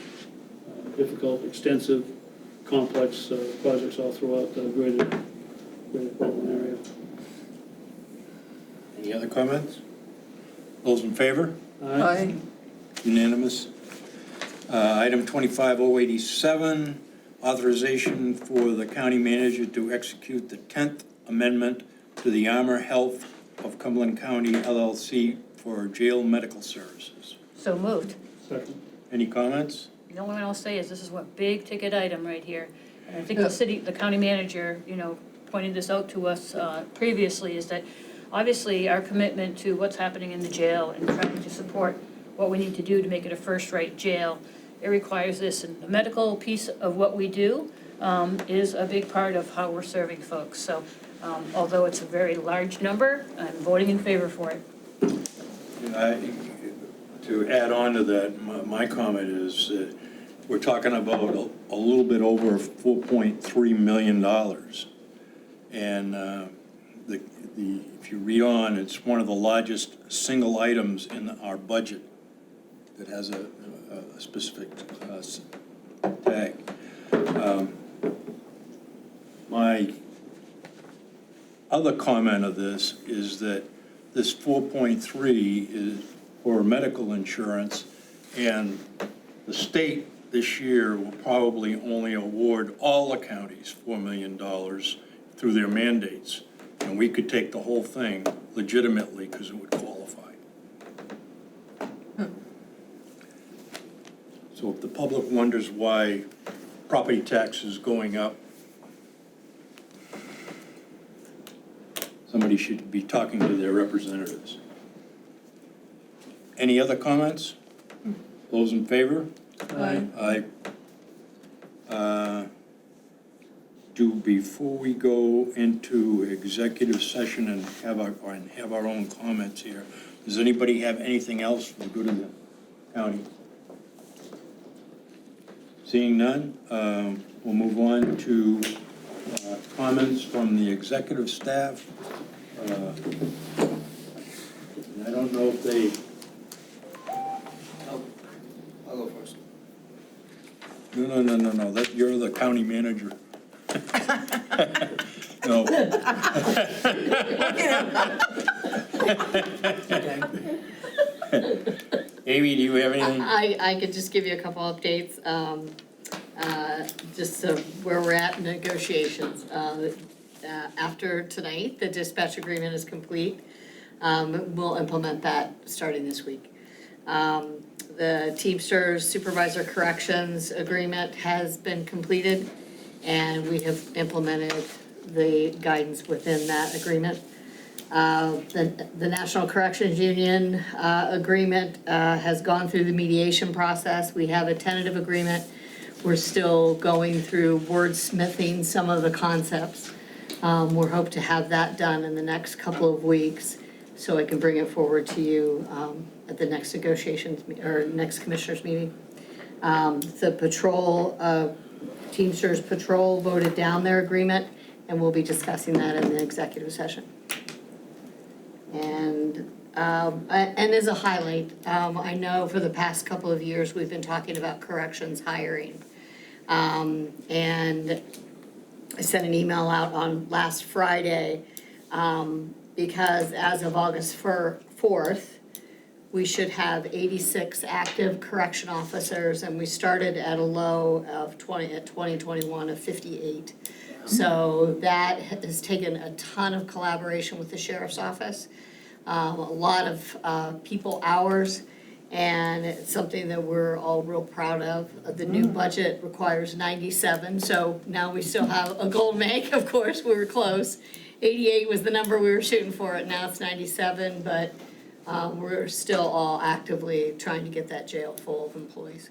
difficult, extensive, complex projects all throughout the greater Portland area. Any other comments? Those in favor? Aye. Unanimous. Item 25087, authorization for the county manager to execute the 10th amendment to the Armor Health of Cumberland County LLC for jail medical services. So moved. Second. Any comments? The only one I'll say is this is one big ticket item right here. And I think the county manager, pointed this out to us previously, is that obviously our commitment to what's happening in the jail and trying to support what we need to do to make it a first-rate jail, it requires this. And the medical piece of what we do is a big part of how we're serving folks. So although it's a very large number, I'm voting in favor for it. To add on to that, my comment is that we're talking about a little bit over $4.3 million. And if you read on, it's one of the largest single items in our budget that has a specific tag. My other comment of this is that this 4.3 is for medical insurance, and the state this year will probably only award all the counties $4 million through their mandates. And we could take the whole thing legitimately because it would qualify. So if the public wonders why property tax is going up, somebody should be talking to their representatives. Any other comments? Those in favor? Aye. Aye. Before we go into executive session and have our own comments here, does anybody have anything else for the good of the county? Seeing none, we'll move on to comments from the executive staff. I don't know if they... I'll go first. No, that, you're the county manager. No. Amy, do you have anything? I could just give you a couple updates, just so where we're at in negotiations. After tonight, the dispatch agreement is complete. We'll implement that starting this week. The Teamsters Supervisor Corrections Agreement has been completed, and we have implemented the guidance within that agreement. The National Corrections Union agreement has gone through the mediation process. We have a tentative agreement. We're still going through wordsmithing some of the concepts. We're hoping to have that done in the next couple of weeks, so I can bring it forward to you at the next negotiations or next commissioners meeting. The patrol, Teamsters Patrol voted down their agreement, and we'll be discussing that in the executive session. And as a highlight, I know for the past couple of years, we've been talking about corrections hiring. And I sent an email out on last Friday, because as of August 4th, we should have 86 active correction officers, and we started at a low of 2021 of 58. So that has taken a ton of collaboration with the sheriff's office, a lot of people hours, and it's something that we're all real proud of. The new budget requires 97, so now we still have a goal to make. Of course, we were close. 88 was the number we were shooting for, and now it's 97, but we're still all actively trying to get that jail full of employees.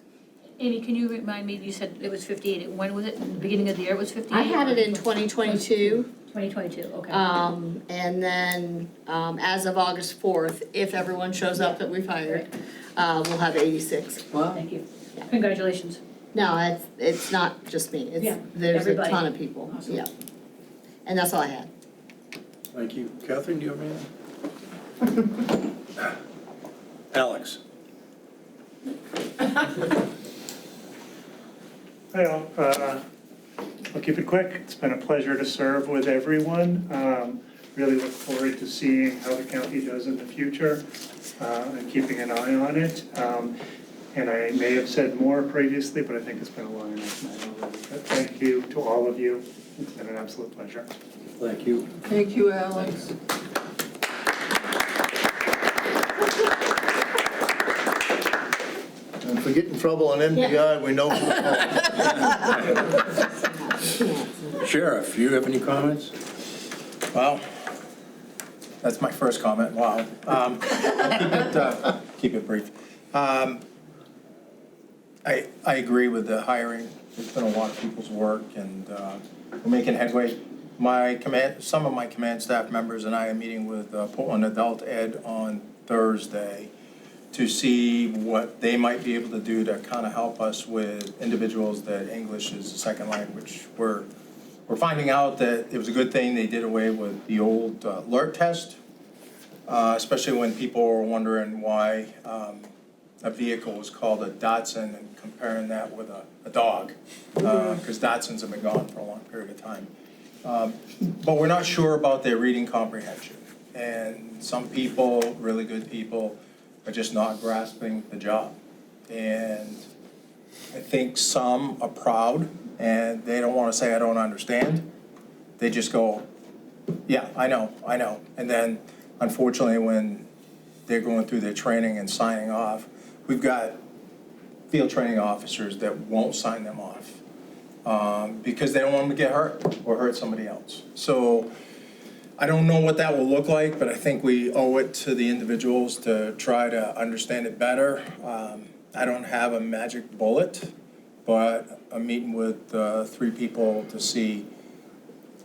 Amy, can you remind me, you said it was 58, when was it, in the beginning of the year it was 58? I had it in 2022. 2022, okay. And then, as of August 4th, if everyone shows up that we've hired, we'll have 86. Wow. Thank you. Congratulations. No, it's not just me, Yeah, there's everybody. a ton of people, Awesome. yeah. And that's all I had. Thank you. Catherine, do you have anything? Alex? Hi all. I'll keep it quick. It's been a pleasure to serve with everyone. really look forward to seeing how the county does in the future and keeping an eye on it. And I may have said more previously, but I think it's been a long enough night already. But thank you to all of you. It's been an absolute pleasure. Thank you. Thank you, Alex. And if we get in trouble on NPI, we know. Sheriff, do you have any comments? Well, that's my first comment, wow. Keep it brief. I agree with the hiring. There's been a lot of people's work, and we're making headway. Some of my command staff members and I are meeting with Portland Adult Ed on Thursday to see what they might be able to do to kind of help us with individuals that English is a second language. We're finding out that it was a good thing they did away with the old LERT test, especially when people were wondering why a vehicle was called a Datsun and comparing that with a dog, because Datsuns have been gone for a long period of time. But we're not sure about their reading comprehension. And some people, really good people, are just not grasping the job. And I think some are proud and they don't want to say, I don't understand. They just go, yeah, I know. And then unfortunately, when they're going through their training and signing off, we've got field training officers that won't sign them off because they don't want them to get hurt or hurt somebody else. So I don't know what that will look like, but I think we owe it to the individuals to try to understand it better. I don't have a magic bullet, but I'm meeting with 3 people to see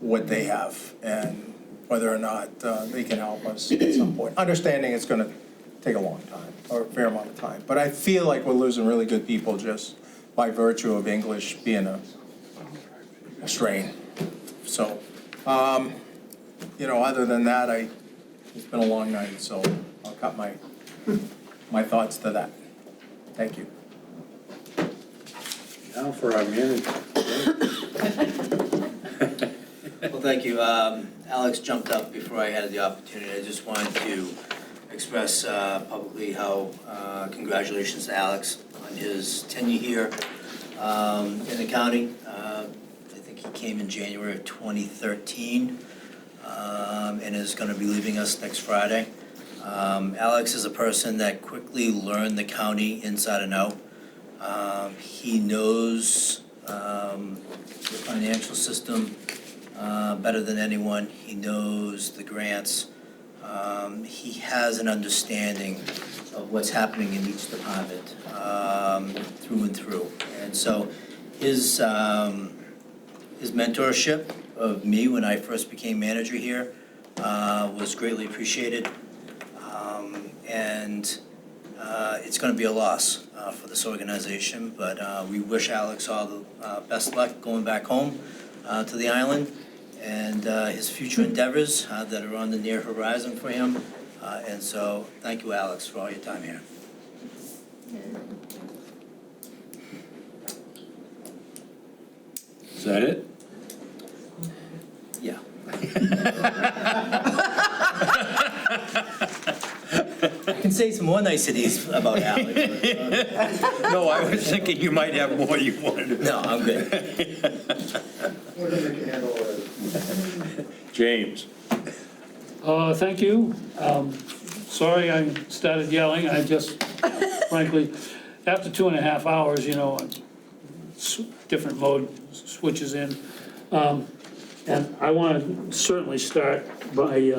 what they have and whether or not they can help us at some point. Understanding it's going to take a long time, or a fair amount of time. But I feel like we're losing really good people just by virtue of English being a strain. So, other than that, it's been a long night, so I'll cut my thoughts to that. Thank you. Now for our manager. Well, thank you. Alex jumped up before I had the opportunity. I just wanted to express publicly how congratulations to Alex on his tenure here in the county. I think he came in January of 2013 and is going to be leaving us next Friday. Alex is a person that quickly learned the county inside and out. He knows the financial system better than anyone. He knows the grants. He has an understanding of what's happening in each department through and through. And so his mentorship of me when I first became manager here was greatly appreciated. And it's going to be a loss for this organization, but we wish Alex all the best luck going back home to the island and his future endeavors that are on the near horizon for him. And so thank you, Alex, for all your time here. Is that it? Yeah. I can say some more niceties about Alex. No, I was thinking you might have more you wanted to. No, I'm good. James. Thank you. Sorry I started yelling. I just, frankly, after 2.5 hours, different mode switches in. And I want to certainly start by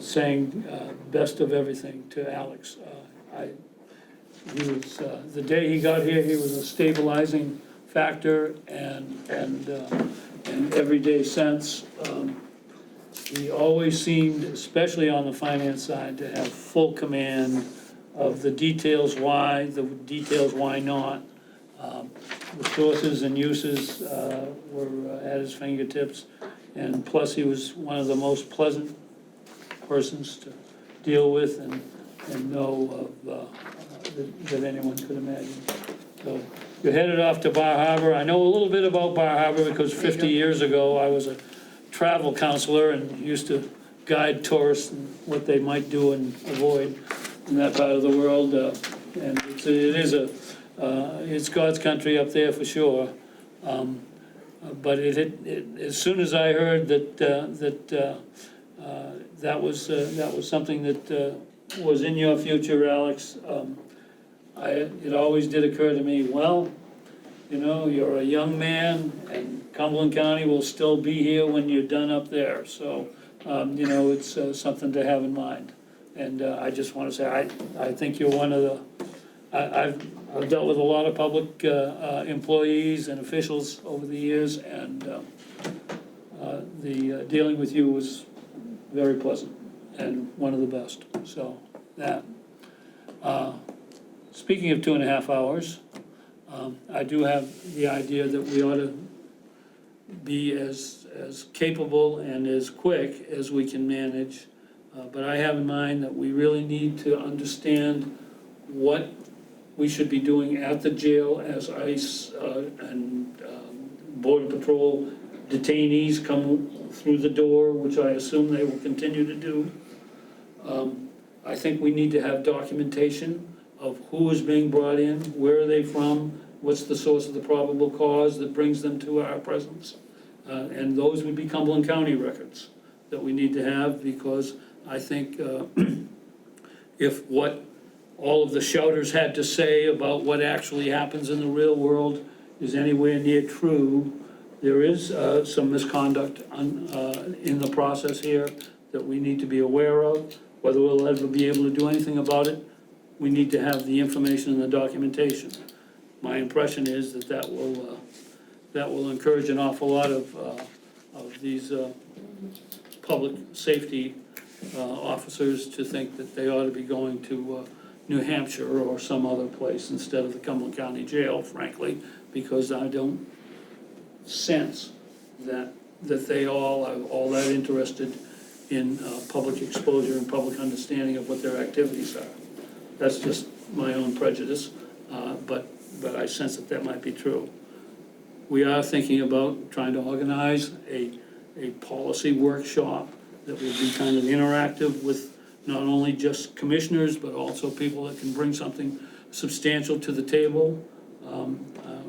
saying best of everything to Alex. He was the day he got here, he was a stabilizing factor, and every day since. He always seemed, especially on the finance side, to have full command of the details why, the details why not. The sources and uses were at his fingertips, and plus he was one of the most pleasant persons to deal with and know of that anyone could imagine. So you're headed off to Bar Harbor. I know a little bit about Bar Harbor because 50 years ago I was a travel counselor and used to guide tourists and what they might do and avoid in that part of the world. And it's God's country up there for sure. But as soon as I heard that was something that was in your future, Alex, it always did occur to me, well, you know, you're a young man, and Cumberland County will still be here when you're done up there. So, you know, it's something to have in mind. And I just want to say, I think you're one of the, I've dealt with a lot of public employees and officials over the years, and dealing with you was very pleasant and one of the best. So that. Speaking of 2.5 hours, I do have the idea that we ought to be as capable and as quick as we can manage. But I have in mind that we really need to understand what we should be doing at the jail as ICE and Border Patrol detainees come through the door, which I assume they will continue to do. I think we need to have documentation of who is being brought in, where are they from, what's the source of the probable cause that brings them to our presence. And those would be Cumberland County records that we need to have, because I think if what all of the shouters had to say about what actually happens in the real world is anywhere near true, there is some misconduct in the process here that we need to be aware of. Whether we'll ever be able to do anything about it, we need to have the information and the documentation. My impression is that will encourage an awful lot of these public safety officers to think that they ought to be going to New Hampshire or some other place instead of the Cumberland County Jail, frankly, because I don't sense that they all are all that interested in public exposure and public understanding of what their activities are. That's just my own prejudice, but I sense that might be true. We are thinking about trying to organize a policy workshop that would be kind of interactive with not only just commissioners, but also people that can bring something substantial to the table.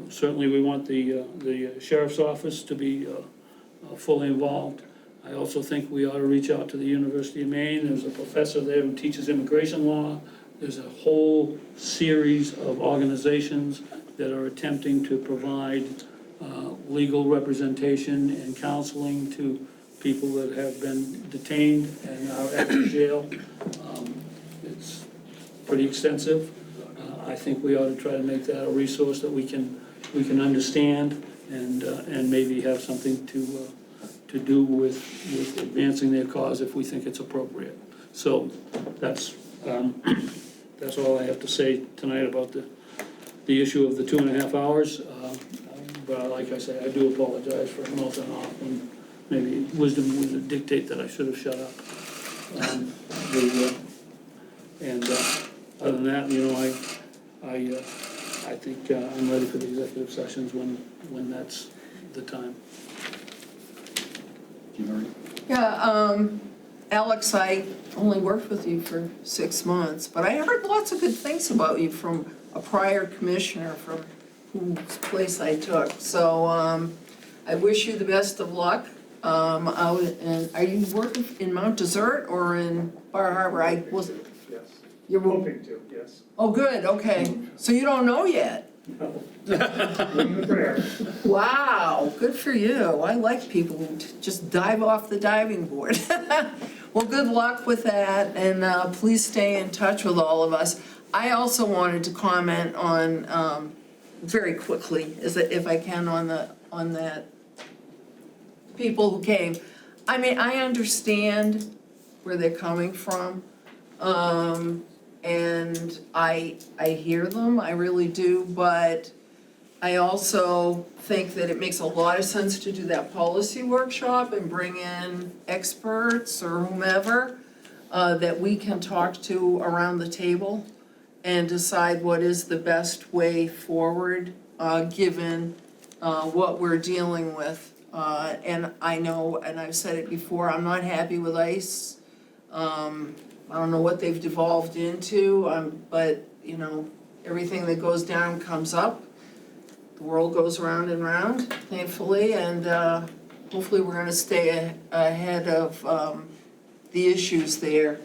Certainly we want the sheriff's office to be fully involved. I also think we ought to reach out to the University of Maine. There's a professor there who teaches immigration law. There's a whole series of organizations that are attempting to provide legal representation and counseling to people that have been detained and are at the jail. It's pretty extensive. I think we ought to try to make that a resource that we can understand and maybe have something to do with advancing their cause if we think it's appropriate. So that's all I have to say tonight about the issue of the 2.5 hours. But like I say, I do apologize for mouthing off, and maybe wisdom would dictate that I should have shut up. Other than that, you know, I think I'm ready for the executive sessions when that's the time. Yeah, Alex, I only worked with you for 6 months, but I heard lots of good things about you from a prior commissioner from whose place I took. So I wish you the best of luck. Are you working in Mount Desert or in Bar Harbor? Yes, You're hoping to, yes. Oh, good, okay. So you don't know yet? No. Living the prayer. Wow, good for you. I like people who just dive off the diving board. Well, good luck with that, and please stay in touch with all of us. I also wanted to comment on, very quickly, if I can, on that people who came. I mean, I understand where they're coming from, and I hear them, I really do, but I also think that it makes a lot of sense to do that policy workshop and bring in experts or whomever that we can talk to around the table and decide what is the best way forward, given what we're dealing with And I know, and I've said it before, I'm not happy with ICE. I don't know what they've devolved into, but, you know, everything that goes down comes up. The world goes round and round, thankfully, and hopefully we're gonna stay ahead of the issues there.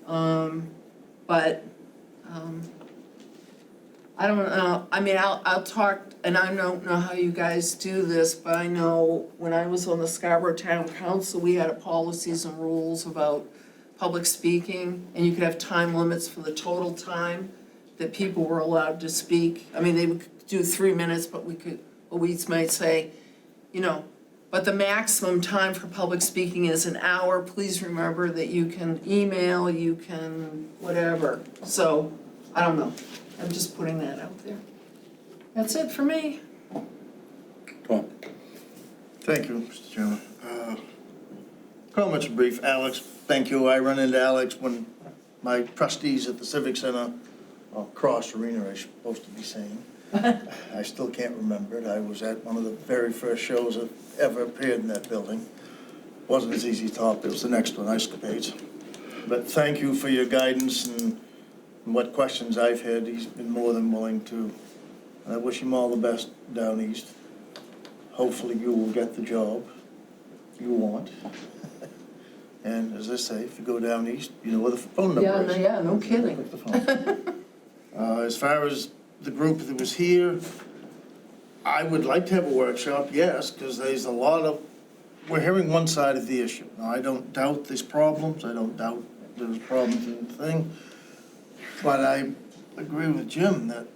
But I don't know, I mean, I'll talk, and I don't know how you guys do this, but I know when I was on the Scarborough Town Council, we had policies and rules about public speaking, and you could have time limits for the total time that people were allowed to speak. I mean, they would do 3 minutes, but we might say, you know, but the maximum time for public speaking is an hour. Please remember that you can email, you can whatever. So, I don't know. I'm just putting that out there. That's it for me. Tom? Thank you, Mr. Chairman. Comments are brief. Alex, thank you. I run into Alex when my trustees at the Civic Center, or Cross Arena, I'm supposed to be saying. I still can't remember it. I was at one of the very first shows that ever appeared in that building. Wasn't as easy top, it was the next one, Escapades. But thank you for your guidance and what questions I've had. He's been more than willing to. And I wish him all the best down east. Hopefully you will get the job you want. And as I say, if you go down east, you know where the phone number is. Yeah, no kidding. Pick the phone. As far as the group that was here, I would like to have a workshop, yes, because there's a lot of, we're hearing one side of the issue. Now, I don't doubt there's problems, I don't doubt there's problems in the thing, but I agree with Jim that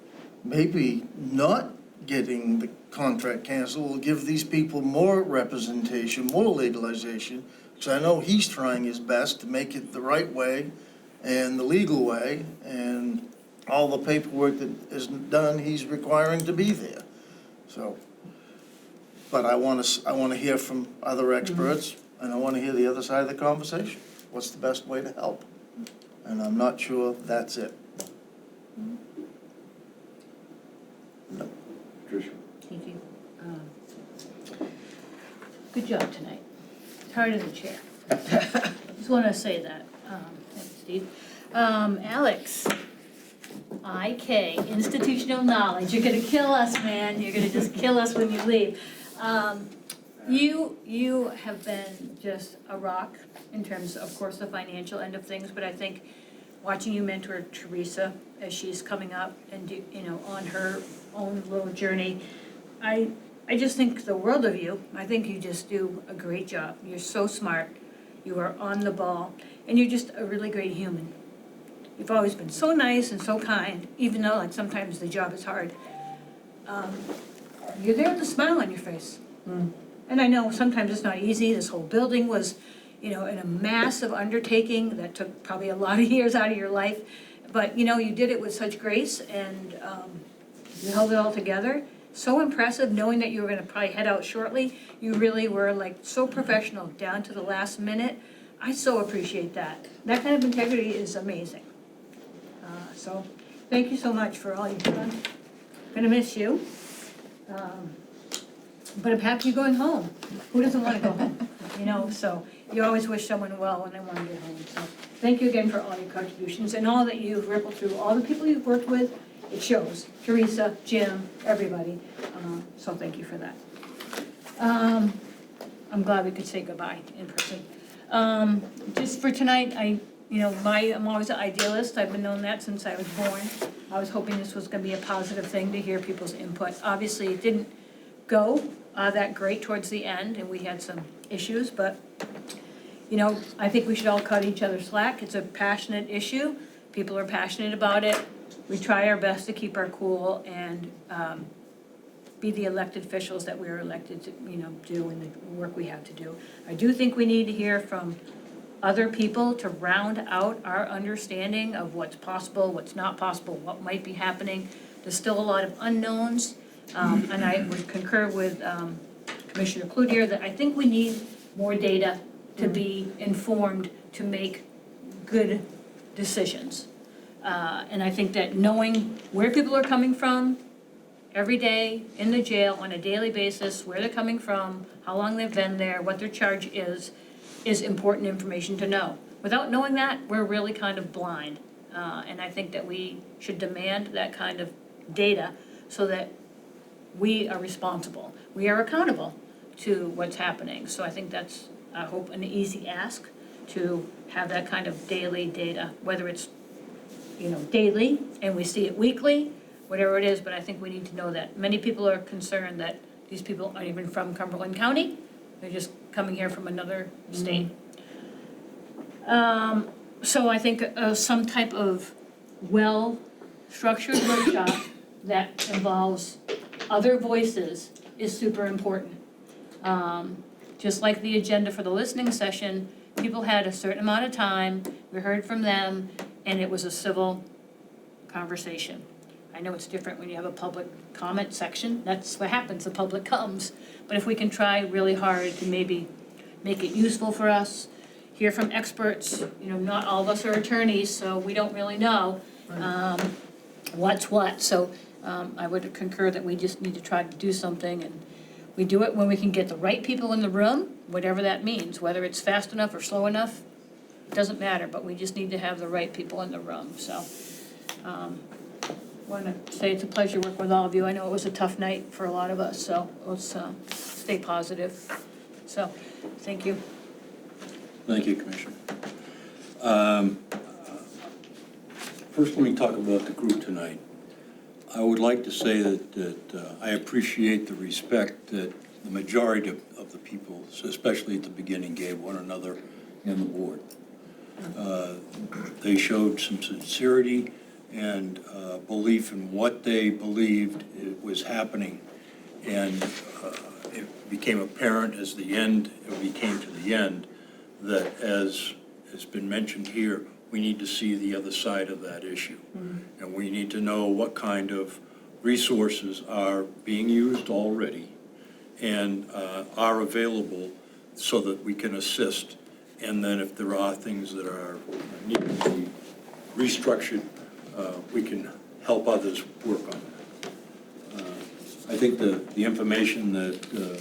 maybe not getting the contract canceled will give these people more representation, more legalization, because I know he's trying his best to make it the right way and the legal way, and all the paperwork that isn't done, he's requiring to be there. So, but I want to hear from other experts, and I want to hear the other side of the conversation. What's the best way to help? And I'm not sure that's it. Tricia? Thank you. Good job tonight. It's hard as a chair. Just want to say that. Thanks, Steve. Alex, IK, institutional knowledge. You're gonna kill us, man. You're gonna just kill us when you leave. You have been just a rock in terms, of course, the financial end of things, but I think watching you mentor Teresa as she's coming up and on her own little journey, I just think the world of you. I think you just do a great job. You're so smart. You are on the ball, and you're just a really great human. You've always been so nice and so kind, even though like sometimes the job is hard. You're there with a smile on your face. And I know sometimes it's not easy. This whole building was, in a massive undertaking that took probably a lot of years out of your life. But, you did it with such grace and you held it all together. So impressive knowing that you were gonna probably head out shortly. You really were like so professional down to the last minute. I so appreciate that. That kind of integrity is amazing. So thank you so much for all you've done. Gonna miss you. But I'm happy you're going home. Who doesn't want to go home? So you always wish someone well when they want to get home. So thank you again for all your contributions and all that you've rippled through, all the people you've worked with. It shows. Teresa, Jim, everybody. So thank you for that. I'm glad we could say goodbye in person. Just for tonight, I'm always an idealist. I've been known that since I was born. I was hoping this was gonna be a positive thing to hear people's input. Obviously, it didn't go that great towards the end, and we had some issues, but, I think we should all cut each other slack. It's a passionate issue. People are passionate about it. We try our best to keep our cool and be the elected officials that we're elected to, do in the work we have to do. I do think we need to hear from other people to round out our understanding of what's possible, what's not possible, what might be happening. There's still a lot of unknowns, and I would concur with Commissioner Cloutier that I think we need more data to be informed to make good decisions. And I think that knowing where people are coming from every day in the jail on a daily basis, where they're coming from, how long they've been there, what their charge is important information to know. Without knowing that, we're really kind of blind. And I think that we should demand that kind of data so that we are responsible. We are accountable to what's happening. So I think that's, I hope, an easy ask to have that kind of daily data, whether it's, daily and we see it weekly, whatever it is, but I think we need to know that. Many people are concerned that these people aren't even from Cumberland County. They're just coming here from another state. So I think some type of well-structured workshop that involves other voices is super important. Just like the agenda for the listening session, people had a certain amount of time, we heard from them, and it was a civil conversation. I know it's different when you have a public comment section, that's what happens, the public comes. But if we can try really hard to maybe make it useful for us, hear from experts, not all of us are attorneys, so we don't really know what's what. So I would concur that we just need to try to do something, and we do it when we can get the right people in the room, whatever that means, whether it's fast enough or slow enough, it doesn't matter, but we just need to have the right people in the room, so. Want to say it's a pleasure to work with all of you. I know it was a tough night for a lot of us, so let's stay positive. So, thank you. Thank you, Commissioner. First, let me talk about the group tonight. I would like to say that I appreciate the respect that the majority of the people, especially at the beginning, gave one another and the board. They showed some sincerity and belief in what they believed it was happening. And it became apparent as we came to the end, that as has been mentioned here, we need to see the other side of that issue. And we need to know what kind of resources are being used already and are available so that we can assist. And then if there are things that are need to be restructured, we can help others work on that. I think the information that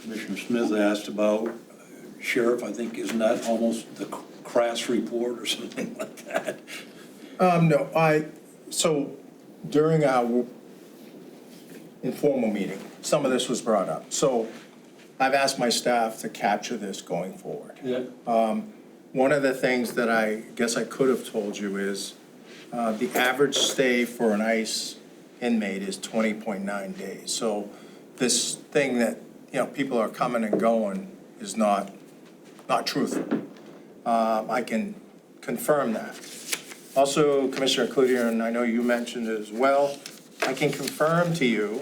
Commissioner Smith asked about, Sheriff, I think, isn't that almost the crass report or something like that? No, so during our informal meeting, some of this was brought up. So I've asked my staff to capture this going forward. Yeah. One of the things that I guess I could have told you is the average stay for an ICE inmate is 20.9 days. So this thing that, people are coming and going is not truthful. I can confirm that. Also, Commissioner Cloutier, and I know you mentioned it as well, I can confirm to you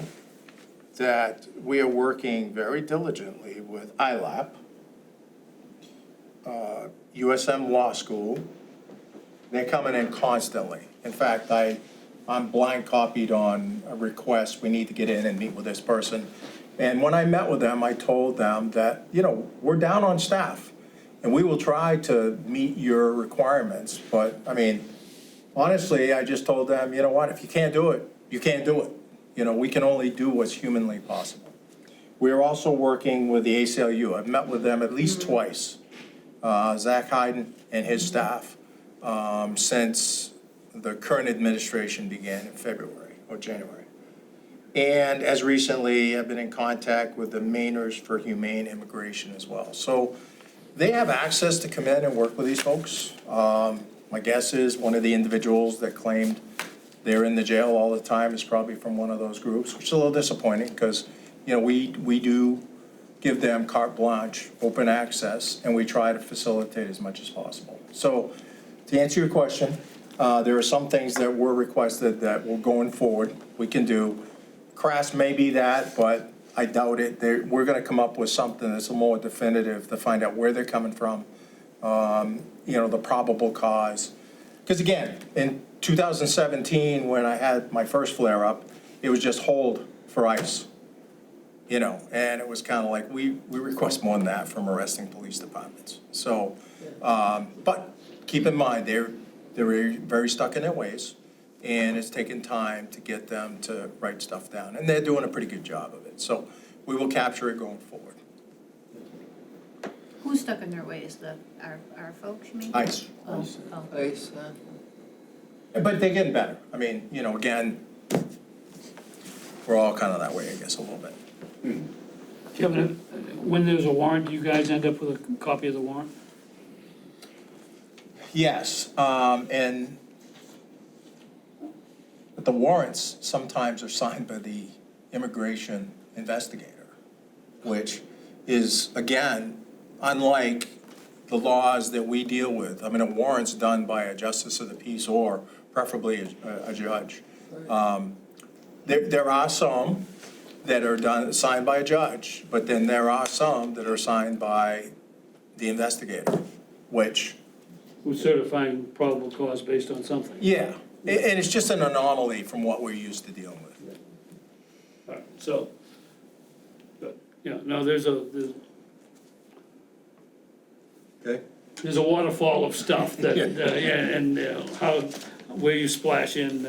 that we are working very diligently with ILAP, USM Law School. They're coming in constantly. In fact, I'm blind copied on a request, we need to get in and meet with this person. And when I met with them, I told them that, we're down on staff and we will try to meet your requirements. But honestly, I just told them, you know what, if you can't do it, you can't do it. We can only do what's humanly possible. We're also working with the ACLU. I've met with them at least twice, Zach Hayden and his staff, since the current administration began in February or January. And as recently, I've been in contact with the Mainers for Humane Immigration as well. So they have access to come in and work with these folks. My guess is one of the individuals that claimed they're in the jail all the time is probably from one of those groups, which is a little disappointing because, we do give them carte blanche, open access, and we try to facilitate as much as possible. So to answer your question, there are some things that were requested that we're going forward we can do. Crass may be that, but I doubt it. We're going to come up with something that's more definitive to find out where they're coming from, the probable cause. Because again, in 2017, when I had my first flare-up, it was just hold for ICE, and it was kind of like, we request more than that from arresting police departments. So, but keep in mind, they're very stuck in their ways, and it's taken time to get them to write stuff down. And they're doing a pretty good job of it. So we will capture it going forward. Who's stuck in their ways? Our folks, you mean? ICE. Oh. Nice, But they're getting better. I mean, again, we're all kind of that way, I guess, a little bit. Kevin, when there's a warrant, do you guys end up with a copy of the warrant? Yes, and the warrants sometimes are signed by the immigration investigator, which is, again, unlike the laws that we deal with. I mean, a warrant's done by a justice of the peace or preferably a judge. There are some that are signed by a judge, but then there are some that are signed by the investigator, which... Who's certifying probable cause based on something? Yeah, and it's just an anomaly from what we're used to dealing with. All right, so, yeah, no, there's a waterfall of stuff that, and how, where you splash in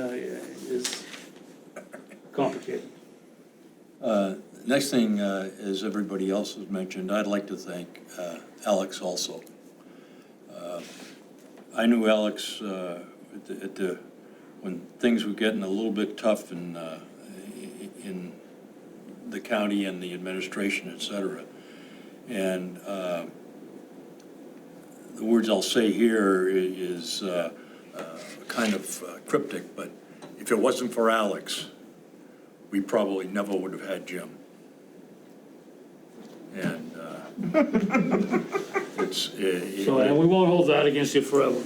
is complicated. Next thing, as everybody else has mentioned, I'd like to thank Alex also. I knew Alex when things were getting a little bit tough in the county and the administration, et cetera. And the words I'll say here is kind of cryptic, but if it wasn't for Alex, we probably never would have had Jim. And And we won't hold that against you forever.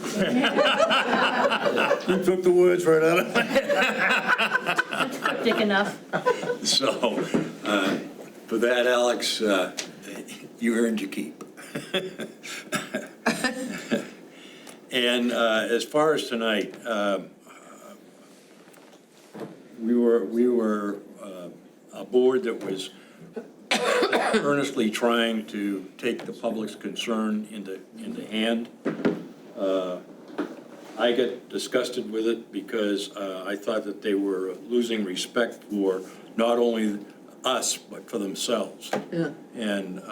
You took the words right out of my That's cryptic enough. So, for that, Alex, you earned your keep. And as far as tonight, we were a board that was earnestly trying to take the public's concern into hand. I got disgusted with it because I thought that they were losing respect for not only us, but for themselves. Yeah. And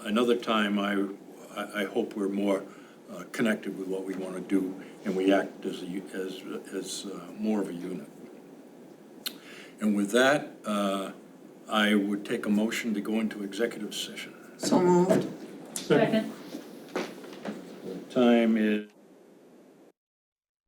another time, I hope we're more connected with what we want to do, and we act as more of a unit. And with that, I would take a motion to go into executive session. So moved. Second. Time is